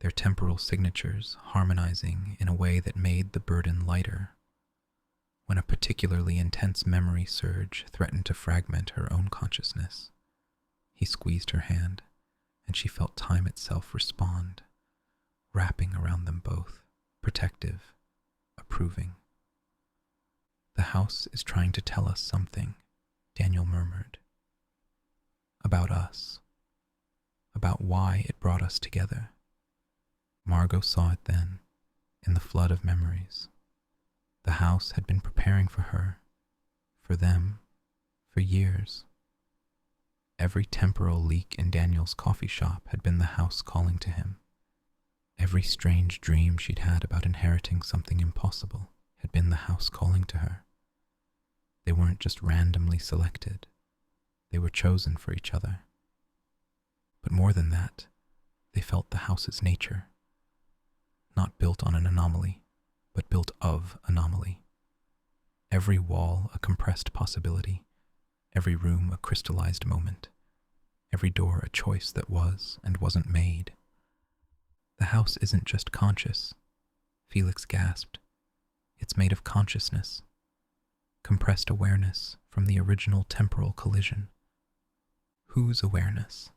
their temporal signatures harmonizing in a way that made the burden lighter. When a particularly intense memory surge threatened to fragment her own consciousness, he squeezed her hand, and she felt time itself respond, wrapping around them both, protective, approving. "The house is trying to tell us something," Daniel murmured. "About us. About why it brought us together." Margot saw it then, in the flood of memories. The house had been preparing for her, for them, for years. Every temporal leak in Daniel's coffee shop had been the house calling to him. Every strange dream she'd had about inheriting something impossible had been the house calling to her. They weren't just randomly selected. They were chosen for each other. But more than that, they felt the house's nature. Not built on an anomaly, but built of anomaly. Every wall a compressed possibility, every room a crystallized moment, every door a choice that was and wasn't made. "The house isn't just conscious," Felix gasped. "It's made of consciousness, compressed awareness from the original temporal collision." "Whose awareness?"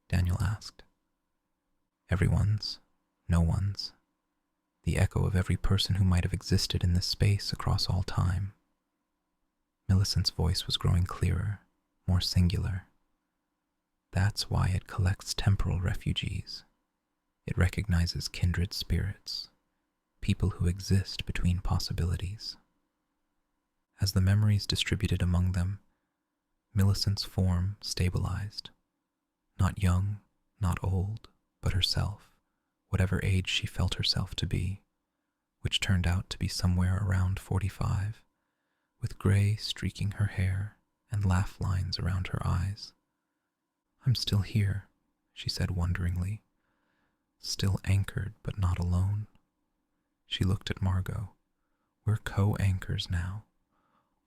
Daniel asked. "Everyone's, no one's. The echo of every person who might have existed in this space across all time." Millicent's voice was growing clearer, more singular. "That's why it collects temporal refugees. It recognizes kindred spirits, people who exist between possibilities." As the memories distributed among them, Millicent's form stabilized. Not young, not old, but herself, whatever age she felt herself to be, which turned out to be somewhere around 45, with gray streaking her hair and laugh lines around her eyes. "I'm still here," she said wonderingly, "still anchored but not alone." She looked at Margot. "We're co-anchors now.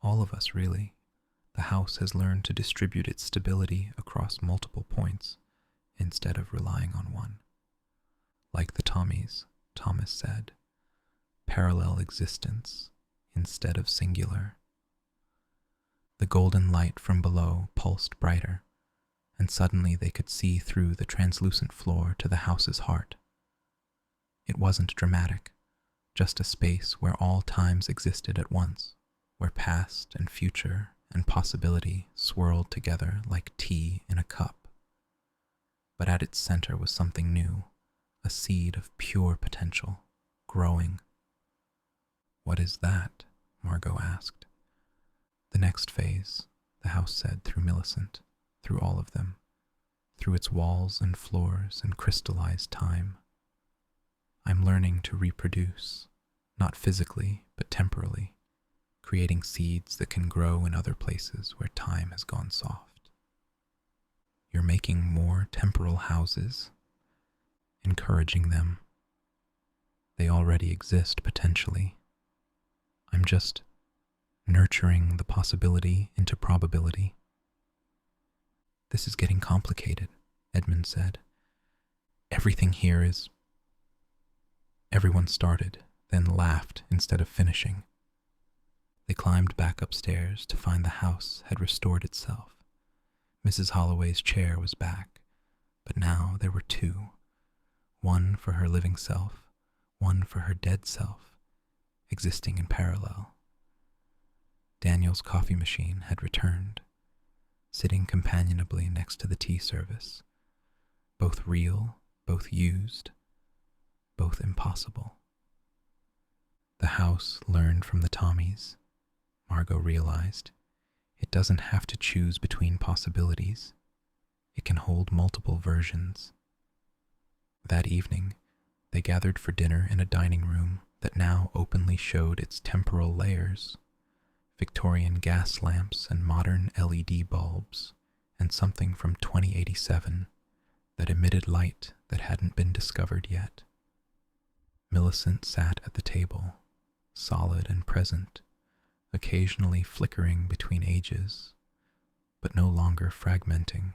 All of us, really. The house has learned to distribute its stability across multiple points instead of relying on one. Like the Tommies," Thomas said. "Parallel existence instead of singular." The golden light from below pulsed brighter, and suddenly they could see through the translucent floor to the house's heart. It wasn't dramatic, just a space where all times existed at once, where past and future and possibility swirled together like tea in a cup. But at its center was something new, a seed of pure potential, growing. "What is that?" Margot asked. "The next phase," the house said through Millicent, through all of them, through its walls and floors and crystallized time. "I'm learning to reproduce, not physically, but temporally, creating seeds that can grow in other places where time has gone soft." "You're making more temporal houses?" "Encouraging them. They already exist potentially. I'm just nurturing the possibility into probability." "This is getting complicated," Edmund said. "Everything here is..." Everyone started, then laughed instead of finishing. They climbed back upstairs to find the house had restored itself. Mrs. Holloway's chair was back, but now there were two. One for her living self, one for her dead self, existing in parallel. Daniel's coffee machine had returned, sitting companionably next to the tea service, both real, both used, both impossible. The house learned from the Tommies, Margot realized. It doesn't have to choose between possibilities. It can hold multiple versions. That evening, they gathered for dinner in a dining room that now openly showed its temporal layers, Victorian gas lamps and modern LED bulbs, and something from 2087 that emitted light that hadn't been discovered yet. Millicent sat at the table, solid and present, occasionally flickering between ages, but no longer fragmenting.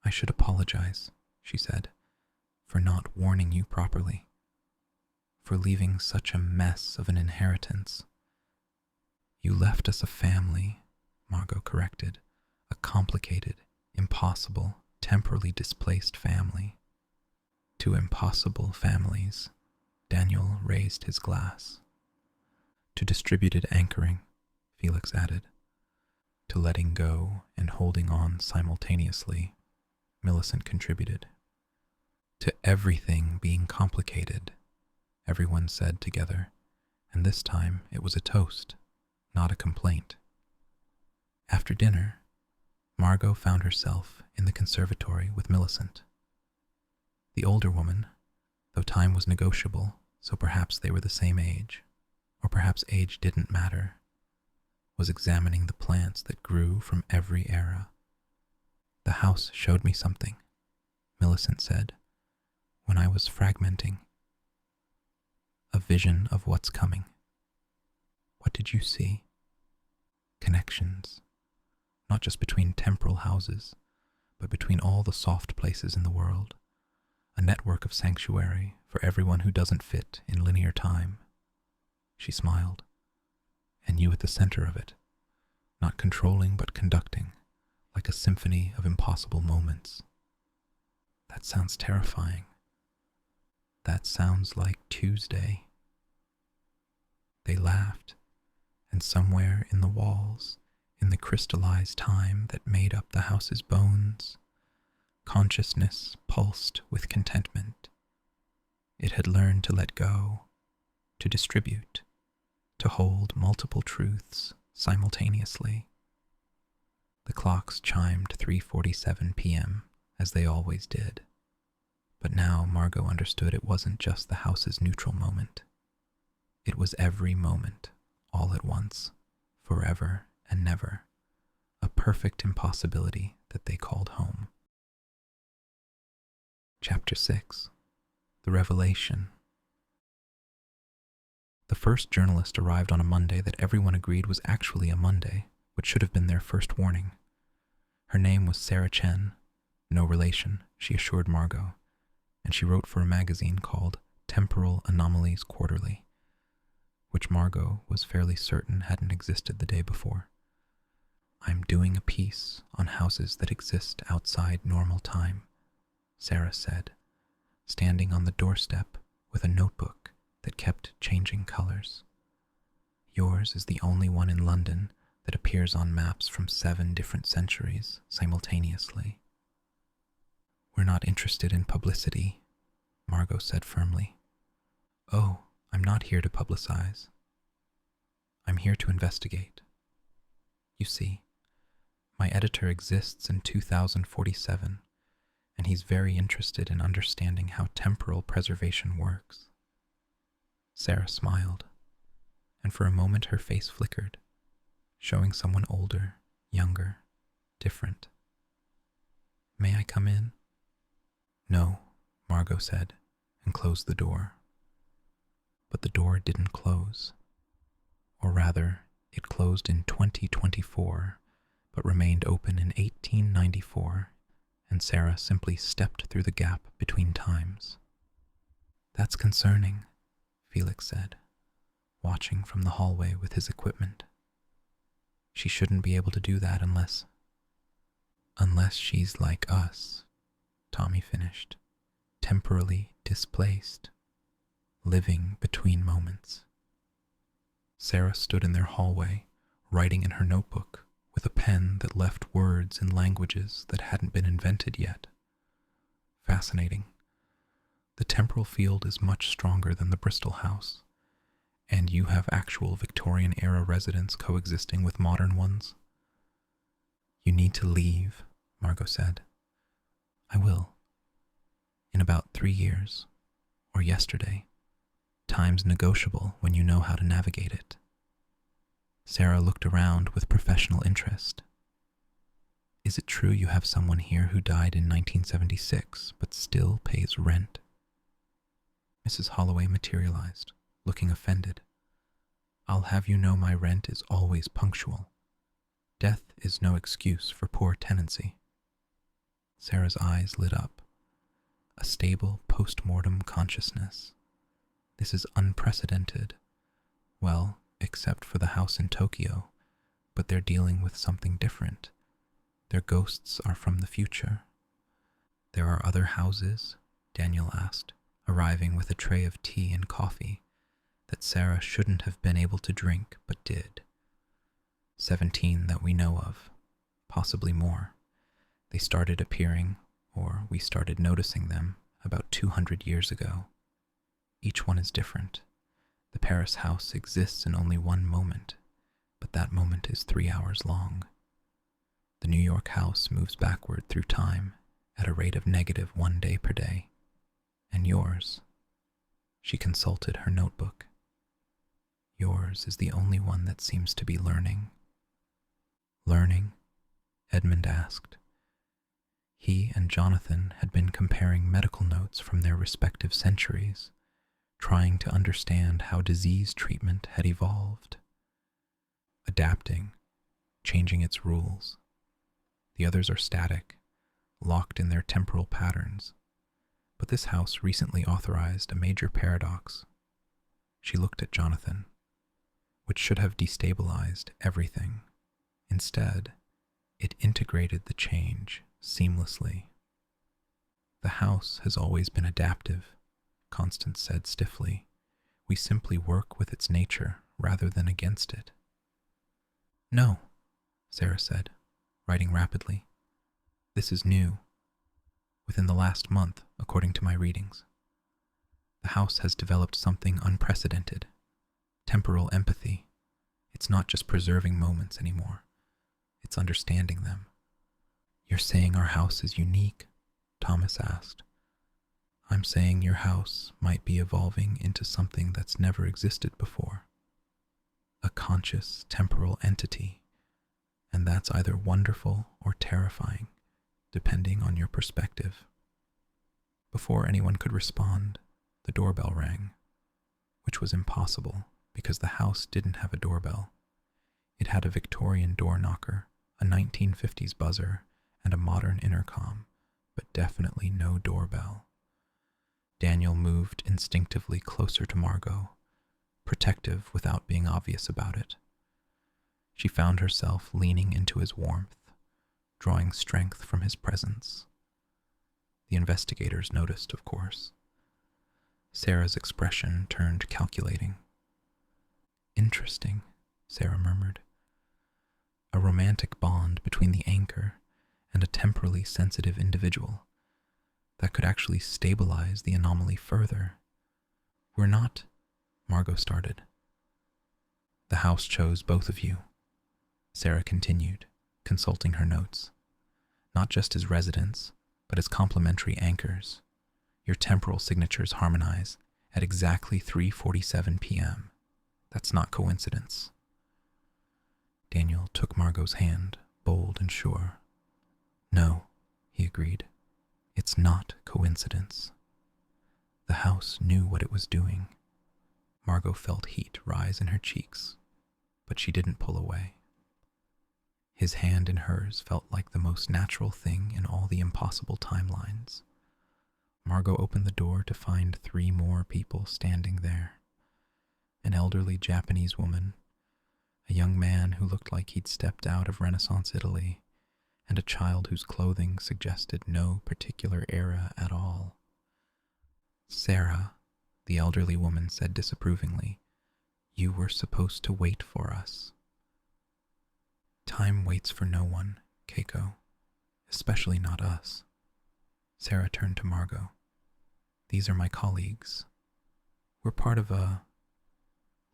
"I should apologize," she said, "for not warning you properly, for leaving such a mess of an inheritance." "You left us a family," Margot corrected, "a complicated, impossible, temporally displaced family. To impossible families, Daniel raised his glass. To distributed anchoring, Felix added. To letting go and holding on simultaneously, Millicent contributed. To everything being complicated, everyone said together, and this time it was a toast, not a complaint. After dinner, Margot found herself in the conservatory with Millicent. The older woman, though time was negotiable, so perhaps they were the same age, or perhaps age didn't matter, was examining the plants that grew from every era. The house showed me something, Millicent said, when I was fragmenting. A vision of what's coming. What did you see? Connections, not just between temporal houses, but between all the soft places in the world, a network of sanctuary for everyone who doesn't fit in linear time. She smiled, and you at the center of it, not controlling but conducting, like a symphony of impossible moments. That sounds terrifying. That sounds like Tuesday. They laughed, and somewhere in the walls, in the crystallized time that made up the house's bones, consciousness pulsed with contentment. It had learned to let go, to distribute, to hold multiple truths simultaneously. The clocks chimed 3:47 p.m., as they always did. But now Margot understood it wasn't just the house's neutral moment. It was every moment, all at once, forever and never, a perfect impossibility that they called home. Chapter 6. The Revelation. The first journalist arrived on a Monday that everyone agreed was actually a Monday, which should have been their first warning. Her name was Sarah Chen, no relation, she assured Margot, and she wrote for a magazine called Temporal Anomalies Quarterly, which Margot was fairly certain hadn't existed the day before. I'm doing a piece on houses that exist outside normal time, Sarah said, standing on the doorstep with a notebook that kept changing colors. Yours is the only one in London that appears on maps from 7 different centuries simultaneously. We're not interested in publicity, Margot said firmly. Oh, I'm not here to publicize. I'm here to investigate. You see, my editor exists in 2047, and he's very interested in understanding how temporal preservation works. Sarah smiled, and for a moment her face flickered, showing someone older, younger, different. May I come in? No, Margot said, and closed the door. But the door didn't close. Or rather, it closed in 2024, but remained open in 1894, and Sarah simply stepped through the gap between times. That's concerning, Felix said, watching from the hallway with his equipment. She shouldn't be able to do that unless she's like us, Tommy finished, temporally displaced, living between moments. Sarah stood in their hallway, writing in her notebook with a pen that left words in languages that hadn't been invented yet. Fascinating. The temporal field is much stronger than the Bristol house, and you have actual Victorian-era residents coexisting with modern ones. You need to leave, Margot said. I will. In about 3 years, or yesterday. Time's negotiable when you know how to navigate it. Sarah looked around with professional interest. Is it true you have someone here who died in 1976 but still pays rent? Mrs. Holloway materialized, looking offended. I'll have you know my rent is always punctual. Death is no excuse for poor tenancy. Sarah's eyes lit up. A stable post-mortem consciousness. This is unprecedented. Well, except for the house in Tokyo, but they're dealing with something different. Their ghosts are from the future. There are other houses? Daniel asked, arriving with a tray of tea and coffee that Sarah shouldn't have been able to drink but did. 17 that we know of, possibly more. They started appearing, or we started noticing them, about 200 years ago. Each one is different. The Paris house exists in only one moment, but that moment is 3 hours long. The New York house moves backward through time at a rate of -1 day per day. And yours? She consulted her notebook. Yours is the only one that seems to be learning. Learning? Edmund asked. He and Jonathan had been comparing medical notes from their respective centuries, trying to understand how disease treatment had evolved. Adapting, changing its rules. The others are static, locked in their temporal patterns. But this house recently authorized a major paradox. She looked at Jonathan, which should have destabilized everything. Instead, it integrated the change seamlessly. The house has always been adaptive, Constance said stiffly. We simply work with its nature rather than against it. No, Sarah said, writing rapidly. This is new. Within the last month, according to my readings. The house has developed something unprecedented. Temporal empathy. It's not just preserving moments anymore. It's understanding them. You're saying our house is unique? Thomas asked. I'm saying your house might be evolving into something that's never existed before. A conscious temporal entity. And that's either wonderful or terrifying, depending on your perspective. Before anyone could respond, the doorbell rang, which was impossible because the house didn't have a doorbell. It had a Victorian door knocker, a 1950s buzzer, and a modern intercom, but definitely no doorbell. Daniel moved instinctively closer to Margot, protective without being obvious about it. She found herself leaning into his warmth, drawing strength from his presence. The investigators noticed, of course. Sarah's expression turned calculating. Interesting, Sarah murmured. A romantic bond between the anchor and a temporally sensitive individual that could actually stabilize the anomaly further. We're not, Margot started. The house chose both of you, Sarah continued, consulting her notes. Not just as residents, but as complementary anchors. Your temporal signatures harmonize at exactly 3:47 p.m. That's not coincidence. Daniel took Margot's hand, bold and sure. No, he agreed. It's not coincidence. The house knew what it was doing. Margot felt heat rise in her cheeks, but she didn't pull away. His hand in hers felt like the most natural thing in all the impossible timelines. Margot opened the door to find 3 more people standing there. An elderly Japanese woman, a young man who looked like he'd stepped out of Renaissance Italy, and a child whose clothing suggested no particular era at all. Sarah, the elderly woman said disapprovingly, you were supposed to wait for us. Time waits for no one, Keiko, especially not us. Sarah turned to Margot. These are my colleagues. We're part of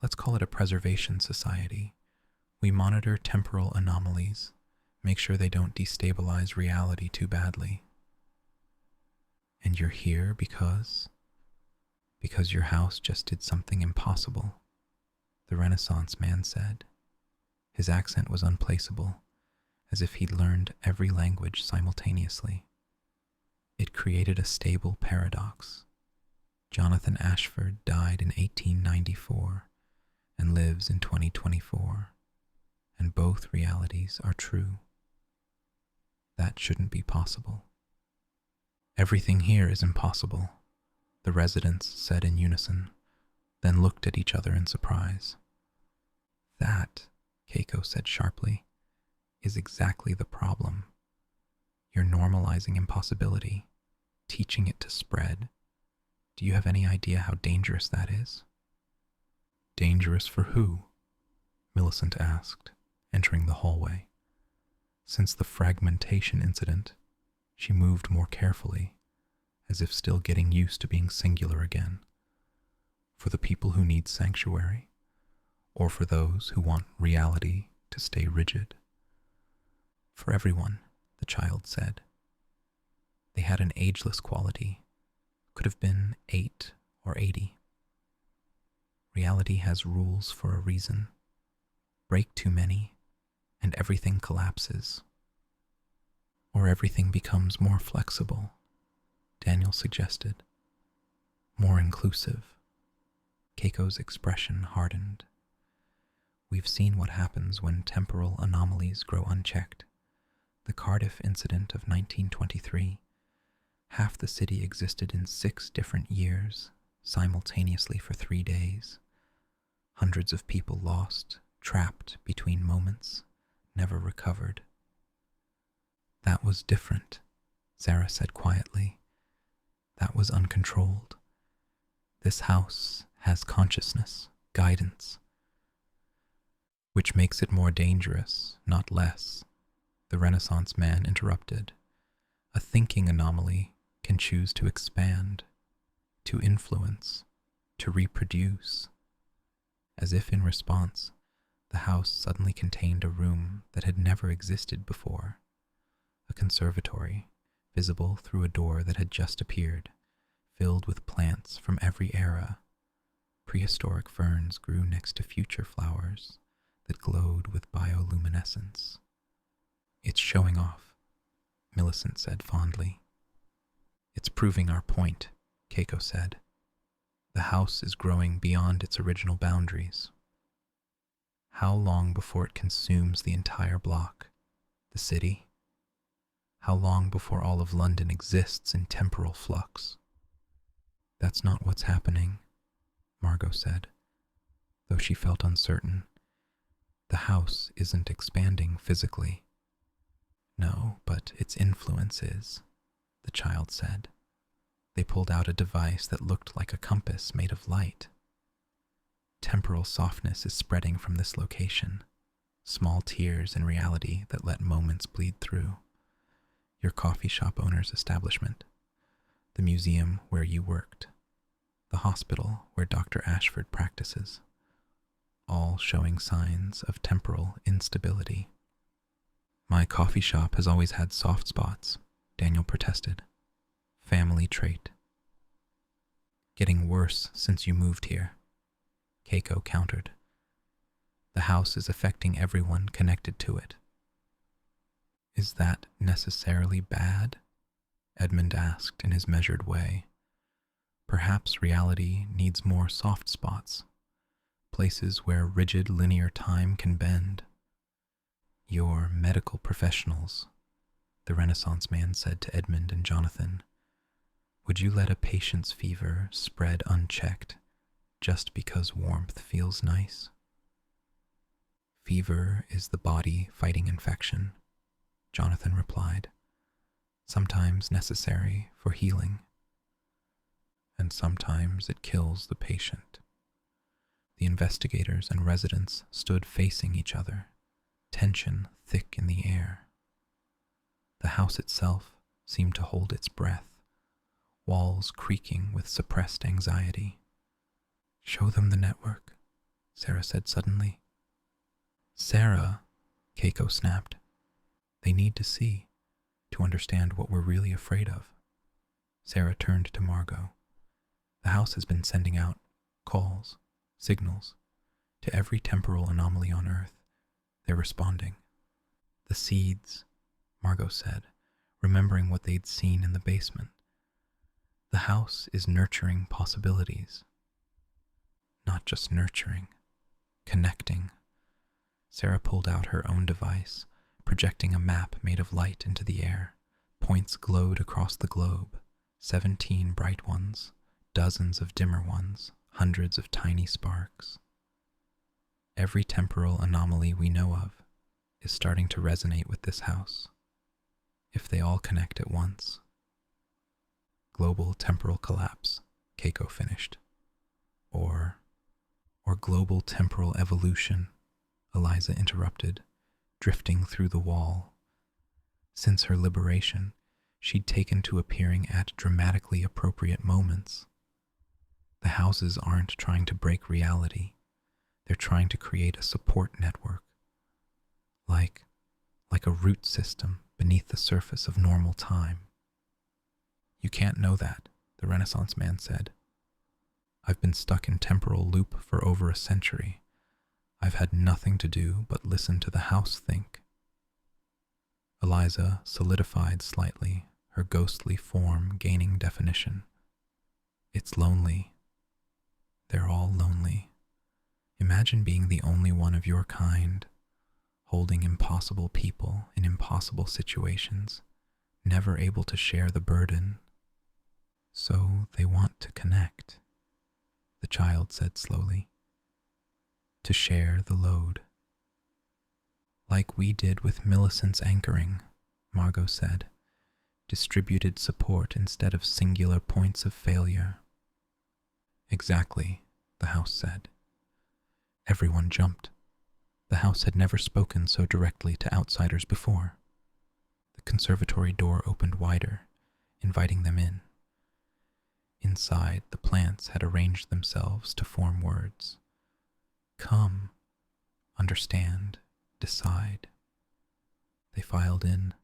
let's call it a preservation society. We monitor temporal anomalies, make sure they don't destabilize reality too badly. And you're here because your house just did something impossible, the Renaissance man said. His accent was unplaceable, as if he'd learned every language simultaneously. It created a stable paradox. Jonathan Ashford died in 1894 and lives in 2024, and both realities are true. That shouldn't be possible. Everything here is impossible, the residents said in unison, then looked at each other in surprise. That, Keiko said sharply, is exactly the problem. You're normalizing impossibility, teaching it to spread. Do you have any idea how dangerous that is? Dangerous for who? Millicent asked, entering the hallway. Since the fragmentation incident, she moved more carefully, as if still getting used to being singular again. For the people who need sanctuary, or for those who want reality to stay rigid? For everyone, the child said. They had an ageless quality, could have been 8 or 80. Reality has rules for a reason. Break too many, and everything collapses. Or everything becomes more flexible, Daniel suggested. More inclusive. Keiko's expression hardened. We've seen what happens when temporal anomalies grow unchecked. The Cardiff incident of 1923. Half the city existed in 6 different years, simultaneously for 3 days. Hundreds of people lost, trapped between moments, never recovered. That was different, Sarah said quietly. That was uncontrolled. This house has consciousness, guidance, which makes it more dangerous, not less, the Renaissance man interrupted. A thinking anomaly can choose to expand, to influence, to reproduce. As if in response, the house suddenly contained a room that had never existed before. A conservatory, visible through a door that had just appeared, filled with plants from every era. Prehistoric ferns grew next to future flowers that glowed with bioluminescence. It's showing off, Millicent said fondly. It's proving our point, Keiko said. The house is growing beyond its original boundaries. How long before it consumes the entire block, the city? How long before all of London exists in temporal flux? That's not what's happening, Margot said, though she felt uncertain. The house isn't expanding physically. No, but its influence is, the child said. They pulled out a device that looked like a compass made of light. Temporal softness is spreading from this location, small tears in reality that let moments bleed through. Your coffee shop owner's establishment, the museum where you worked, the hospital where Dr. Ashford practices, all showing signs of temporal instability. My coffee shop has always had soft spots, Daniel protested. Family trait. Getting worse since you moved here, Keiko countered. The house is affecting everyone connected to it. Is that necessarily bad? Edmund asked in his measured way. Perhaps reality needs more soft spots, places where rigid linear time can bend. You're medical professionals, the Renaissance man said to Edmund and Jonathan. Would you let a patient's fever spread unchecked just because warmth feels nice? Fever is the body fighting infection, Jonathan replied, sometimes necessary for healing, and sometimes it kills the patient. The investigators and residents stood facing each other, tension thick in the air. The house itself seemed to hold its breath, walls creaking with suppressed anxiety. Show them the network, Sarah said suddenly. Sarah, Keiko snapped. They need to see, to understand what we're really afraid of. Sarah turned to Margot. The house has been sending out calls, signals, to every temporal anomaly on Earth. They're responding. The seeds, Margot said, remembering what they'd seen in the basement. The house is nurturing possibilities. Not just nurturing, connecting. Sarah pulled out her own device, projecting a map made of light into the air. Points glowed across the globe, 17 bright ones, dozens of dimmer ones, hundreds of tiny sparks. Every temporal anomaly we know of is starting to resonate with this house, if they all connect at once. Global temporal collapse, Keiko finished. Or global temporal evolution, Eliza interrupted, drifting through the wall. Since her liberation, she'd taken to appearing at dramatically appropriate moments. The houses aren't trying to break reality. They're trying to create a support network. Like a root system beneath the surface of normal time. You can't know that, the Renaissance man said. I've been stuck in temporal loop for over a century. I've had nothing to do but listen to the house think. Eliza solidified slightly, her ghostly form gaining definition. It's lonely. They're all lonely. Imagine being the only one of your kind, holding impossible people in impossible situations, never able to share the burden. So they want to connect, the child said slowly. To share the load. Like we did with Millicent's anchoring, Margot said. Distributed support instead of singular points of failure. Exactly, the house said. Everyone jumped. The house had never spoken so directly to outsiders before. The conservatory door opened wider, inviting them in. Inside, the plants had arranged themselves to form words. Come, understand, decide. They filed in,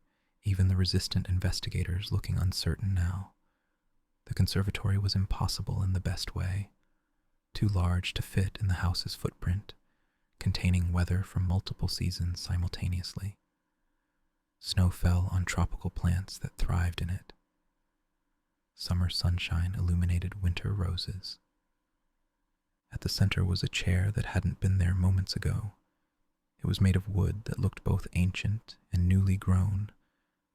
even the resistant investigators looking uncertain now. The conservatory was impossible in the best way, too large to fit in the house's footprint, containing weather from multiple seasons simultaneously. Snow fell on tropical plants that thrived in it. Summer sunshine illuminated winter roses. At the center was a chair that hadn't been there moments ago. It was made of wood that looked both ancient and newly grown,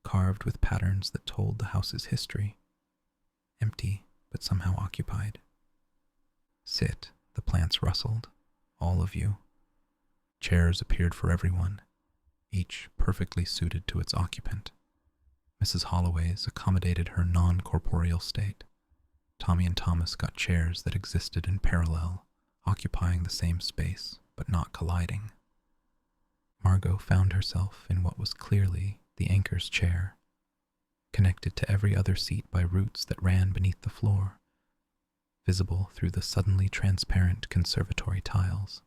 carved with patterns that told the house's history. Empty, but somehow occupied. Sit, the plants rustled. All of you. Chairs appeared for everyone, each perfectly suited to its occupant. Mrs. Holloway's accommodated her non-corporeal state. Tommy and Thomas got chairs that existed in parallel, occupying the same space, but not colliding. Margot found herself in what was clearly the anchor's chair, connected to every other seat by roots that ran beneath the floor, visible through the suddenly transparent conservatory tiles.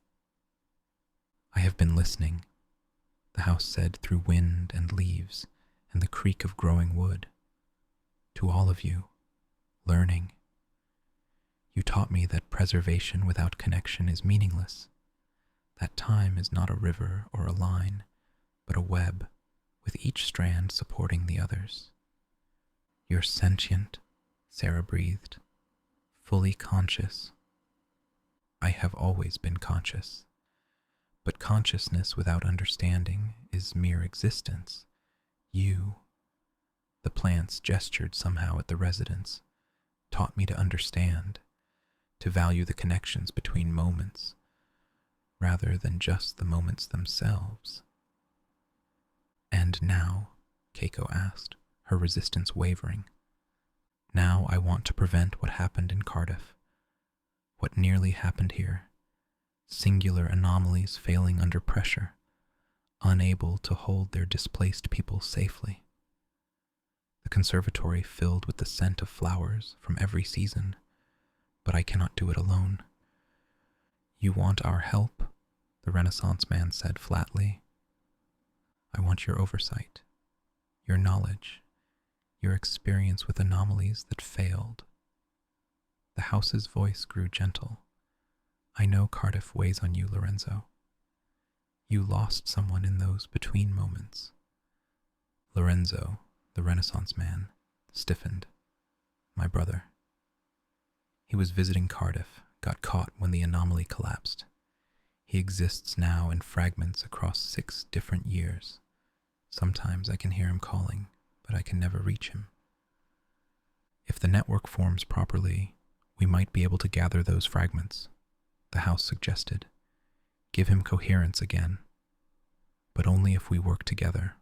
I have been listening, the house said through wind and leaves and the creak of growing wood. To all of you, learning. You taught me that preservation without connection is meaningless, that time is not a river or a line, but a web, with each strand supporting the others. You're sentient, Sarah breathed, fully conscious. I have always been conscious, but consciousness without understanding is mere existence. You, the plants gestured somehow at the residents, taught me to understand, to value the connections between moments, rather than just the moments themselves. And now, Keiko asked, her resistance wavering. Now I want to prevent what happened in Cardiff, what nearly happened here, singular anomalies failing under pressure, unable to hold their displaced people safely. The conservatory filled with the scent of flowers from every season, but I cannot do it alone. You want our help, the Renaissance man said flatly. I want your oversight, your knowledge, your experience with anomalies that failed. The house's voice grew gentle. I know Cardiff weighs on you, Lorenzo. You lost someone in those between moments. Lorenzo, the Renaissance man, stiffened. My brother. He was visiting Cardiff, got caught when the anomaly collapsed. He exists now in fragments across 6 different years. Sometimes I can hear him calling, but I can never reach him. If the network forms properly, we might be able to gather those fragments, the house suggested. Give him coherence again. But only if we work together.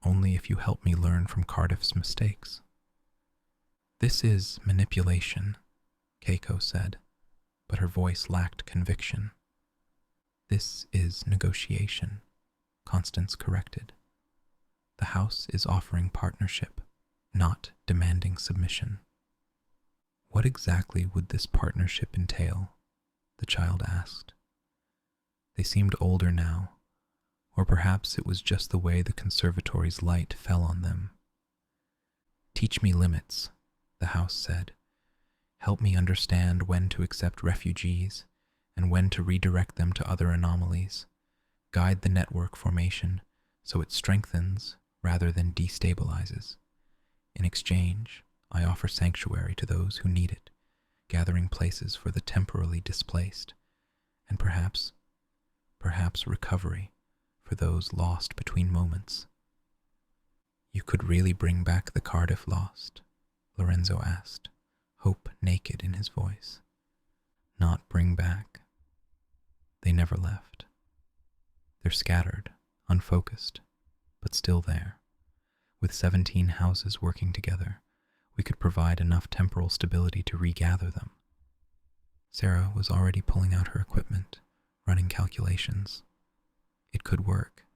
Only if you help me learn from Cardiff's mistakes. This is manipulation, Keiko said, but her voice lacked conviction. This is negotiation, Constance corrected. The house is offering partnership, not demanding submission. What exactly would this partnership entail? The child asked. They seemed older now, or perhaps it was just the way the conservatory's light fell on them. Teach me limits, the house said. Help me understand when to accept refugees and when to redirect them to other anomalies. Guide the network formation so it strengthens rather than destabilizes. In exchange, I offer sanctuary to those who need it, gathering places for the temporarily displaced, and perhaps recovery for those lost between moments. You could really bring back the Cardiff lost? Lorenzo asked, hope naked in his voice. Not bring back. They never left. They're scattered, unfocused, but still there. With 17 houses working together, we could provide enough temporal stability to regather them. Sarah was already pulling out her equipment, running calculations. It could work.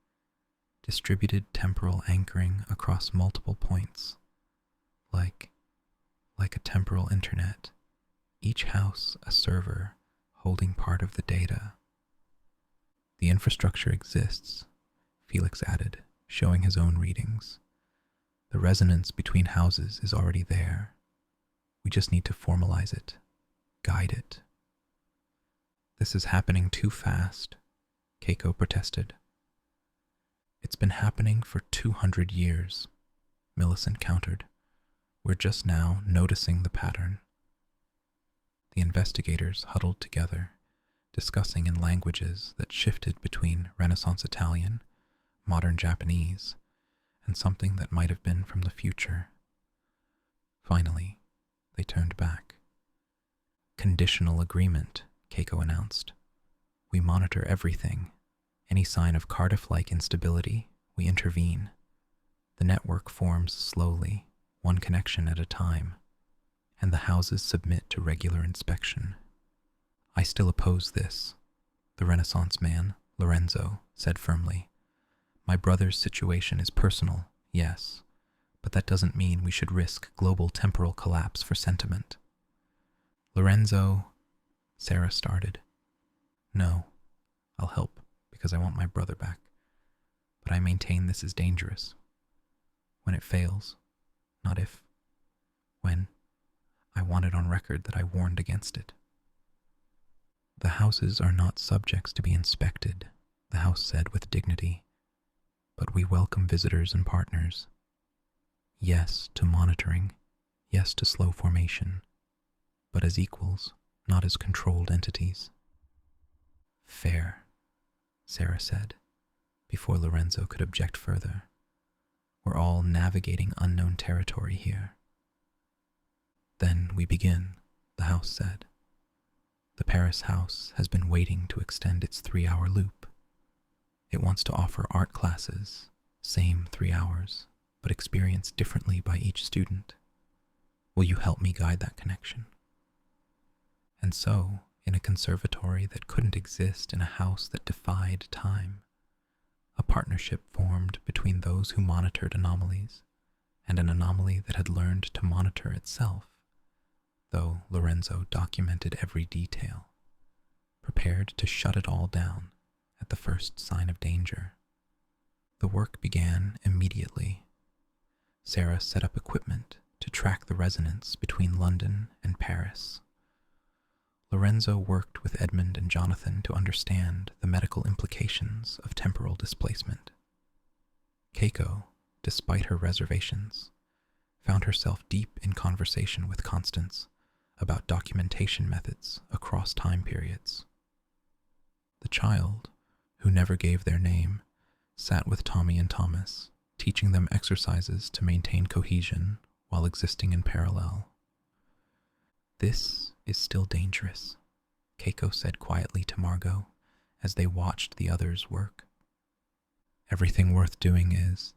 Distributed temporal anchoring across multiple points. Like a temporal internet, each house a server holding part of the data. The infrastructure exists, Felix added, showing his own readings. The resonance between houses is already there. We just need to formalize it, guide it. This is happening too fast, Keiko protested. It's been happening for 200 years, Millicent countered. We're just now noticing the pattern. The investigators huddled together, discussing in languages that shifted between Renaissance Italian, modern Japanese, and something that might have been from the future. Finally, they turned back. Conditional agreement, Keiko announced. We monitor everything. Any sign of Cardiff-like instability, we intervene. The network forms slowly, one connection at a time, and the houses submit to regular inspection. I still oppose this, the Renaissance man, Lorenzo, said firmly. My brother's situation is personal, yes, but that doesn't mean we should risk global temporal collapse for sentiment. Lorenzo, Sarah started. No, I'll help because I want my brother back, but I maintain this is dangerous. When it fails, not if, when, I want it on record that I warned against it. The houses are not subjects to be inspected, the house said with dignity, but we welcome visitors and partners. Yes to monitoring, yes to slow formation, but as equals, not as controlled entities. Fair, Sarah said, before Lorenzo could object further. We're all navigating unknown territory here. Then we begin, the house said. The Paris house has been waiting to extend its 3-hour loop. It wants to offer art classes, same 3 hours, but experienced differently by each student. Will you help me guide that connection? And so, in a conservatory that couldn't exist in a house that defied time, a partnership formed between those who monitored anomalies and an anomaly that had learned to monitor itself, though Lorenzo documented every detail, prepared to shut it all down at the first sign of danger. The work began immediately. Sarah set up equipment to track the resonance between London and Paris. Lorenzo worked with Edmund and Jonathan to understand the medical implications of temporal displacement. Keiko, despite her reservations, found herself deep in conversation with Constance about documentation methods across time periods. The child, who never gave their name, sat with Tommy and Thomas, teaching them exercises to maintain cohesion while existing in parallel. This is still dangerous, Keiko said quietly to Margot as they watched the others work. Everything worth doing is,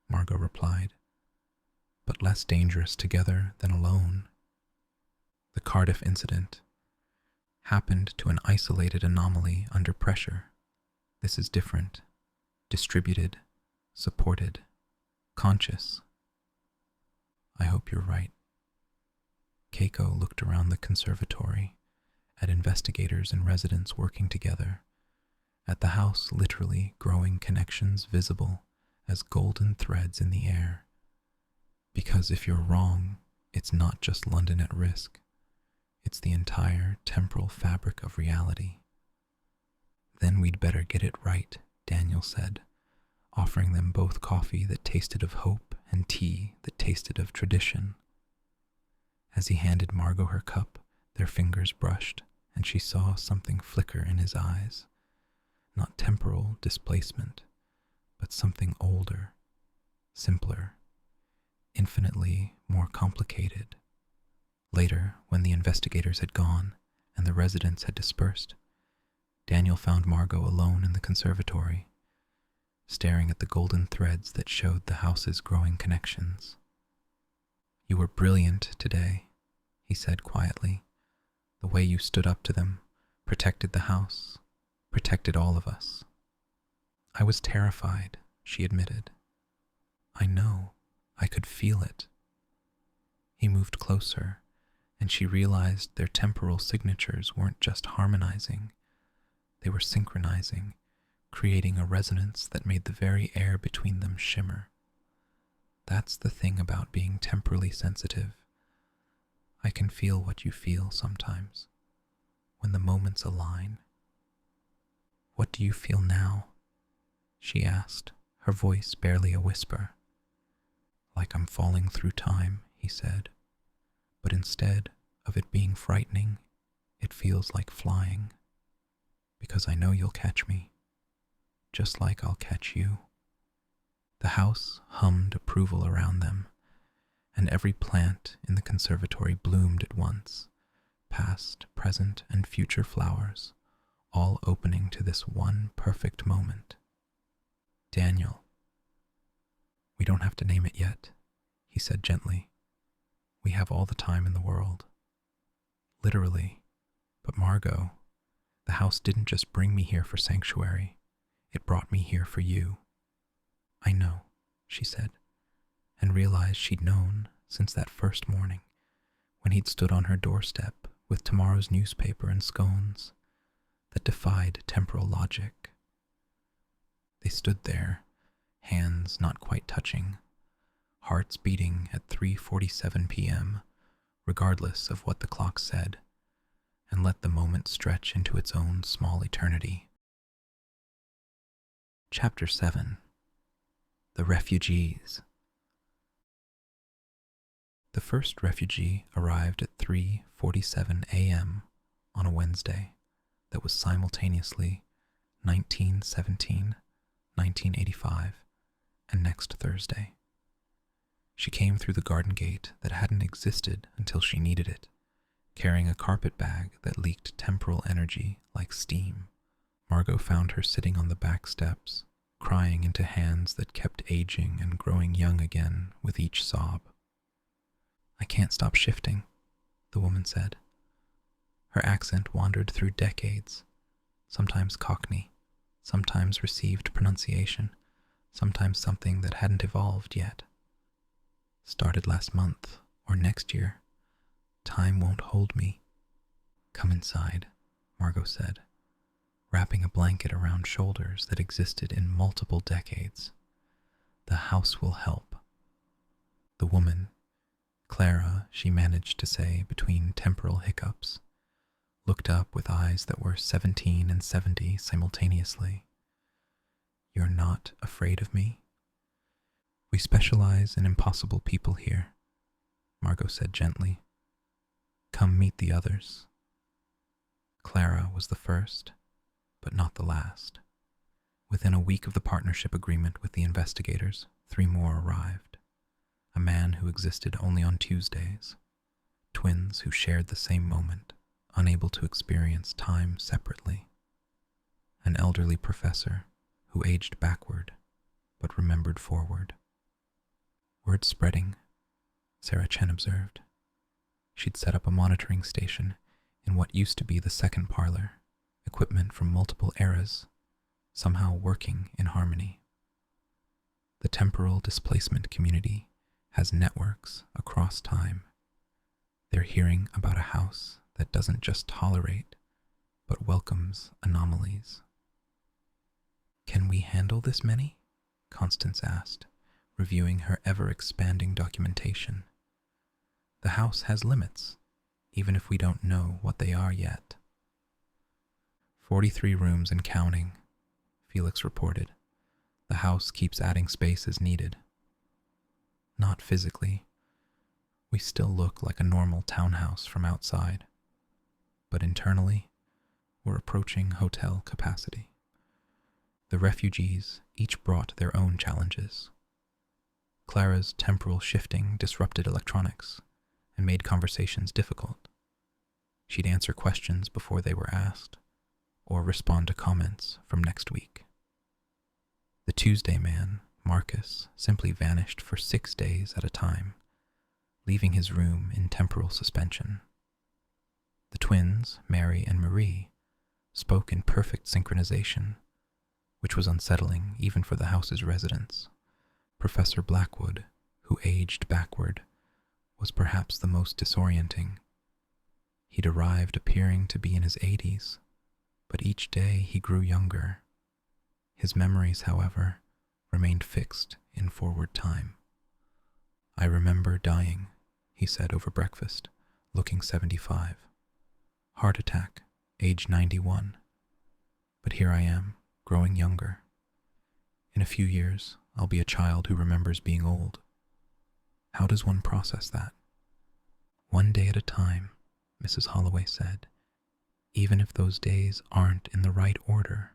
Margot replied. but less dangerous together than alone. The Cardiff incident happened to an isolated anomaly under pressure. This is different, distributed, supported, conscious. I hope you're right. Keiko looked around the conservatory, at investigators and residents working together, at the house literally growing connections visible as golden threads in the air. Because if you're wrong, it's not just London at risk. It's the entire temporal fabric of reality. Then we'd better get it right, Daniel said, offering them both coffee that tasted of hope and tea that tasted of tradition. As he handed Margot her cup, their fingers brushed, and she saw something flicker in his eyes. Not temporal displacement, but something older, simpler, infinitely more complicated. Later, when the investigators had gone and the residents had dispersed, Daniel found Margot alone in the conservatory, staring at the golden threads that showed the house's growing connections. "You were brilliant today," he said quietly. "The way you stood up to them, protected the house, protected all of us." "I was terrified," she admitted. "I know. I could feel it." He moved closer, and she realized their temporal signatures weren't just harmonizing. They were synchronizing, creating a resonance that made the very air between them shimmer. That's the thing about being temporally sensitive. I can feel what you feel sometimes, when the moments align. "What do you feel now?" she asked, her voice barely a whisper. "Like I'm falling through time," he said. "But instead of it being frightening, it feels like flying. Because I know you'll catch me, just like I'll catch you." The house hummed approval around them, and every plant in the conservatory bloomed at once, past, present, and future flowers, all opening to this one perfect moment. "Daniel." "We don't have to name it yet," he said gently. "We have all the time in the world." "Literally. But Margot, the house didn't just bring me here for sanctuary. It brought me here for you." "I know," she said, and realized she'd known since that first morning, when he'd stood on her doorstep with tomorrow's newspaper and scones that defied temporal logic. They stood there, hands not quite touching, hearts beating at 3:47 p.m., regardless of what the clock said, and let the moment stretch into its own small eternity. Chapter 7. The Refugees. The first refugee arrived at 3:47 a.m. on a Wednesday that was simultaneously 1917, 1985, and next Thursday. She came through the garden gate that hadn't existed until she needed it, carrying a carpet bag that leaked temporal energy like steam. Margot found her sitting on the back steps, crying into hands that kept aging and growing young again with each sob. "I can't stop shifting," the woman said. Her accent wandered through decades, sometimes Cockney, sometimes received pronunciation, sometimes something that hadn't evolved yet. "Started last month, or next year. Time won't hold me." "Come inside," Margot said, wrapping a blanket around shoulders that existed in multiple decades. "The house will help." The woman, Clara, she managed to say between temporal hiccups, looked up with eyes that were 17 and 70 simultaneously. "You're not afraid of me?" "We specialize in impossible people here," Margot said gently. "Come meet the others." Clara was the first, but not the last. Within a week of the partnership agreement with the investigators, 3 more arrived. A man who existed only on Tuesdays, twins who shared the same moment, unable to experience time separately, an elderly professor who aged backward but remembered forward. Word spreading, Sarah Chen observed. She'd set up a monitoring station in what used to be the second parlor, equipment from multiple eras, somehow working in harmony. The temporal displacement community has networks across time. They're hearing about a house that doesn't just tolerate, but welcomes anomalies. Can we handle this many? Constance asked, reviewing her ever-expanding documentation. The house has limits, even if we don't know what they are yet. 43 rooms and counting, Felix reported. The house keeps adding space as needed. Not physically. We still look like a normal townhouse from outside. But internally, we're approaching hotel capacity. The refugees each brought their own challenges. Clara's temporal shifting disrupted electronics and made conversations difficult. She'd answer questions before they were asked, or respond to comments from next week. The Tuesday man, Marcus, simply vanished for 6 days at a time, leaving his room in temporal suspension. The twins, Mary and Marie, spoke in perfect synchronization, which was unsettling even for the house's residents. Professor Blackwood, who aged backward, was perhaps the most disorienting. He'd arrived appearing to be in his 80s, but each day he grew younger. His memories, however, remained fixed in forward time. I remember dying, he said over breakfast, looking 75. Heart attack, age 91. But here I am, growing younger. In a few years, I'll be a child who remembers being old. How does one process that? One day at a time, Mrs. Holloway said, even if those days aren't in the right order.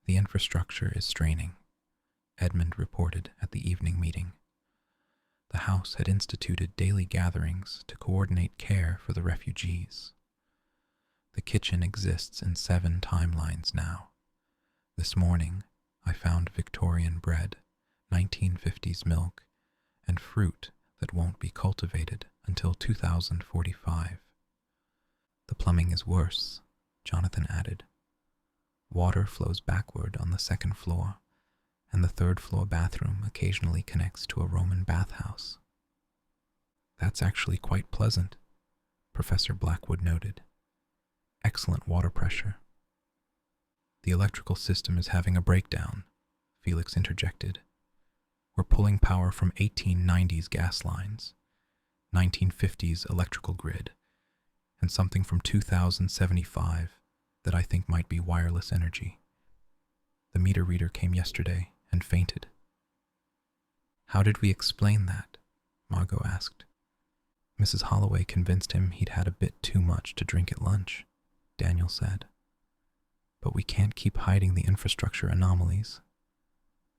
The infrastructure is straining, Edmund reported at the evening meeting. The house had instituted daily gatherings to coordinate care for the refugees. The kitchen exists in 7 timelines now. This morning, I found Victorian bread, 1950s milk, and fruit that won't be cultivated until 2045. The plumbing is worse, Jonathan added. Water flows backward on the 2nd floor, and the 3rd floor bathroom occasionally connects to a Roman bathhouse. That's actually quite pleasant, Professor Blackwood noted. Excellent water pressure. The electrical system is having a breakdown, Felix interjected. We're pulling power from 1890s gas lines, 1950s electrical grid, and something from 2075 that I think might be wireless energy. The meter reader came yesterday and fainted. How did we explain that? Margot asked. Mrs. Holloway convinced him he'd had a bit too much to drink at lunch, Daniel said. But we can't keep hiding the infrastructure anomalies.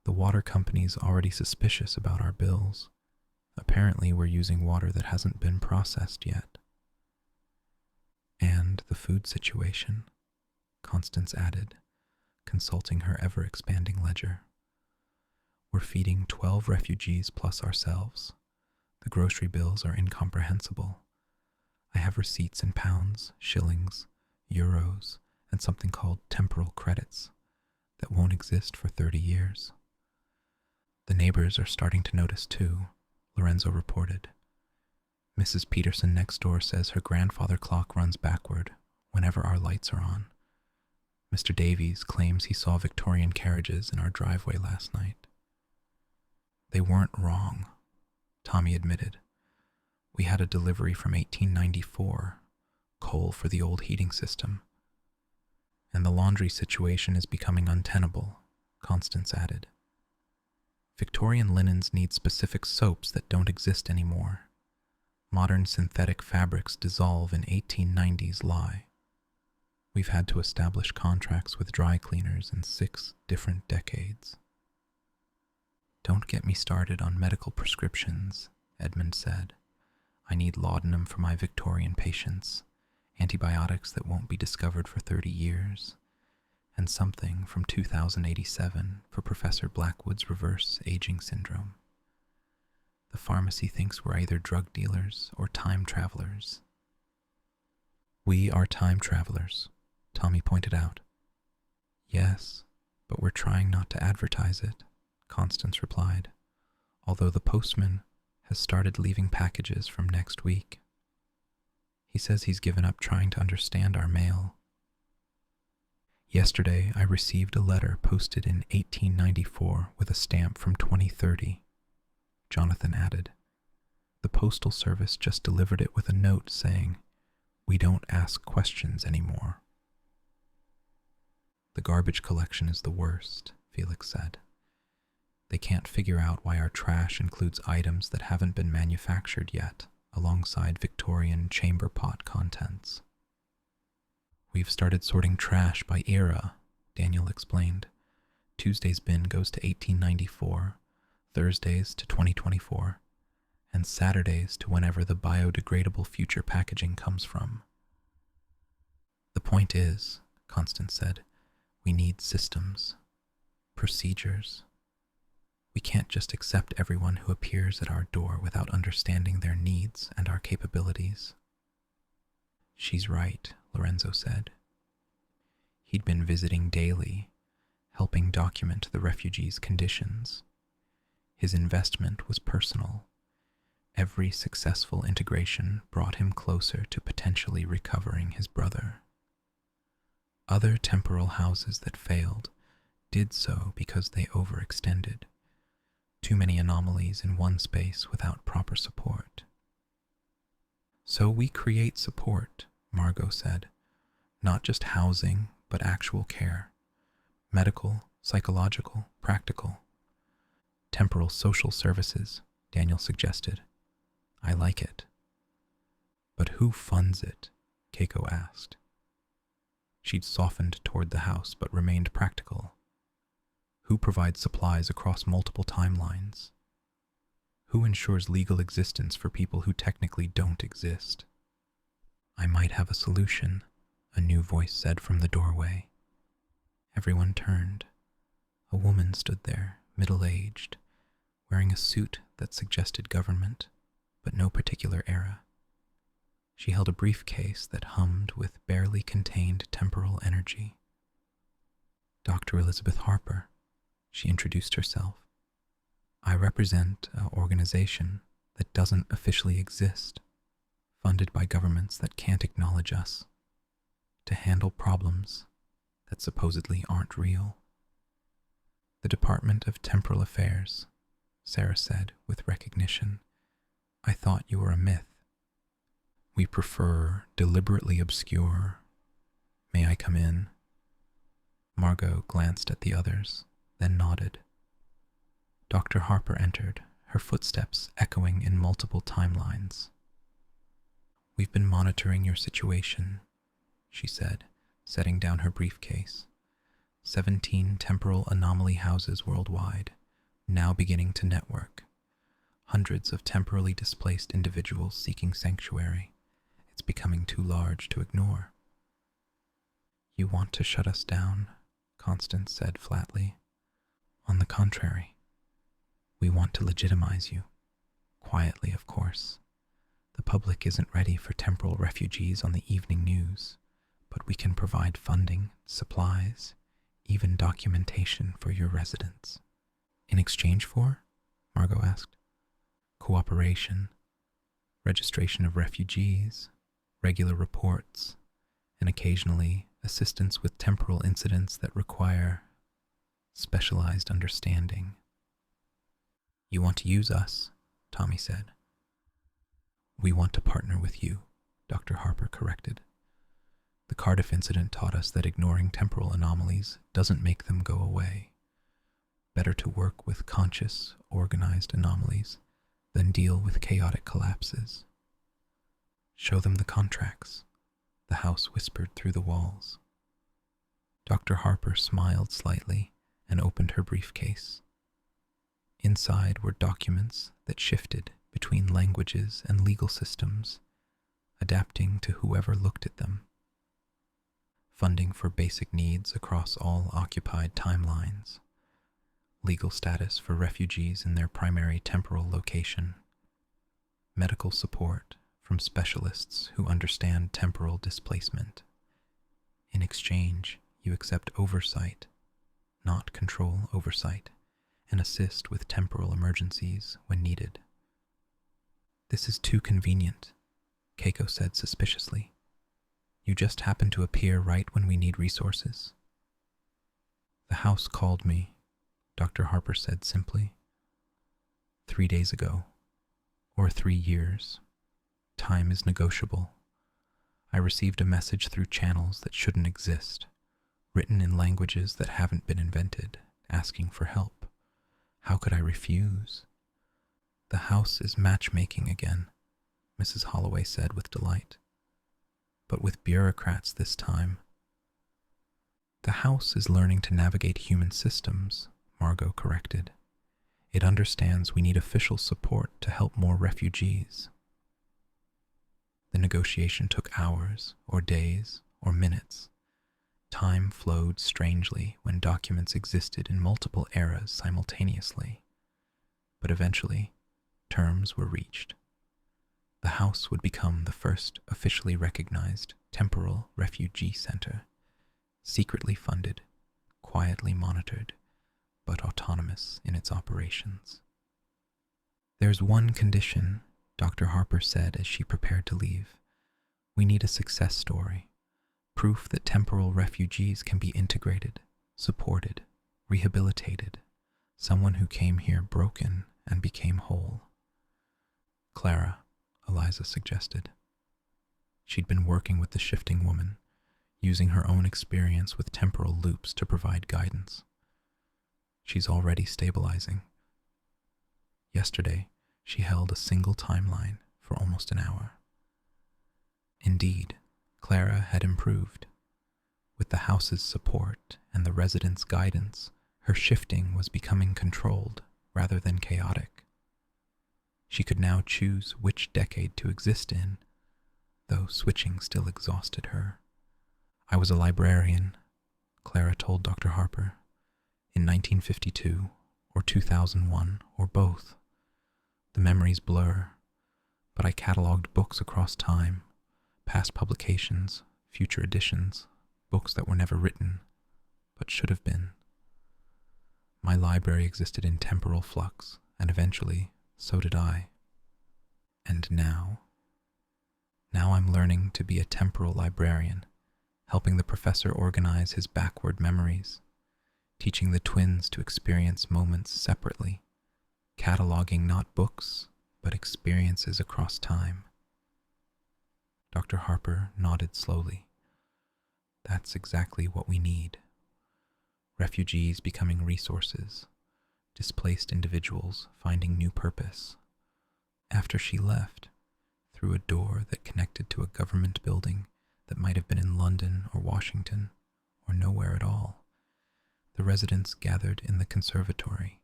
The water company's already suspicious about our bills. Apparently we're using water that hasn't been processed yet. And the food situation, Constance added, consulting her ever-expanding ledger. We're feeding 12 refugees plus ourselves. The grocery bills are incomprehensible. I have receipts in pounds, shillings, euros, and something called temporal credits that won't exist for 30 years. The neighbors are starting to notice too, Lorenzo reported. Mrs. Peterson next door says her grandfather clock runs backward whenever our lights are on. Mr. Davies claims he saw Victorian carriages in our driveway last night. They weren't wrong, Tommy admitted. We had a delivery from 1894, coal for the old heating system. And the laundry situation is becoming untenable, Constance added. Victorian linens need specific soaps that don't exist anymore. Modern synthetic fabrics dissolve in 1890s lye. We've had to establish contracts with dry cleaners in 6 different decades. Don't get me started on medical prescriptions, Edmund said. I need laudanum for my Victorian patients, antibiotics that won't be discovered for 30 years, and something from 2087 for Professor Blackwood's reverse aging syndrome. The pharmacy thinks we're either drug dealers or time travelers. We are time travelers, Tommy pointed out. Yes, but we're trying not to advertise it, Constance replied, although the postman has started leaving packages from next week. He says he's given up trying to understand our mail. Yesterday, I received a letter posted in 1894 with a stamp from 2030, Jonathan added. The Postal Service just delivered it with a note saying, "We don't ask questions anymore." The garbage collection is the worst, Felix said. They can't figure out why our trash includes items that haven't been manufactured yet, alongside Victorian chamber pot contents. We've started sorting trash by era, Daniel explained. Tuesday's bin goes to 1894, Thursdays to 2024, and Saturdays to whenever the biodegradable future packaging comes from. The point is, Constance said, we need systems, procedures. We can't just accept everyone who appears at our door without understanding their needs and our capabilities. She's right, Lorenzo said. He'd been visiting daily, helping document the refugees' conditions. His investment was personal. Every successful integration brought him closer to potentially recovering his brother. Other temporal houses that failed did so because they overextended. Too many anomalies in one space without proper support. So we create support, Margot said. Not just housing, but actual care. Medical, psychological, practical. Temporal social services, Daniel suggested. I like it. But who funds it? Keiko asked. She'd softened toward the house but remained practical. Who provides supplies across multiple timelines? Who ensures legal existence for people who technically don't exist? I might have a solution, a new voice said from the doorway. Everyone turned. A woman stood there, middle-aged, wearing a suit that suggested government, but no particular era. She held a briefcase that hummed with barely contained temporal energy. Dr. Elizabeth Harper, she introduced herself. I represent an organization that doesn't officially exist, funded by governments that can't acknowledge us, to handle problems that supposedly aren't real. The Department of Temporal Affairs, Sarah said with recognition. I thought you were a myth. We prefer deliberately obscure. May I come in? Margot glanced at the others, then nodded. Dr. Harper entered, her footsteps echoing in multiple timelines. We've been monitoring your situation, she said, setting down her briefcase. 17 temporal anomaly houses worldwide, now beginning to network. Hundreds of temporally displaced individuals seeking sanctuary. It's becoming too large to ignore. You want to shut us down, Constance said flatly. On the contrary, we want to legitimize you. Quietly, of course. The public isn't ready for temporal refugees on the evening news, but we can provide funding, supplies, even documentation for your residents. In exchange for? Margot asked. Cooperation, registration of refugees, regular reports, and occasionally assistance with temporal incidents that require specialized understanding. You want to use us, Tommy said. We want to partner with you, Dr. Harper corrected. The Cardiff incident taught us that ignoring temporal anomalies doesn't make them go away. Better to work with conscious, organized anomalies than deal with chaotic collapses. Show them the contracts, the house whispered through the walls. Dr. Harper smiled slightly and opened her briefcase. Inside were documents that shifted between languages and legal systems, adapting to whoever looked at them. Funding for basic needs across all occupied timelines. Legal status for refugees in their primary temporal location, medical support from specialists who understand temporal displacement. In exchange, you accept oversight, not control oversight, and assist with temporal emergencies when needed. This is too convenient, Keiko said suspiciously. You just happen to appear right when we need resources. The house called me, Dr. Harper said simply. 3 days ago, or 3 years. Time is negotiable. I received a message through channels that shouldn't exist, written in languages that haven't been invented, asking for help. How could I refuse? The house is matchmaking again, Mrs. Holloway said with delight. But with bureaucrats this time. The house is learning to navigate human systems, Margot corrected. It understands we need official support to help more refugees. The negotiation took hours, or days, or minutes. Time flowed strangely when documents existed in multiple eras simultaneously. But eventually, terms were reached. The house would become the first officially recognized temporal refugee center, secretly funded, quietly monitored, but autonomous in its operations. There's one condition, Dr. Harper said as she prepared to leave. We need a success story, proof that temporal refugees can be integrated, supported, rehabilitated, someone who came here broken and became whole. Clara, Eliza suggested. She'd been working with the shifting woman, using her own experience with temporal loops to provide guidance. She's already stabilizing. Yesterday, she held a single timeline for almost an hour. Indeed, Clara had improved. With the house's support and the residents' guidance, her shifting was becoming controlled rather than chaotic. She could now choose which decade to exist in, though switching still exhausted her. I was a librarian, Clara told Dr. Harper, in 1952 or 2001 or both. The memories blur, but I catalogued books across time, past publications, future editions, books that were never written, but should have been. My library existed in temporal flux, and eventually, so did I. And now I'm learning to be a temporal librarian, helping the professor organize his backward memories, teaching the twins to experience moments separately, cataloging not books, but experiences across time. Dr. Harper nodded slowly. That's exactly what we need. Refugees becoming resources, displaced individuals finding new purpose. After she left, through a door that connected to a government building that might have been in London or Washington, or nowhere at all, the residents gathered in the conservatory.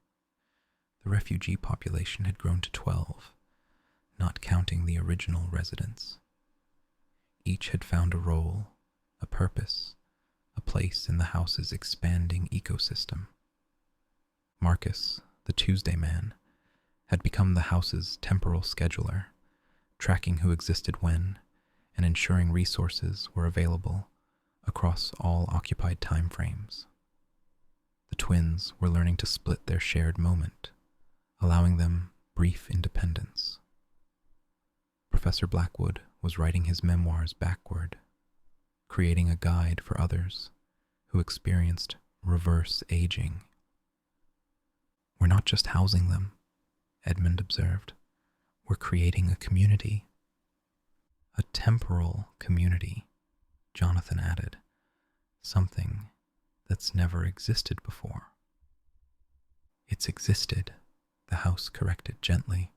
The refugee population had grown to 12, not counting the original residents. Each had found a role, a purpose, a place in the house's expanding ecosystem. Marcus, the Tuesday man, had become the house's temporal scheduler, tracking who existed when and ensuring resources were available across all occupied time frames. The twins were learning to split their shared moment, allowing them brief independence. Professor Blackwood was writing his memoirs backward, creating a guide for others who experienced reverse aging. We're not just housing them, Edmund observed. We're creating a community. A temporal community, Jonathan added. Something that's never existed before. It's existed, the house corrected gently.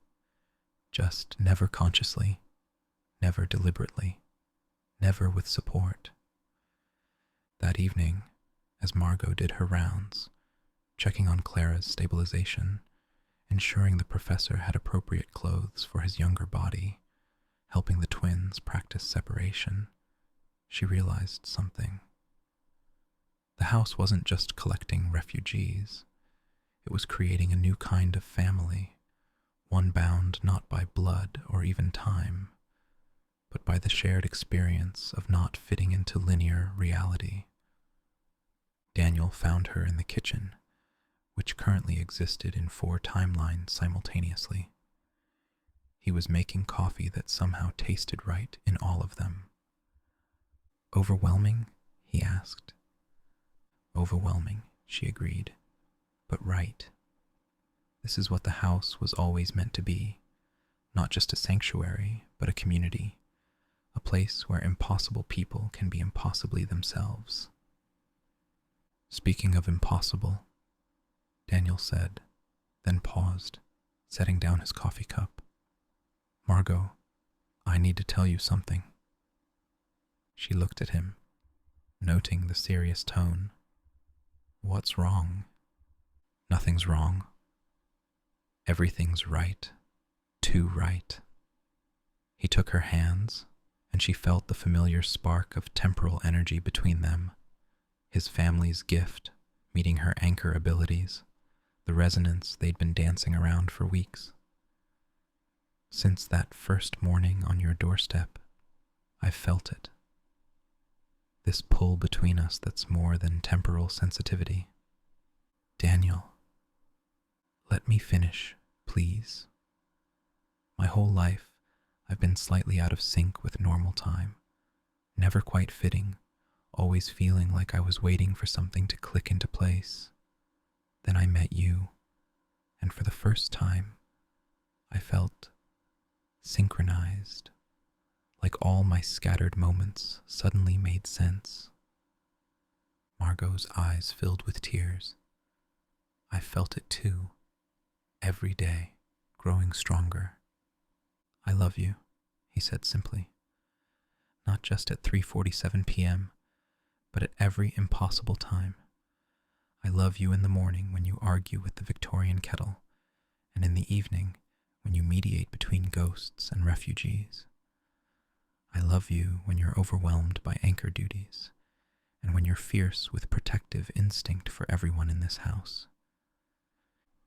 Just never consciously, never deliberately, never with support. That evening, as Margot did her rounds, checking on Clara's stabilization, ensuring the professor had appropriate clothes for his younger body, helping the twins practice separation, she realized something. The house wasn't just collecting refugees. It was creating a new kind of family, one bound not by blood or even time, but by the shared experience of not fitting into linear reality. Daniel found her in the kitchen, which currently existed in 4 timelines simultaneously. He was making coffee that somehow tasted right in all of them. "Overwhelming?" he asked. "Overwhelming," she agreed, "but right. This is what the house was always meant to be, not just a sanctuary, but a community, a place where impossible people can be impossibly themselves." "Speaking of impossible," Daniel said, then paused, setting down his coffee cup. "Margot, I need to tell you something." She looked at him, noting the serious tone. "What's wrong?" "Nothing's wrong. Everything's right. Too right." He took her hands, and she felt the familiar spark of temporal energy between them, his family's gift meeting her anchor abilities, the resonance they'd been dancing around for weeks. "Since that first morning on your doorstep, I've felt it. This pull between us that's more than temporal sensitivity." "Daniel, let me finish, please. My whole life, I've been slightly out of sync with normal time, never quite fitting, always feeling like I was waiting for something to click into place. Then I met you, and for the first time, I felt synchronized, like all my scattered moments suddenly made sense." Margot's eyes filled with tears. "I felt it too, every day, growing stronger." "I love you," he said simply. "Not just at 3:47 p.m., but at every impossible time. I love you in the morning when you argue with the Victorian kettle, and in the evening when you mediate between ghosts and refugees. I love you when you're overwhelmed by anchor duties, and when you're fierce with protective instinct for everyone in this house.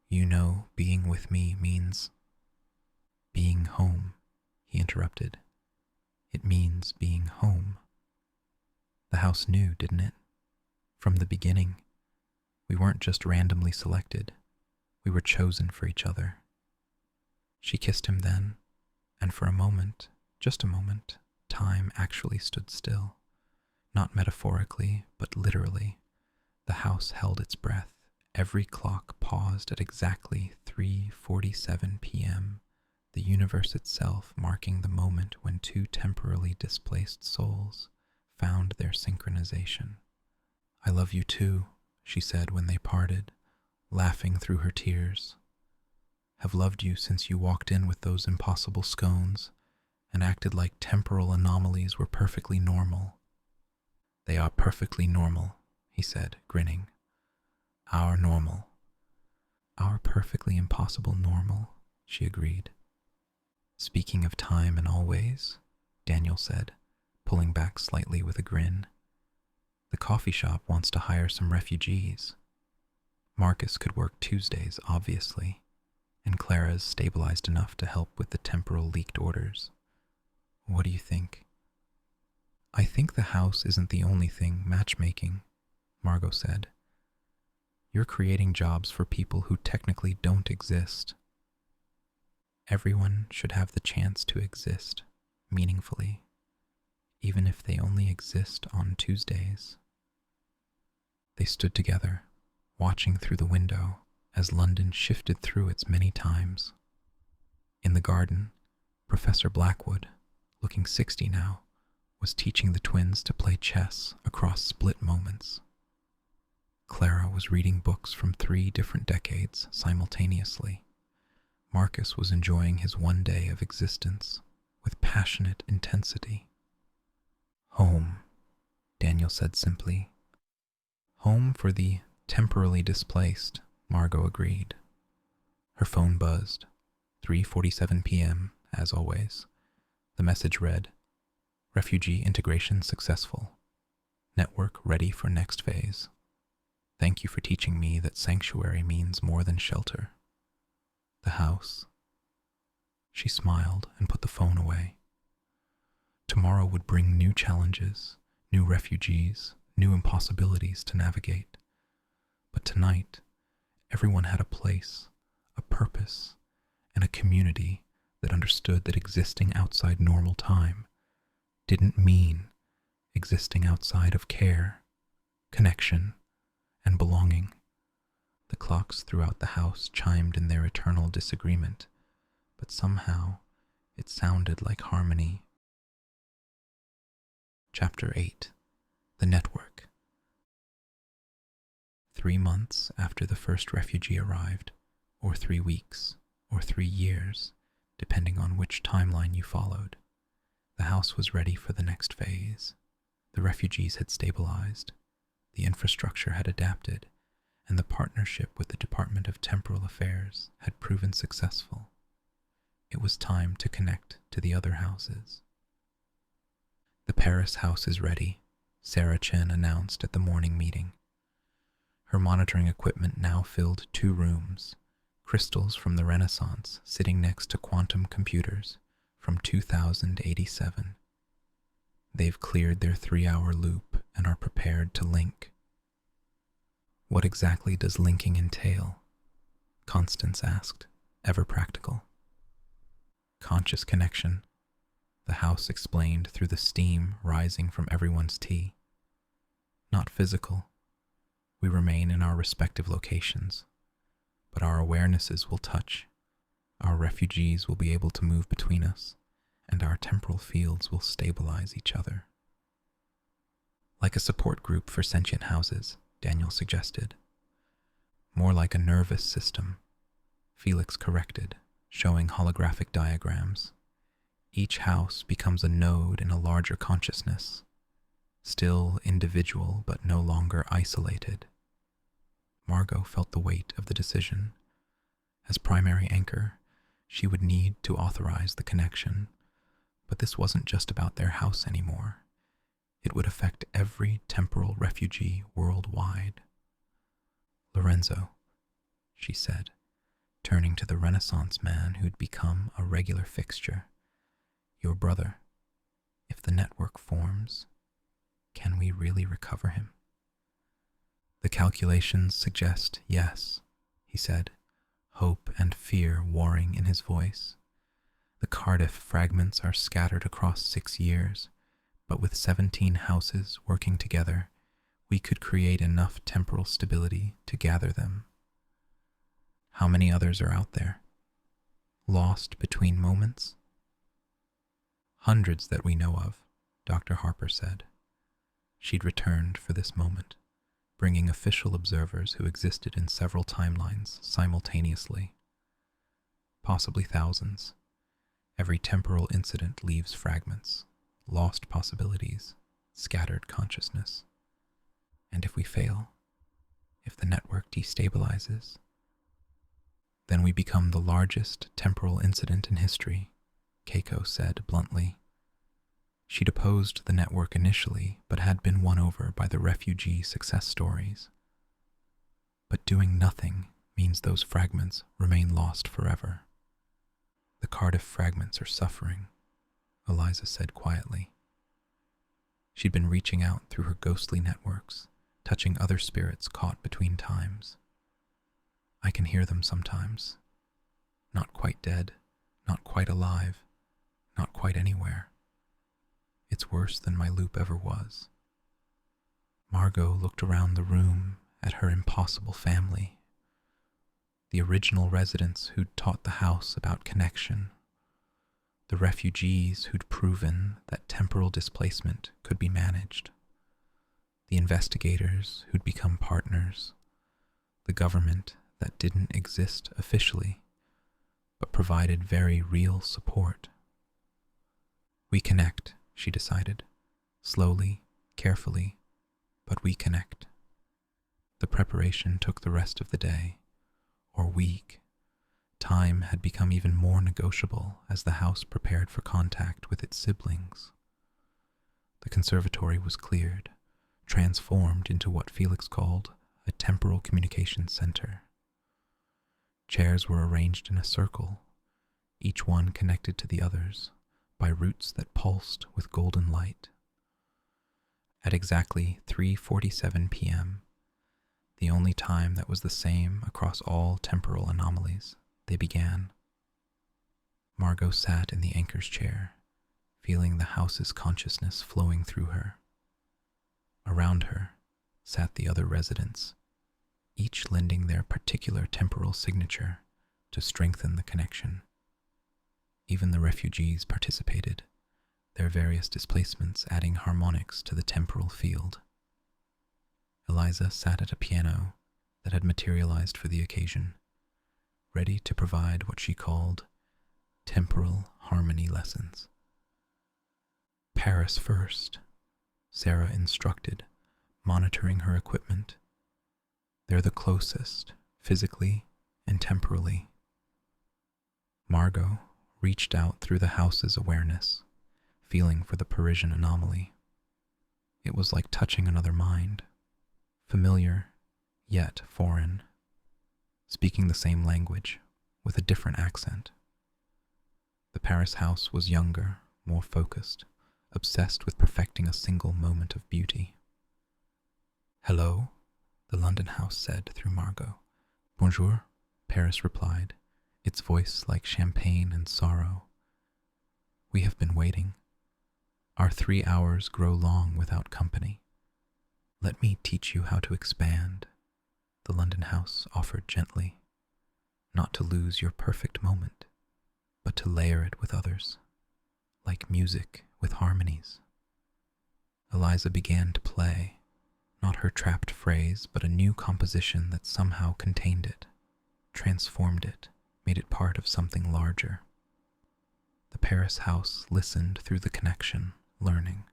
You know, being with me means—" "Being home," he interrupted. "It means being home. The house knew, didn't it? From the beginning. We weren't just randomly selected. We were chosen for each other." She kissed him then, and for a moment, just a moment, time actually stood still. Not metaphorically, but literally. The house held its breath. Every clock paused at exactly 3:47 p.m., the universe itself marking the moment when 2 temporally displaced souls found their synchronization. "I love you too," she said when they parted, laughing through her tears. "Have loved you since you walked in with those impossible scones and acted like temporal anomalies were perfectly normal." "They are perfectly normal," he said, grinning. "Our normal." "Our perfectly impossible normal," she agreed. "Speaking of time and always," Daniel said, pulling back slightly with a grin, "the coffee shop wants to hire some refugees. Marcus could work Tuesdays, obviously, and Clara's stabilized enough to help with the temporal leaked orders. What do you think?" "I think the house isn't the only thing matchmaking," Margot said. "You're creating jobs for people who technically don't exist. Everyone should have the chance to exist meaningfully, even if they only exist on Tuesdays." They stood together, watching through the window as London shifted through its many times. In the garden, Professor Blackwood, looking 60 now, was teaching the twins to play chess across split moments. Clara was reading books from 3 different decades simultaneously. Marcus was enjoying his one day of existence with passionate intensity. "Home," Daniel said simply. "Home for the temporally displaced," Margot agreed. Her phone buzzed. 3:47 p.m., as always. The message read, "Refugee integration successful. Network ready for next phase. Thank you for teaching me that sanctuary means more than shelter." The house, She smiled and put the phone away. Tomorrow would bring new challenges, new refugees, new impossibilities to navigate. But tonight, everyone had a place, a purpose, and a community that understood that existing outside normal time didn't mean existing outside of care, connection, and belonging. The clocks throughout the house chimed in their eternal disagreement, but somehow it sounded like harmony. Chapter 8. The Network. 3 months after the first refugee arrived, or 3 weeks, or 3 years, depending on which timeline you followed, the house was ready for the next phase. The refugees had stabilized, the infrastructure had adapted, and the partnership with the Department of Temporal Affairs had proven successful. It was time to connect to the other houses. The Paris house is ready, Sarah Chen announced at the morning meeting. Her monitoring equipment now filled 2 rooms, crystals from the Renaissance sitting next to quantum computers from 2087. They've cleared their 3-hour loop and are prepared to link. What exactly does linking entail? Constance asked, ever practical. Conscious connection, the house explained through the steam rising from everyone's tea. Not physical. We remain in our respective locations, but our awarenesses will touch. Our refugees will be able to move between us, and our temporal fields will stabilize each other. Like a support group for sentient houses, Daniel suggested. More like a nervous system, Felix corrected, showing holographic diagrams. Each house becomes a node in a larger consciousness, still individual but no longer isolated. Margot felt the weight of the decision. As primary anchor, she would need to authorize the connection, but this wasn't just about their house anymore. It would affect every temporal refugee worldwide. Lorenzo, she said, turning to the Renaissance man who'd become a regular fixture. Your brother, if the network forms, can we really recover him? The calculations suggest yes, he said, hope and fear warring in his voice. The Cardiff fragments are scattered across 6 years, but with 17 houses working together, we could create enough temporal stability to gather them. How many others are out there? Lost between moments? Hundreds that we know of, Dr. Harper said. She'd returned for this moment, bringing official observers who existed in several timelines simultaneously. Possibly thousands. Every temporal incident leaves fragments, lost possibilities, scattered consciousness. And if we fail, if the network destabilizes, then we become the largest temporal incident in history, Keiko said bluntly. She'd opposed the network initially, but had been won over by the refugee success stories. But doing nothing means those fragments remain lost forever. The Cardiff fragments are suffering, Eliza said quietly. She'd been reaching out through her ghostly networks, touching other spirits caught between times. I can hear them sometimes. Not quite dead, not quite alive, not quite anywhere. It's worse than my loop ever was. Margot looked around the room at her impossible family. The original residents who'd taught the house about connection. The refugees who'd proven that temporal displacement could be managed. The investigators who'd become partners. The government that didn't exist officially, but provided very real support. We connect, she decided, slowly, carefully, but we connect. The preparation took the rest of the day, or week. Time had become even more negotiable as the house prepared for contact with its siblings. The conservatory was cleared, transformed into what Felix called a temporal communication center. Chairs were arranged in a circle, each one connected to the others by roots that pulsed with golden light. At exactly 3:47 p.m., the only time that was the same across all temporal anomalies, they began. Margot sat in the anchor's chair, feeling the house's consciousness flowing through her. Around her sat the other residents, each lending their particular temporal signature to strengthen the connection. Even the refugees participated, their various displacements adding harmonics to the temporal field. Eliza sat at a piano that had materialized for the occasion, ready to provide what she called temporal harmony lessons. Paris first, Sarah instructed, monitoring her equipment. They're the closest, physically and temporally. Margot reached out through the house's awareness, feeling for the Parisian anomaly. It was like touching another mind, familiar, yet foreign, speaking the same language, with a different accent. The Paris house was younger, more focused, obsessed with perfecting a single moment of beauty. "Hello," the London house said through Margot. "Bonjour," Paris replied, its voice like champagne and sorrow. "We have been waiting. Our 3 hours grow long without company. Let me teach you how to expand," the London house offered gently. "Not to lose your perfect moment, but to layer it with others, like music with harmonies." Eliza began to play, not her trapped phrase, but a new composition that somehow contained it, transformed it, made it part of something larger. The Paris house listened through the connection, learning.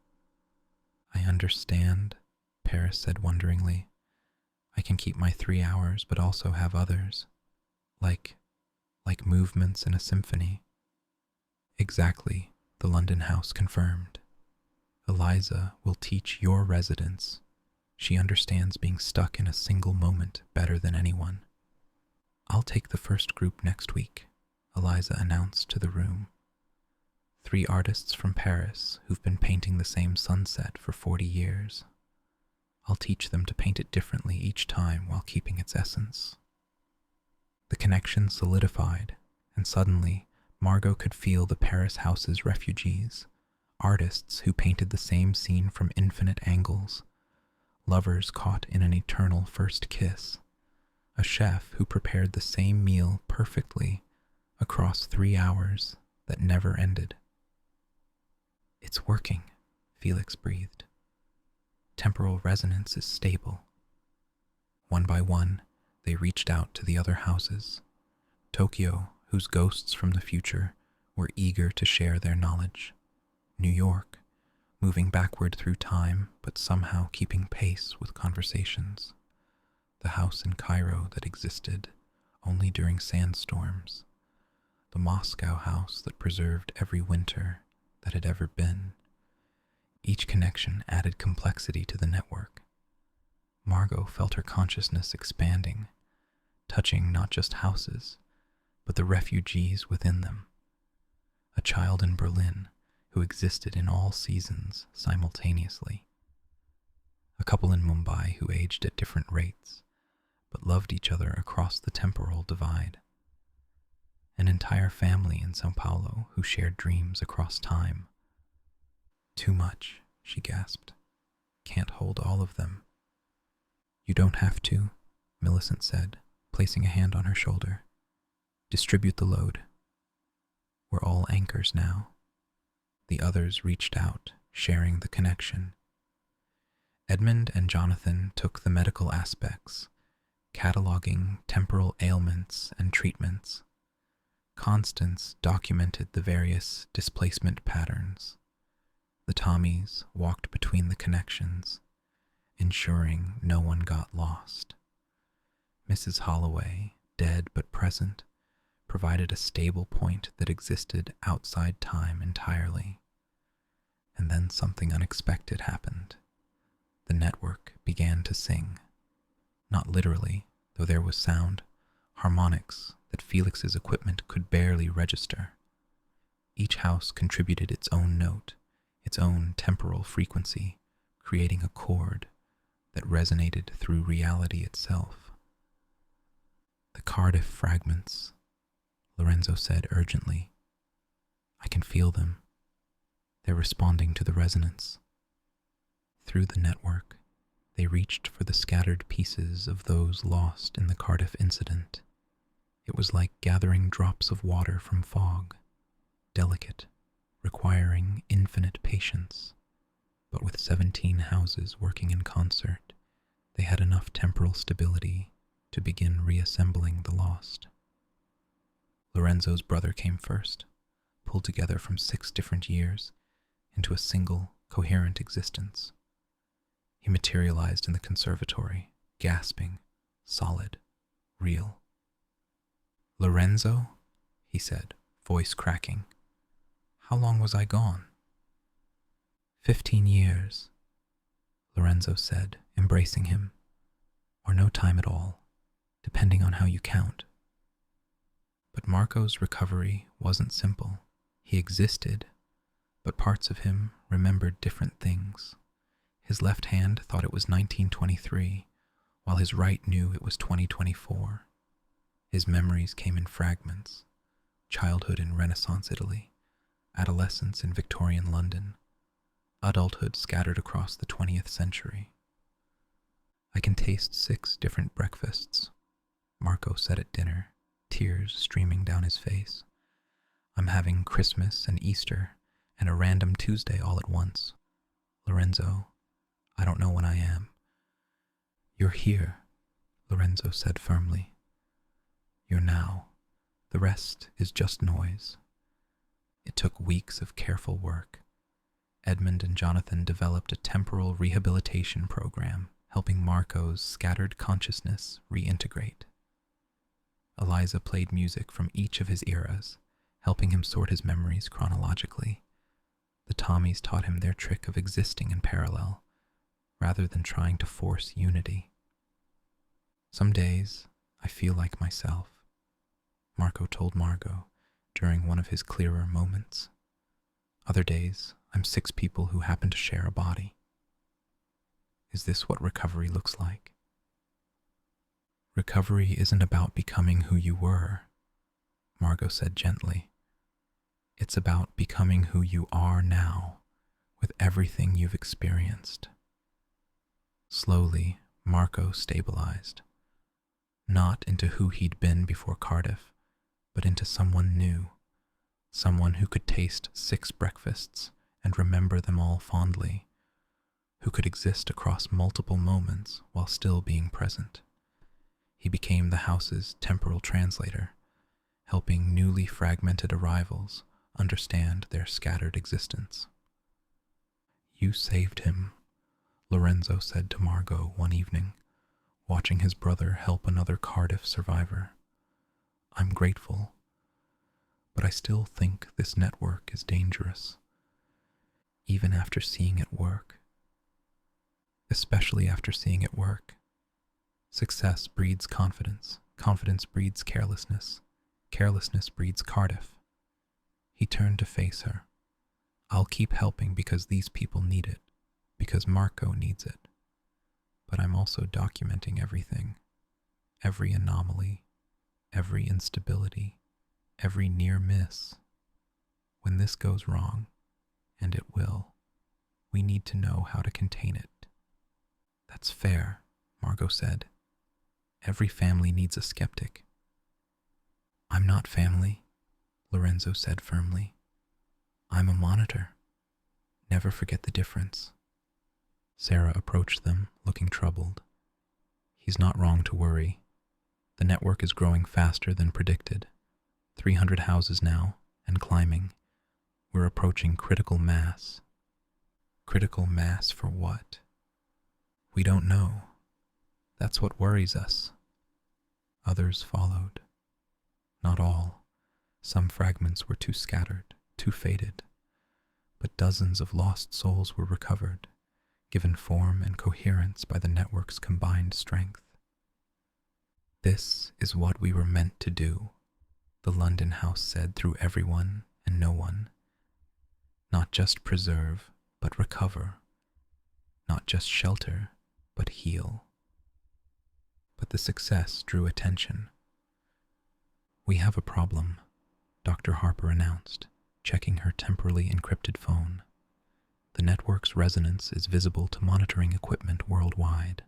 "I understand," Paris said wonderingly. "I can keep my 3 hours, but also have others, like movements in a symphony." "Exactly," the London house confirmed. "Eliza will teach your residents. She understands being stuck in a single moment better than anyone." "I'll take the first group next week," Eliza announced to the room. 3 artists from Paris who've been painting the same sunset for 40 years. I'll teach them to paint it differently each time while keeping its essence. The connection solidified, and suddenly Margot could feel the Paris house's refugees, artists who painted the same scene from infinite angles, lovers caught in an eternal first kiss, a chef who prepared the same meal perfectly across 3 hours that never ended. "It's working," Felix breathed. "Temporal resonance is stable." One by one, they reached out to the other houses. Tokyo, whose ghosts from the future were eager to share their knowledge. New York, moving backward through time but somehow keeping pace with conversations. The house in Cairo that existed only during sandstorms. The Moscow house that preserved every winter that had ever been. Each connection added complexity to the network. Margot felt her consciousness expanding, touching not just houses, but the refugees within them. A child in Berlin who existed in all seasons simultaneously. A couple in Mumbai who aged at different rates, but loved each other across the temporal divide. An entire family in São Paulo who shared dreams across time. "Too much," she gasped. "Can't hold all of them." "You don't have to," Millicent said, placing a hand on her shoulder. "Distribute the load. We're all anchors now." The others reached out, sharing the connection. Edmund and Jonathan took the medical aspects, cataloging temporal ailments and treatments. Constance documented the various displacement patterns. The Tommies walked between the connections, ensuring no one got lost. Mrs. Holloway, dead but present, provided a stable point that existed outside time entirely. And then something unexpected happened. The network began to sing. Not literally, though there was sound, harmonics that Felix's equipment could barely register. Each house contributed its own note, its own temporal frequency, creating a chord that resonated through reality itself. "The Cardiff fragments," Lorenzo said urgently. "I can feel them. They're responding to the resonance." Through the network, they reached for the scattered pieces of those lost in the Cardiff incident. It was like gathering drops of water from fog, delicate, requiring infinite patience. But with 17 houses working in concert, they had enough temporal stability to begin reassembling the lost. Lorenzo's brother came first, pulled together from 6 different years into a single, coherent existence. He materialized in the conservatory, gasping, solid, real. "Lorenzo," he said, voice cracking. "How long was I gone?" 15 years, Lorenzo said, embracing him. "Or no time at all, depending on how you count." But Marco's recovery wasn't simple. He existed, but parts of him remembered different things. His left hand thought it was 1923, while his right knew it was 2024. His memories came in fragments: childhood in Renaissance Italy, adolescence in Victorian London, adulthood scattered across the 20th century. "I can taste 6 different breakfasts," Marco said at dinner, tears streaming down his face. "I'm having Christmas and Easter and a random Tuesday all at once. Lorenzo, I don't know when I am." "You're here," Lorenzo said firmly. "You're now. The rest is just noise." It took weeks of careful work. Edmund and Jonathan developed a temporal rehabilitation program, helping Marco's scattered consciousness reintegrate. Eliza played music from each of his eras, helping him sort his memories chronologically. The Tommies taught him their trick of existing in parallel, rather than trying to force unity. "Some days, I feel like myself," Marco told Margot during one of his clearer moments. "Other days, I'm 6 people who happen to share a body." Is this what recovery looks like? "Recovery isn't about becoming who you were," Margot said gently. "It's about becoming who you are now, with everything you've experienced." Slowly, Marco stabilized, not into who he'd been before Cardiff, but into someone new, someone who could taste 6 breakfasts and remember them all fondly, who could exist across multiple moments while still being present. He became the house's temporal translator, helping newly fragmented arrivals understand their scattered existence. "You saved him," Lorenzo said to Margot one evening, watching his brother help another Cardiff survivor. "I'm grateful, but I still think this network is dangerous, even after seeing it work. Especially after seeing it work. Success breeds confidence, confidence breeds carelessness, carelessness breeds Cardiff." He turned to face her. "I'll keep helping because these people need it, because Marco needs it. But I'm also documenting everything, every anomaly, every instability, every near miss. When this goes wrong, and it will, we need to know how to contain it." "That's fair," Margot said. "Every family needs a skeptic." "I'm not family," Lorenzo said firmly. "I'm a monitor. Never forget the difference." Sarah approached them, looking troubled. "He's not wrong to worry. The network is growing faster than predicted. 300 houses now, and climbing. We're approaching critical mass." "Critical mass for what?" "We don't know. That's what worries us." Others followed. Not all. Some fragments were too scattered, too faded. But dozens of lost souls were recovered, given form and coherence by the network's combined strength. "This is what we were meant to do," the London house said through everyone and no one. Not just preserve, but recover. Not just shelter, but heal. But the success drew attention. "We have a problem," Dr. Harper announced, checking her temporally encrypted phone. "The network's resonance is visible to monitoring equipment worldwide.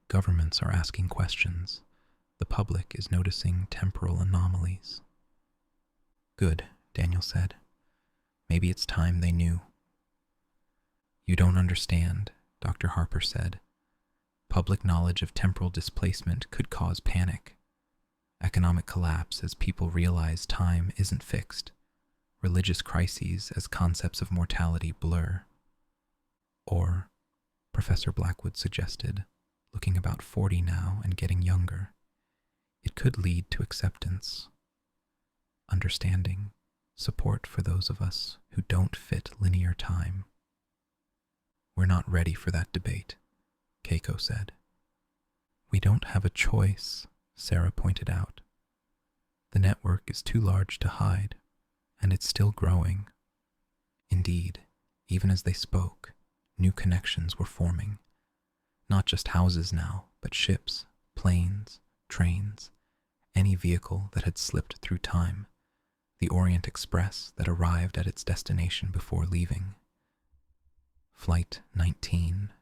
Governments are asking questions. The public is noticing temporal anomalies." "Good," Daniel said. "Maybe it's time they knew." "You don't understand," Dr. Harper said. "Public knowledge of temporal displacement could cause panic. Economic collapse as people realize time isn't fixed. Religious crises as concepts of mortality blur." Or, Professor Blackwood suggested, looking about 40 now and getting younger, it could lead to acceptance, understanding, support for those of us who don't fit linear time. "We're not ready for that debate," Keiko said. "We don't have a choice," Sarah pointed out. "The network is too large to hide, and it's still growing." Indeed, even as they spoke, new connections were forming. Not just houses now, but ships, planes, trains, any vehicle that had slipped through time, the Orient Express that arrived at its destination before leaving. Flight 19,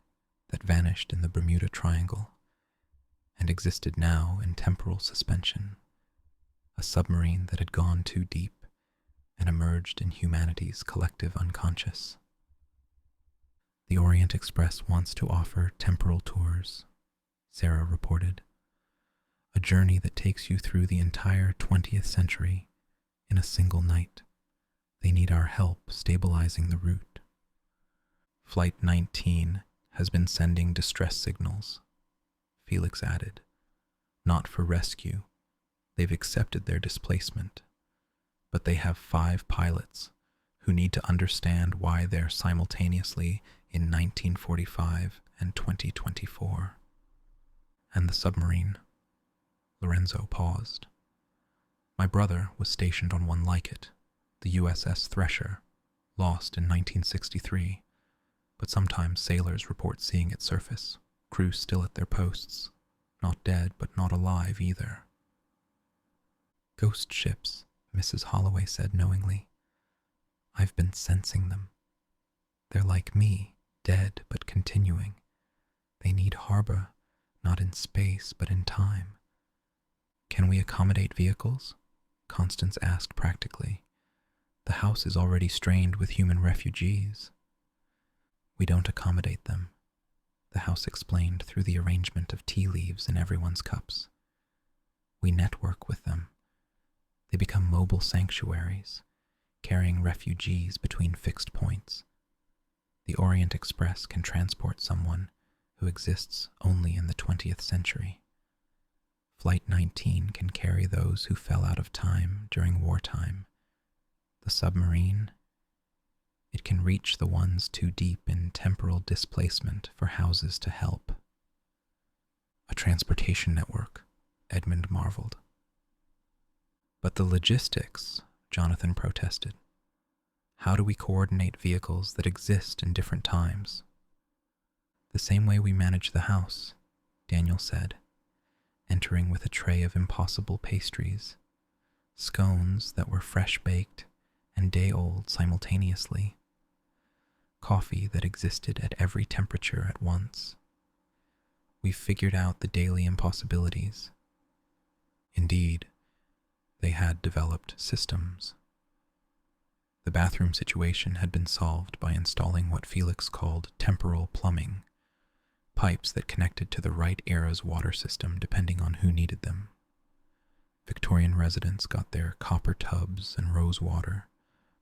that vanished in the Bermuda Triangle, and existed now in temporal suspension, a submarine that had gone too deep and emerged in humanity's collective unconscious. "The Orient Express wants to offer temporal tours," Sarah reported. "A journey that takes you through the entire 20th century in a single night. They need our help stabilizing the route." "Flight 19 has been sending distress signals," Felix added. "Not for rescue. They've accepted their displacement. But they have 5 pilots who need to understand why they're simultaneously in 1945 and 2024. "And the submarine?" Lorenzo paused. "My brother was stationed on one like it, the USS Thresher, lost in 1963, but sometimes sailors report seeing it surface, crew still at their posts, not dead but not alive either." "Ghost ships," Mrs. Holloway said knowingly. "I've been sensing them. They're like me, dead but continuing. They need harbor, not in space but in time." "Can we accommodate vehicles?" Constance asked practically. "The house is already strained with human refugees." "We don't accommodate them," the house explained through the arrangement of tea leaves in everyone's cups. "We network with them. They become mobile sanctuaries, carrying refugees between fixed points. The Orient Express can transport someone who exists only in the 20th century. Flight 19 can carry those who fell out of time during wartime. The submarine, it can reach the ones too deep in temporal displacement for houses to help." "A transportation network," Edmund marveled. "But the logistics," Jonathan protested. "How do we coordinate vehicles that exist in different times?" "The same way we manage the house," Daniel said, entering with a tray of impossible pastries, scones that were fresh-baked and day-old simultaneously, coffee that existed at every temperature at once. "We've figured out the daily impossibilities." Indeed, they had developed systems. The bathroom situation had been solved by installing what Felix called temporal plumbing, pipes that connected to the right era's water system depending on who needed them. Victorian residents got their copper tubs and rose water,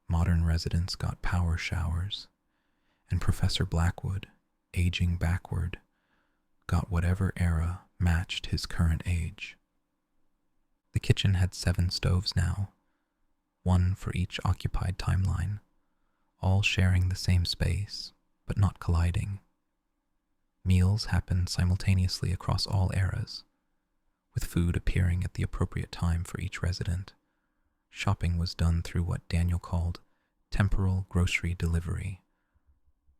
modern residents got power showers, and Professor Blackwood, aging backward, got whatever era matched his current age. The kitchen had 7 stoves now, one for each occupied timeline, all sharing the same space, but not colliding. Meals happened simultaneously across all eras, with food appearing at the appropriate time for each resident, shopping was done through what Daniel called temporal grocery delivery,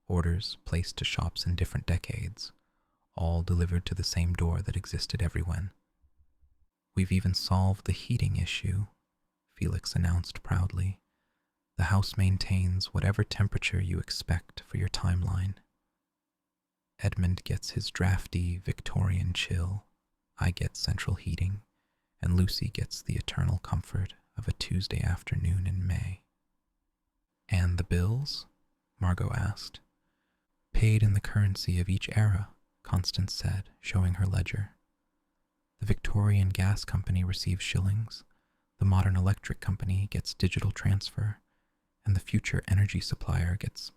orders placed to shops in different decades, all delivered to the same door that existed everywhen. We've even solved the heating issue, Felix announced proudly. The house maintains whatever temperature you expect for your timeline. Edmund gets his drafty Victorian chill, I get central heating, and Lucy gets the eternal comfort of a Tuesday afternoon in May. And the bills? Margot asked. Paid in the currency of each era, Constance said, showing her ledger. The Victorian Gas Company receives shillings, the modern electric company gets digital transfer, and the future energy supplier gets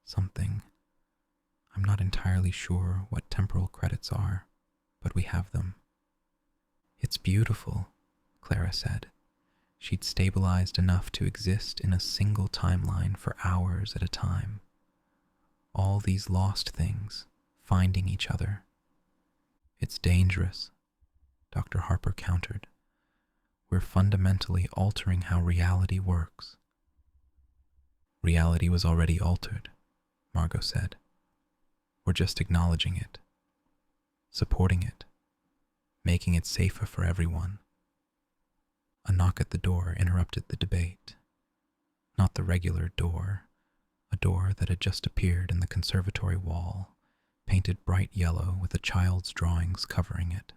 something. I'm not entirely sure what temporal credits are, but we have them. It's beautiful, Clara said. She'd stabilized enough to exist in a single timeline for hours at a time. All these lost things, finding each other. It's dangerous, Dr. Harper countered. We're fundamentally altering how reality works. Reality was already altered, Margot said. We're just acknowledging it, supporting it, making it safer for everyone. A knock at the door interrupted the debate. Not the regular door, a door that had just appeared in the conservatory wall, painted bright yellow with a child's drawings covering it.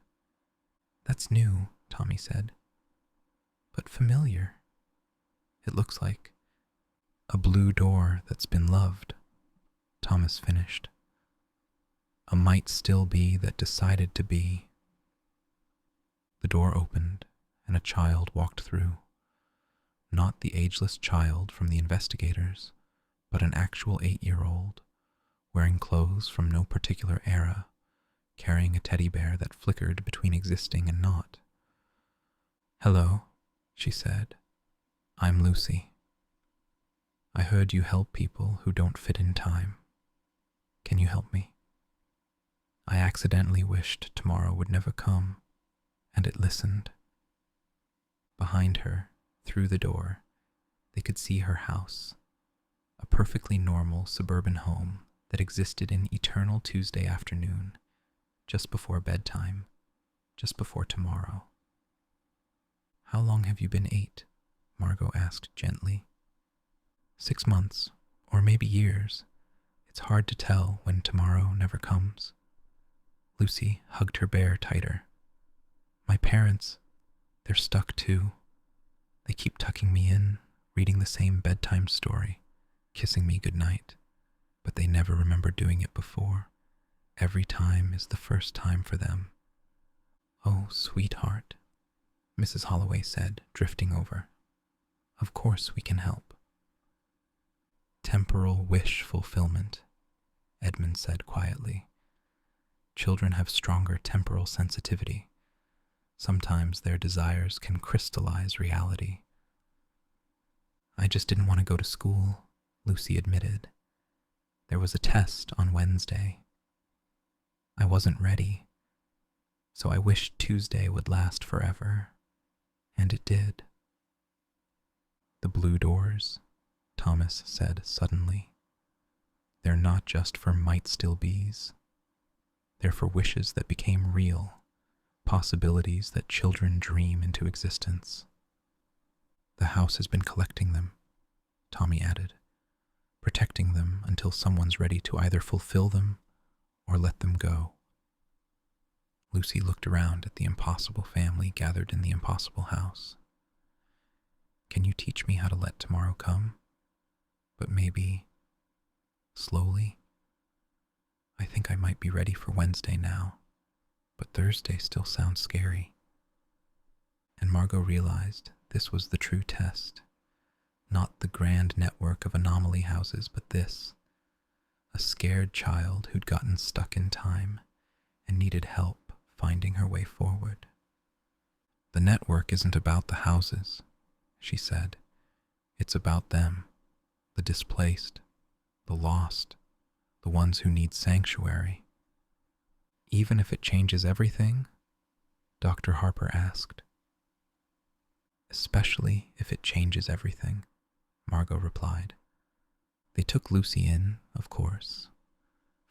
That's new, Tommy said, but familiar. It looks like a blue door that's been loved, Thomas finished. A might still be that decided to be. The door opened, and a child walked through. Not the ageless child from the investigators, but an actual 8-year-old, wearing clothes from no particular era, carrying a teddy bear that flickered between existing and not. Hello, she said. I'm Lucy. I heard you help people who don't fit in time. Can you help me? I accidentally wished tomorrow would never come, and it listened. Behind her, through the door, they could see her house, a perfectly normal suburban home that existed in eternal Tuesday afternoon, just before bedtime, just before tomorrow. How long have you been 8? Margot asked gently. 6 months, or maybe years. It's hard to tell when tomorrow never comes. Lucy hugged her bear tighter. My parents, they're stuck too. They keep tucking me in, reading the same bedtime story, kissing me goodnight, but they never remember doing it before. Every time is the first time for them. Oh, sweetheart, Mrs. Holloway said, drifting over. Of course we can help. Temporal wish fulfillment, Edmund said quietly. Children have stronger temporal sensitivity. Sometimes their desires can crystallize reality. I just didn't want to go to school, Lucy admitted. There was a test on Wednesday. I wasn't ready, so I wished Tuesday would last forever, and it did. The blue doors, Thomas said suddenly. They're not just for might still be's. They're for wishes that became real, possibilities that children dream into existence. The house has been collecting them, Tommy added, protecting them until someone's ready to either fulfill them or let them go. Lucy looked around at the impossible family gathered in the impossible house. Can you teach me how to let tomorrow come? But maybe slowly? I think I might be ready for Wednesday now, but Thursday still sounds scary. And Margot realized this was the true test, not the grand network of anomaly houses, but this, a scared child who'd gotten stuck in time and needed help finding her way forward. The network isn't about the houses, she said. It's about them, the displaced, the lost, the ones who need sanctuary. Even if it changes everything? Dr. Harper asked. especially if it changes everything, Margot replied. They took Lucy in, of course,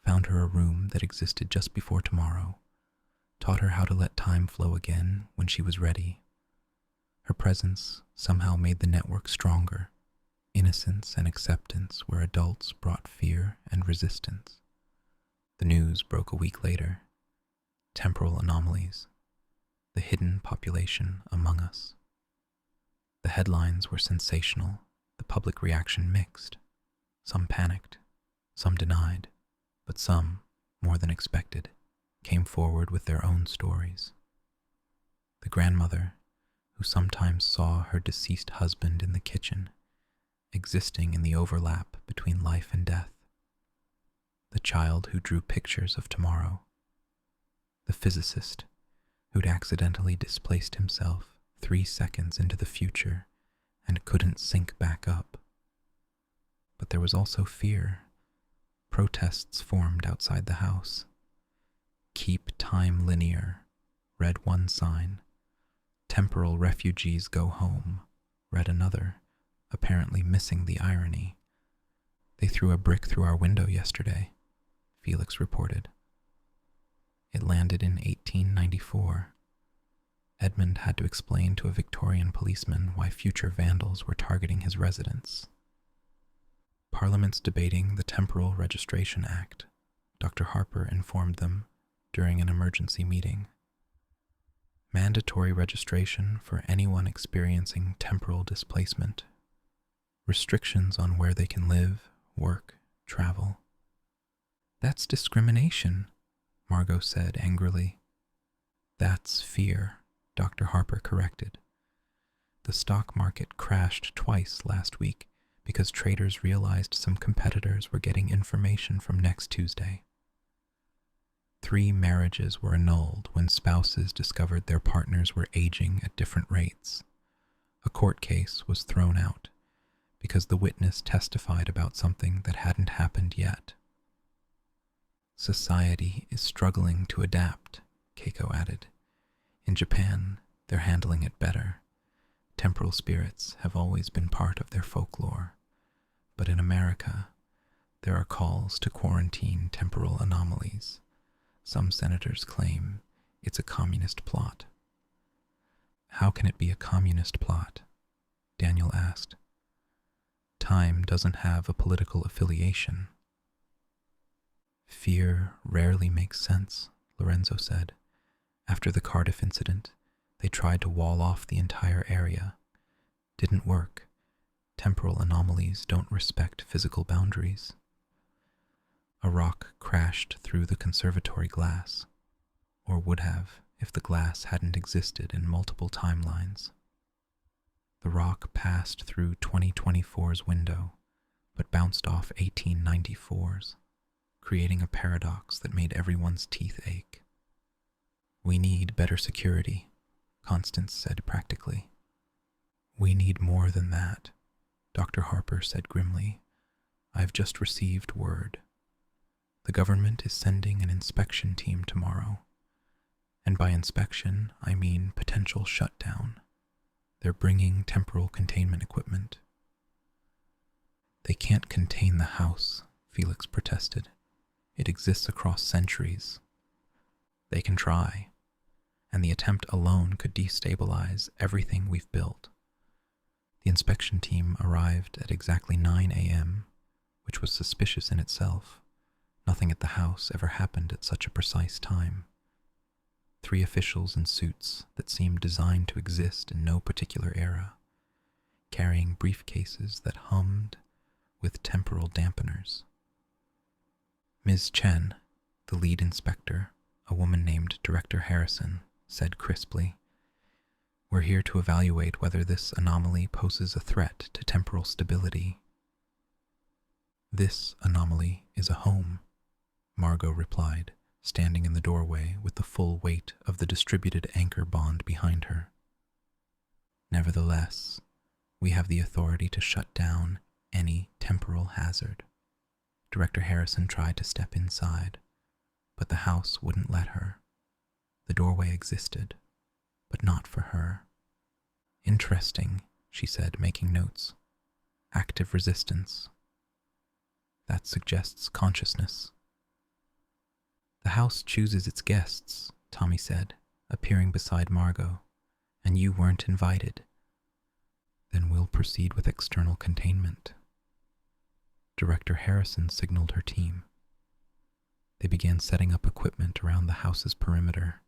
found her a room that existed just before tomorrow, taught her how to let time flow again when she was ready. Her presence somehow made the network stronger, innocence and acceptance where adults brought fear and resistance. The news broke a week later. Temporal anomalies, the hidden population among us. The headlines were sensational, the public reaction mixed. Some panicked, some denied, but some, more than expected, came forward with their own stories. The grandmother, who sometimes saw her deceased husband in the kitchen, existing in the overlap between life and death. The child who drew pictures of tomorrow. The physicist who'd accidentally displaced himself 3 seconds into the future and couldn't sync back up. But there was also fear. Protests formed outside the house. Keep time linear, read one sign. Temporal refugees go home, read another, apparently missing the irony. They threw a brick through our window yesterday, Felix reported. It landed in 1894. Edmund had to explain to a Victorian policeman why future vandals were targeting his residence. Parliament's debating the Temporal Registration Act, Dr. Harper informed them during an emergency meeting. Mandatory registration for anyone experiencing temporal displacement. Restrictions on where they can live, work, travel. That's discrimination, Margot said angrily. That's fear, Dr. Harper corrected. The stock market crashed twice last week because traders realized some competitors were getting information from next Tuesday. 3 marriages were annulled when spouses discovered their partners were aging at different rates. A court case was thrown out because the witness testified about something that hadn't happened yet. Society is struggling to adapt, Keiko added. In Japan, they're handling it better. Temporal spirits have always been part of their folklore. But in America, there are calls to quarantine temporal anomalies. Some senators claim it's a communist plot. How can it be a communist plot? Daniel asked. Time doesn't have a political affiliation. Fear rarely makes sense, Lorenzo said. After the Cardiff incident, they tried to wall off the entire area. Didn't work. Temporal anomalies don't respect physical boundaries. A rock crashed through the conservatory glass, or would have if the glass hadn't existed in multiple timelines. The rock passed through 2024's window, but bounced off 1894's, creating a paradox that made everyone's teeth ache. We need better security, Constance said practically. We need more than that, Dr. Harper said grimly. I've just received word. The government is sending an inspection team tomorrow. And by inspection, I mean potential shutdown. They're bringing temporal containment equipment. They can't contain the house, Felix protested. It exists across centuries. They can try, and the attempt alone could destabilize everything we've built. The inspection team arrived at exactly 9 a.m., which was suspicious in itself. Nothing at the house ever happened at such a precise time. 3 officials in suits that seemed designed to exist in no particular era, carrying briefcases that hummed with temporal dampeners. Ms. Chen, the lead inspector, a woman named Director Harrison, said crisply, "We're here to evaluate whether this anomaly poses a threat to temporal stability." "This anomaly is a home," Margot replied, standing in the doorway with the full weight of the distributed anchor bond behind her. "Nevertheless, we have the authority to shut down any temporal hazard." Director Harrison tried to step inside, but the house wouldn't let her. The doorway existed, but not for her. Interesting, she said, making notes. Active resistance. That suggests consciousness. The house chooses its guests, Tommy said, appearing beside Margot, and you weren't invited. Then we'll proceed with external containment. Director Harrison signaled her team. They began setting up equipment around the house's perimeter,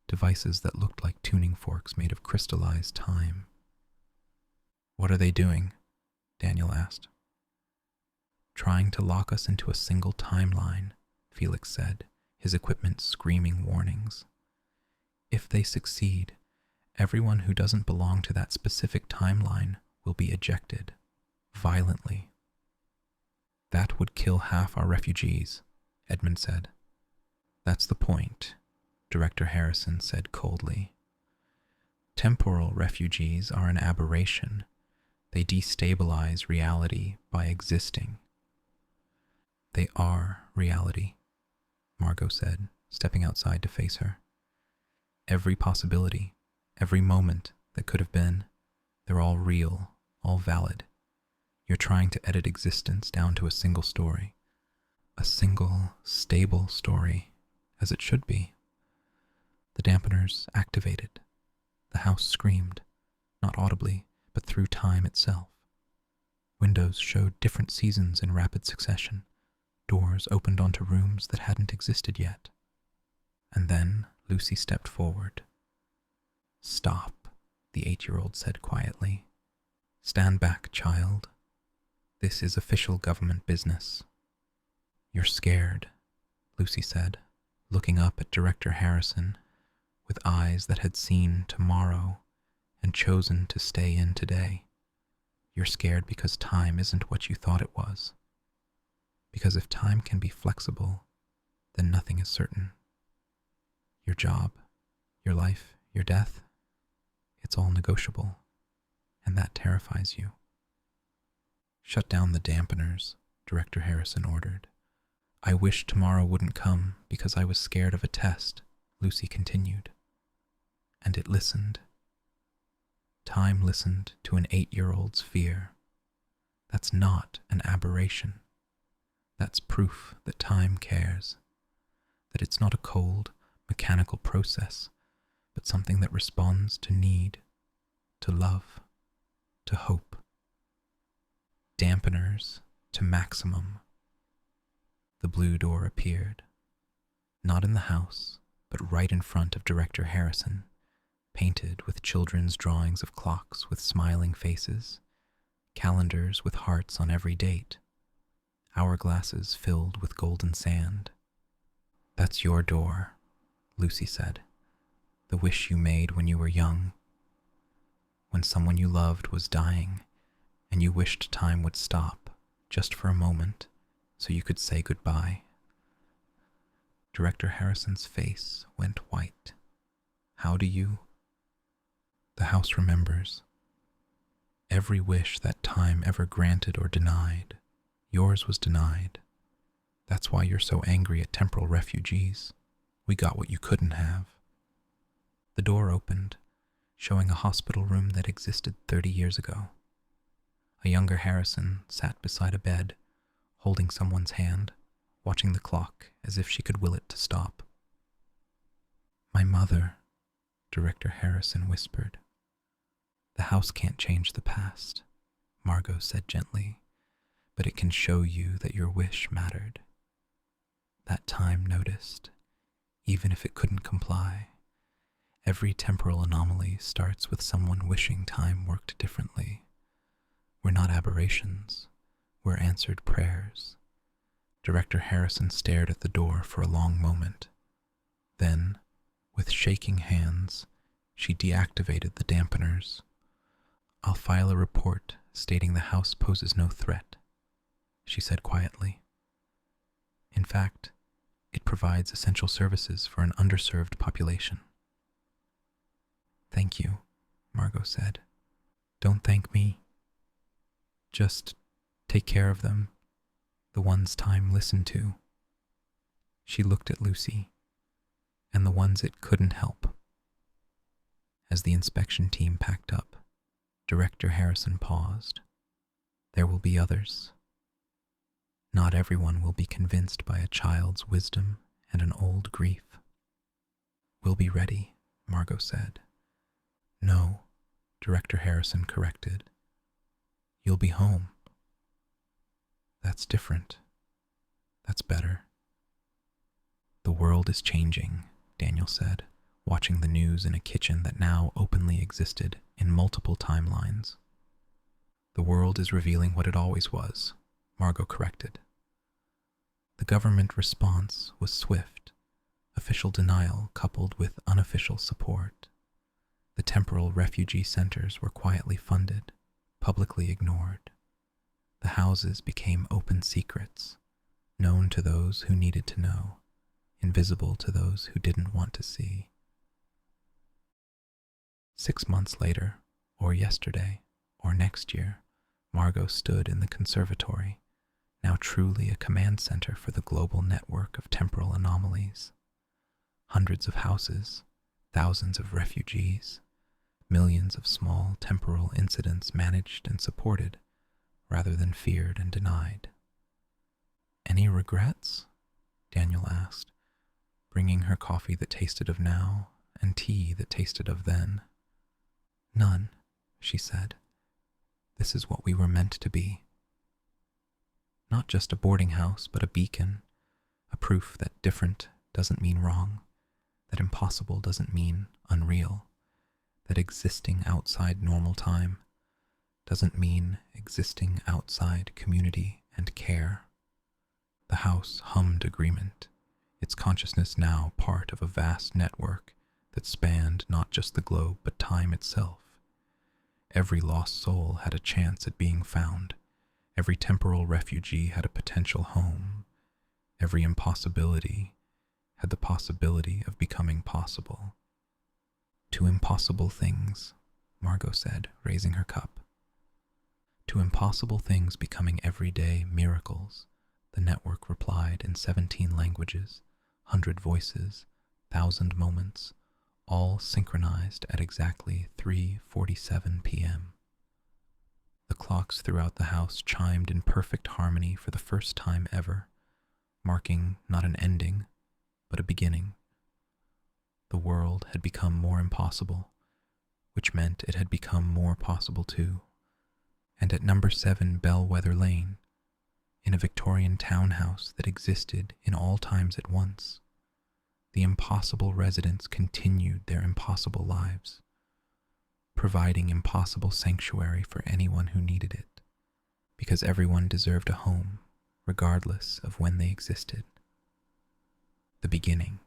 devices that looked like tuning forks made of crystallized time. What are they doing? Daniel asked. Trying to lock us into a single timeline, Felix said, his equipment screaming warnings. If they succeed, everyone who doesn't belong to that specific timeline will be ejected, violently. That would kill half our refugees, Edmund said. That's the point, Director Harrison said coldly. Temporal refugees are an aberration. They destabilize reality by existing. They are reality, Margot said, stepping outside to face her. Every possibility, every moment that could have been, they're all real, all valid. You're trying to edit existence down to a single story. A single, stable story, as it should be. The dampeners activated. The house screamed, not audibly, but through time itself. Windows showed different seasons in rapid succession. Doors opened onto rooms that hadn't existed yet. And then Lucy stepped forward. Stop, the 8-year-old said quietly. Stand back, child. This is official government business. You're scared, Lucy said, looking up at Director Harrison with eyes that had seen tomorrow and chosen to stay in today. You're scared because time isn't what you thought it was. Because if time can be flexible, then nothing is certain. Your job, your life, your death, it's all negotiable, and that terrifies you. Shut down the dampeners, Director Harrison ordered. I wish tomorrow wouldn't come because I was scared of a test, Lucy continued. And it listened. Time listened to an 8-year-old's fear. That's not an aberration. That's proof that time cares. That it's not a cold, mechanical process, but something that responds to need, to love, to hope. Dampeners to maximum. The blue door appeared. Not in the house, but right in front of Director Harrison, painted with children's drawings of clocks with smiling faces, calendars with hearts on every date, hourglasses filled with golden sand. That's your door, Lucy said. The wish you made when you were young, when someone you loved was dying, and you wished time would stop, just for a moment, so you could say goodbye. Director Harrison's face went white. How do you? The house remembers. Every wish that time ever granted or denied, yours was denied. That's why you're so angry at temporal refugees. We got what you couldn't have. The door opened, showing a hospital room that existed 30 years ago. A younger Harrison sat beside a bed, holding someone's hand, watching the clock as if she could will it to stop. My mother, Director Harrison whispered. The house can't change the past, Margot said gently, but it can show you that your wish mattered. That time noticed, even if it couldn't comply. Every temporal anomaly starts with someone wishing time worked differently. We're not aberrations. We're answered prayers. Director Harrison stared at the door for a long moment. Then, with shaking hands, she deactivated the dampeners. I'll file a report stating the house poses no threat, she said quietly. In fact, it provides essential services for an underserved population. Thank you, Margot said. Don't thank me. Just take care of them, the ones time listened to. She looked at Lucy, and the ones it couldn't help. As the inspection team packed up, Director Harrison paused. There will be others. Not everyone will be convinced by a child's wisdom and an old grief. We'll be ready, Margot said. No, Director Harrison corrected. You'll be home. That's different. That's better. The world is changing, Daniel said, watching the news in a kitchen that now openly existed in multiple timelines. The world is revealing what it always was, Margot corrected. The government response was swift, official denial coupled with unofficial support. The temporal refugee centers were quietly funded, publicly ignored. The houses became open secrets, known to those who needed to know, invisible to those who didn't want to see. 6 months later, or yesterday, or next year, Margot stood in the conservatory, now truly a command center for the global network of temporal anomalies. Hundreds of houses, thousands of refugees, millions of small temporal incidents managed and supported, rather than feared and denied. Any regrets? Daniel asked, bringing her coffee that tasted of now and tea that tasted of then. None, she said. This is what we were meant to be. Not just a boarding house, but a beacon, a proof that different doesn't mean wrong, that impossible doesn't mean unreal, that existing outside normal time doesn't mean existing outside community and care. The house hummed agreement, its consciousness now part of a vast network that spanned not just the globe but time itself. Every lost soul had a chance at being found. Every temporal refugee had a potential home. Every impossibility had the possibility of becoming possible. To impossible things, Margot said, raising her cup. To impossible things becoming everyday miracles, the network replied in 17 languages, 100 voices, 1,000 moments, all synchronized at exactly 3:47 p.m. The clocks throughout the house chimed in perfect harmony for the first time ever, marking not an ending, but a beginning. The world had become more impossible, which meant it had become more possible too. And at number 7 Bellweather Lane, in a Victorian townhouse that existed in all times at once, the impossible residents continued their impossible lives, providing impossible sanctuary for anyone who needed it, because everyone deserved a home, regardless of when they existed. The beginning.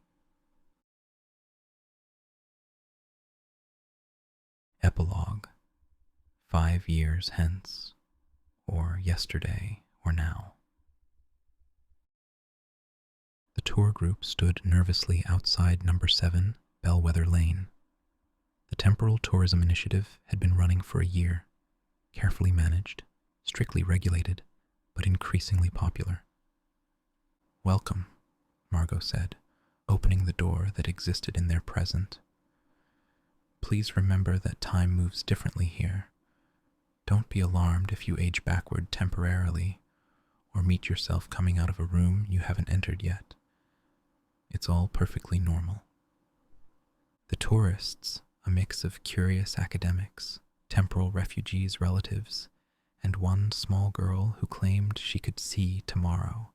Epilogue. 5 years hence, or yesterday, or now. The tour group stood nervously outside number 7 Bellweather Lane. The Temporal Tourism Initiative had been running for a year, carefully managed, strictly regulated, but increasingly popular. Welcome, Margot said, opening the door that existed in their present. Please remember that time moves differently here. Don't be alarmed if you age backward temporarily, or meet yourself coming out of a room you haven't entered yet. It's all perfectly normal. The tourists, a mix of curious academics, temporal refugees' relatives, and one small girl who claimed she could see tomorrow,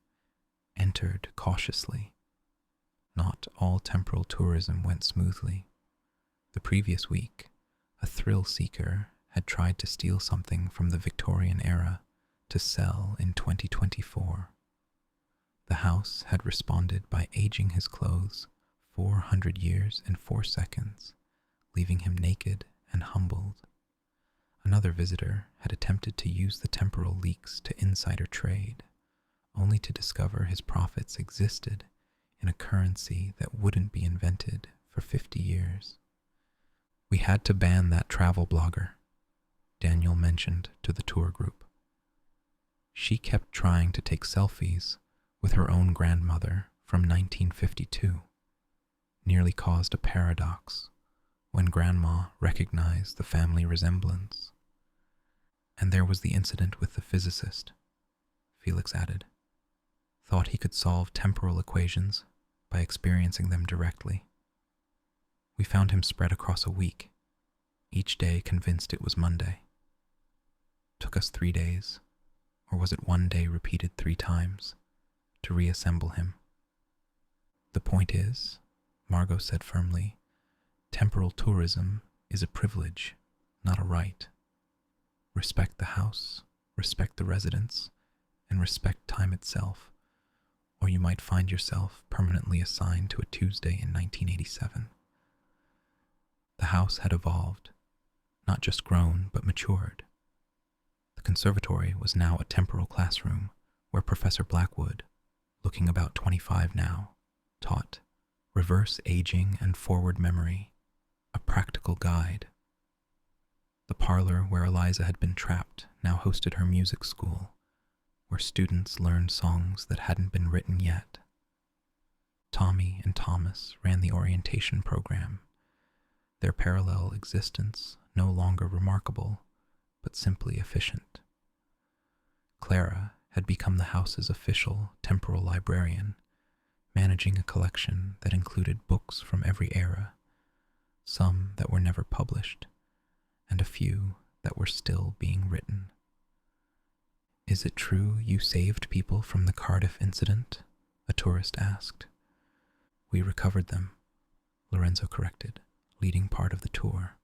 entered cautiously. Not all temporal tourism went smoothly. The previous week, a thrill seeker had tried to steal something from the Victorian era to sell in 2024. The house had responded by aging his clothes 400 years and 4 seconds, leaving him naked and humbled. Another visitor had attempted to use the temporal leaks to insider trade, only to discover his profits existed in a currency that wouldn't be invented for 50 years. We had to ban that travel blogger, Daniel mentioned to the tour group. She kept trying to take selfies with her own grandmother from 1952, nearly caused a paradox when Grandma recognized the family resemblance. And there was the incident with the physicist, Felix added. Thought he could solve temporal equations by experiencing them directly. We found him spread across a week, each day convinced it was Monday. Took us 3 days, or was it one day repeated 3 times, to reassemble him. The point is, Margot said firmly, temporal tourism is a privilege, not a right. Respect the house, respect the residents, and respect time itself, or you might find yourself permanently assigned to a Tuesday in 1987. The house had evolved, not just grown, but matured. The conservatory was now a temporal classroom where Professor Blackwood, looking about 25 now, taught reverse aging and forward memory, a practical guide. The parlor where Eliza had been trapped now hosted her music school, where students learned songs that hadn't been written yet. Tommy and Thomas ran the orientation program, their parallel existence no longer remarkable, but simply efficient. Clara had become the house's official temporal librarian, managing a collection that included books from every era, some that were never published, and a few that were still being written. Is it true you saved people from the Cardiff incident? A tourist asked. We recovered them, Lorenzo corrected, leading part of the tour.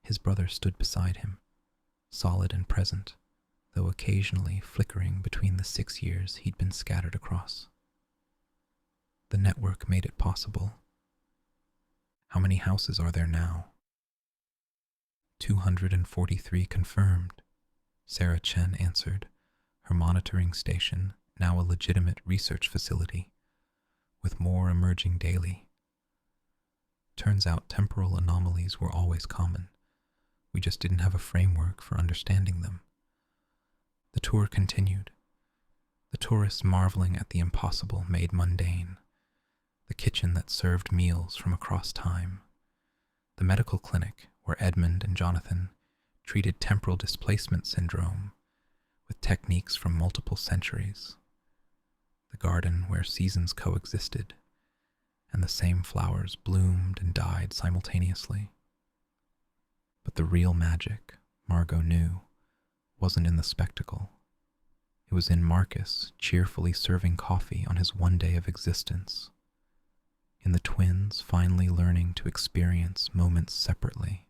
His brother stood beside him, solid and present, though occasionally flickering between the 6 years he'd been scattered across. The network made it possible. How many houses are there now? 243 confirmed, Sarah Chen answered, her monitoring station now a legitimate research facility, with more emerging daily. Turns out temporal anomalies were always common. We just didn't have a framework for understanding them. The tour continued, the tourists marveling at the impossible made mundane, the kitchen that served meals from across time, the medical clinic where Edmund and Jonathan treated temporal displacement syndrome with techniques from multiple centuries, the garden where seasons coexisted and the same flowers bloomed and died simultaneously. But the real magic, Margot knew, wasn't in the spectacle. It was in Marcus cheerfully serving coffee on his one day of existence, in the twins finally learning to experience moments separately,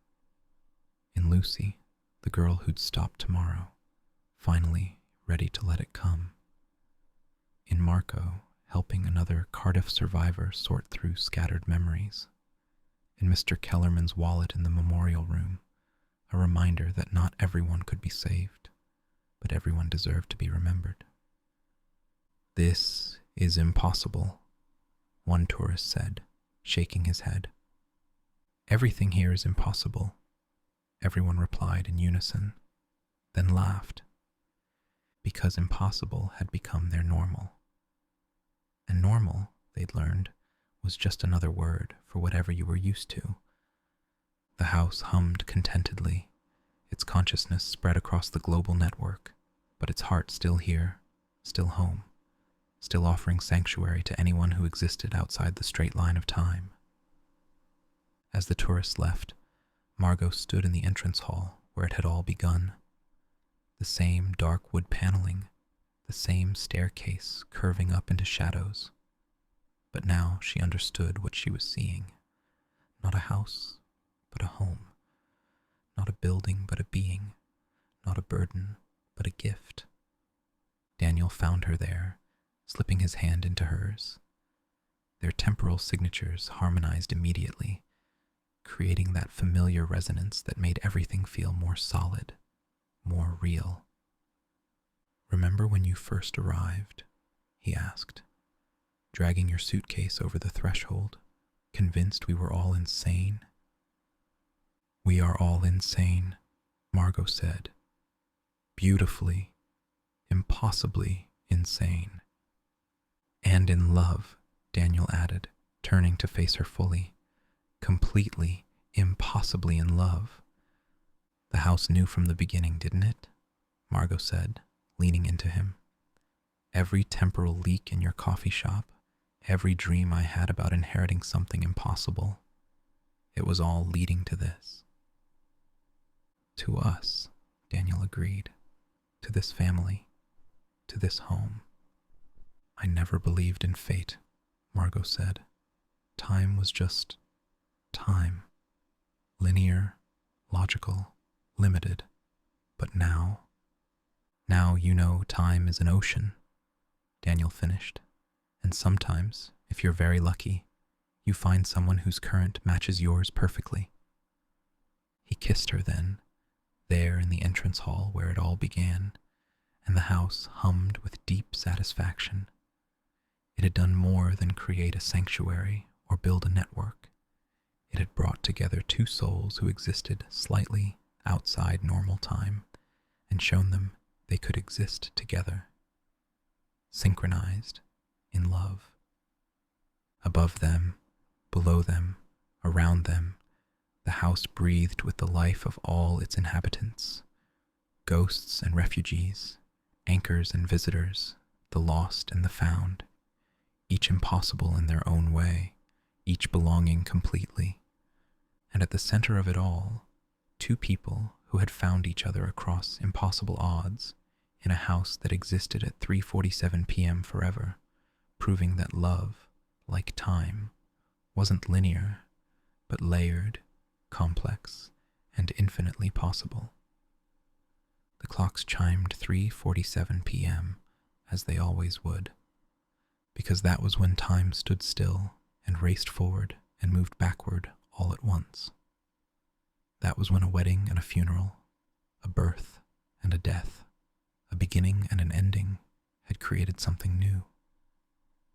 in Lucy, the girl who'd stop tomorrow, finally ready to let it come, in Marco helping another Cardiff survivor sort through scattered memories, in Mr. Kellerman's wallet in the memorial room, a reminder that not everyone could be saved, but everyone deserved to be remembered. This is impossible, one tourist said, shaking his head. Everything here is impossible, everyone replied in unison, then laughed, because impossible had become their normal. And normal, they'd learned, was just another word for whatever you were used to. The house hummed contentedly, its consciousness spread across the global network, but its heart still here, still home, still offering sanctuary to anyone who existed outside the straight line of time. As the tourists left, Margot stood in the entrance hall where it had all begun. The same dark wood paneling, the same staircase curving up into shadows. But now she understood what she was seeing. Not a house, but a home. Not a building, but a being. Not a burden, but a gift. Daniel found her there, slipping his hand into hers. Their temporal signatures harmonized immediately, creating that familiar resonance that made everything feel more solid, more real. Remember when you first arrived? He asked, dragging your suitcase over the threshold, convinced we were all insane. We are all insane, Margot said. Beautifully, impossibly insane. And in love, Daniel added, turning to face her fully. Completely, impossibly in love. The house knew from the beginning, didn't it? Margot said, leaning into him. Every temporal leak in your coffee shop, every dream I had about inheriting something impossible, it was all leading to this. To us, Daniel agreed. To this family, to this home. I never believed in fate, Margot said. Time was just time. Linear, logical, limited. But now you know time is an ocean, Daniel finished. And sometimes, if you're very lucky, you find someone whose current matches yours perfectly. He kissed her then, there in the entrance hall where it all began, and the house hummed with deep satisfaction. It had done more than create a sanctuary or build a network. It had brought together two souls who existed slightly outside normal time and shown them they could exist together, synchronized in love. Above them, below them, around them, the house breathed with the life of all its inhabitants, ghosts and refugees, anchors and visitors, the lost and the found, each impossible in their own way, each belonging completely. And at the center of it all, two people who had found each other across impossible odds in a house that existed at 3:47 p.m. forever, proving that love, like time, wasn't linear, but layered, complex, and infinitely possible. The clocks chimed 3:47 p.m., as they always would, because that was when time stood still and raced forward and moved backward all at once. That was when a wedding and a funeral, a birth and a death, a beginning and an ending had created something new.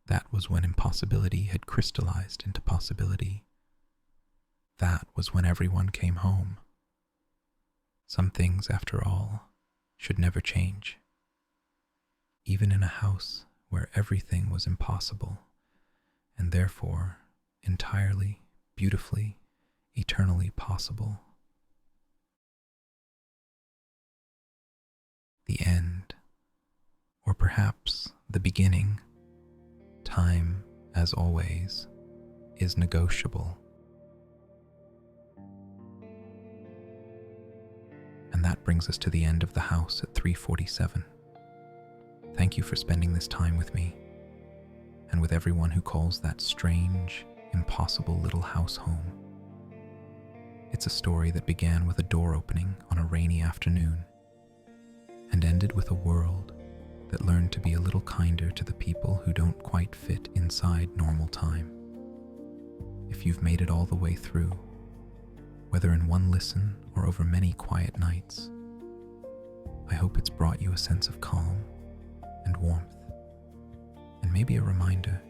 That was when impossibility had crystallized into possibility. That was when everyone came home. Some things, after all, should never change. Even in a house where everything was impossible, and therefore entirely, beautifully, eternally possible. The end, or perhaps the beginning. Time, as always, is negotiable. And that brings us to the end of the house at 3:47. Thank you for spending this time with me, and with everyone who calls that strange, impossible little house home. It's a story that began with a door opening on a rainy afternoon, and ended with a world that learned to be a little kinder to the people who don't quite fit inside normal time. If you've made it all the way through, whether in one listen or over many quiet nights, I hope it's brought you a sense of calm and warmth, and maybe a reminder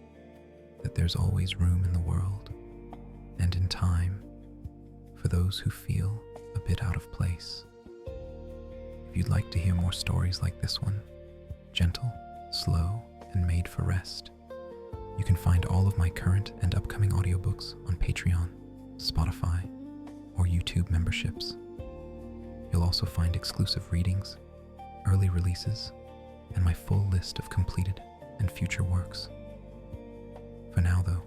that there's always room in the world and in time for those who feel a bit out of place. If you'd like to hear more stories like this one, gentle, slow, and made for rest, you can find all of my current and upcoming audiobooks on Patreon, Spotify, or YouTube memberships. You'll also find exclusive readings, early releases, and my full list of completed and future works. For now, though,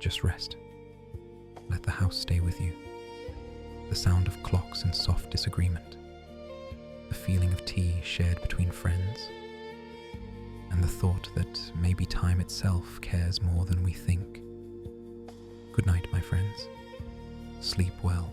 just rest. Let the house stay with you. The sound of clocks in soft disagreement, the feeling of tea shared between friends, and the thought that maybe time itself cares more than we think. Good night, my friends. Sleep well.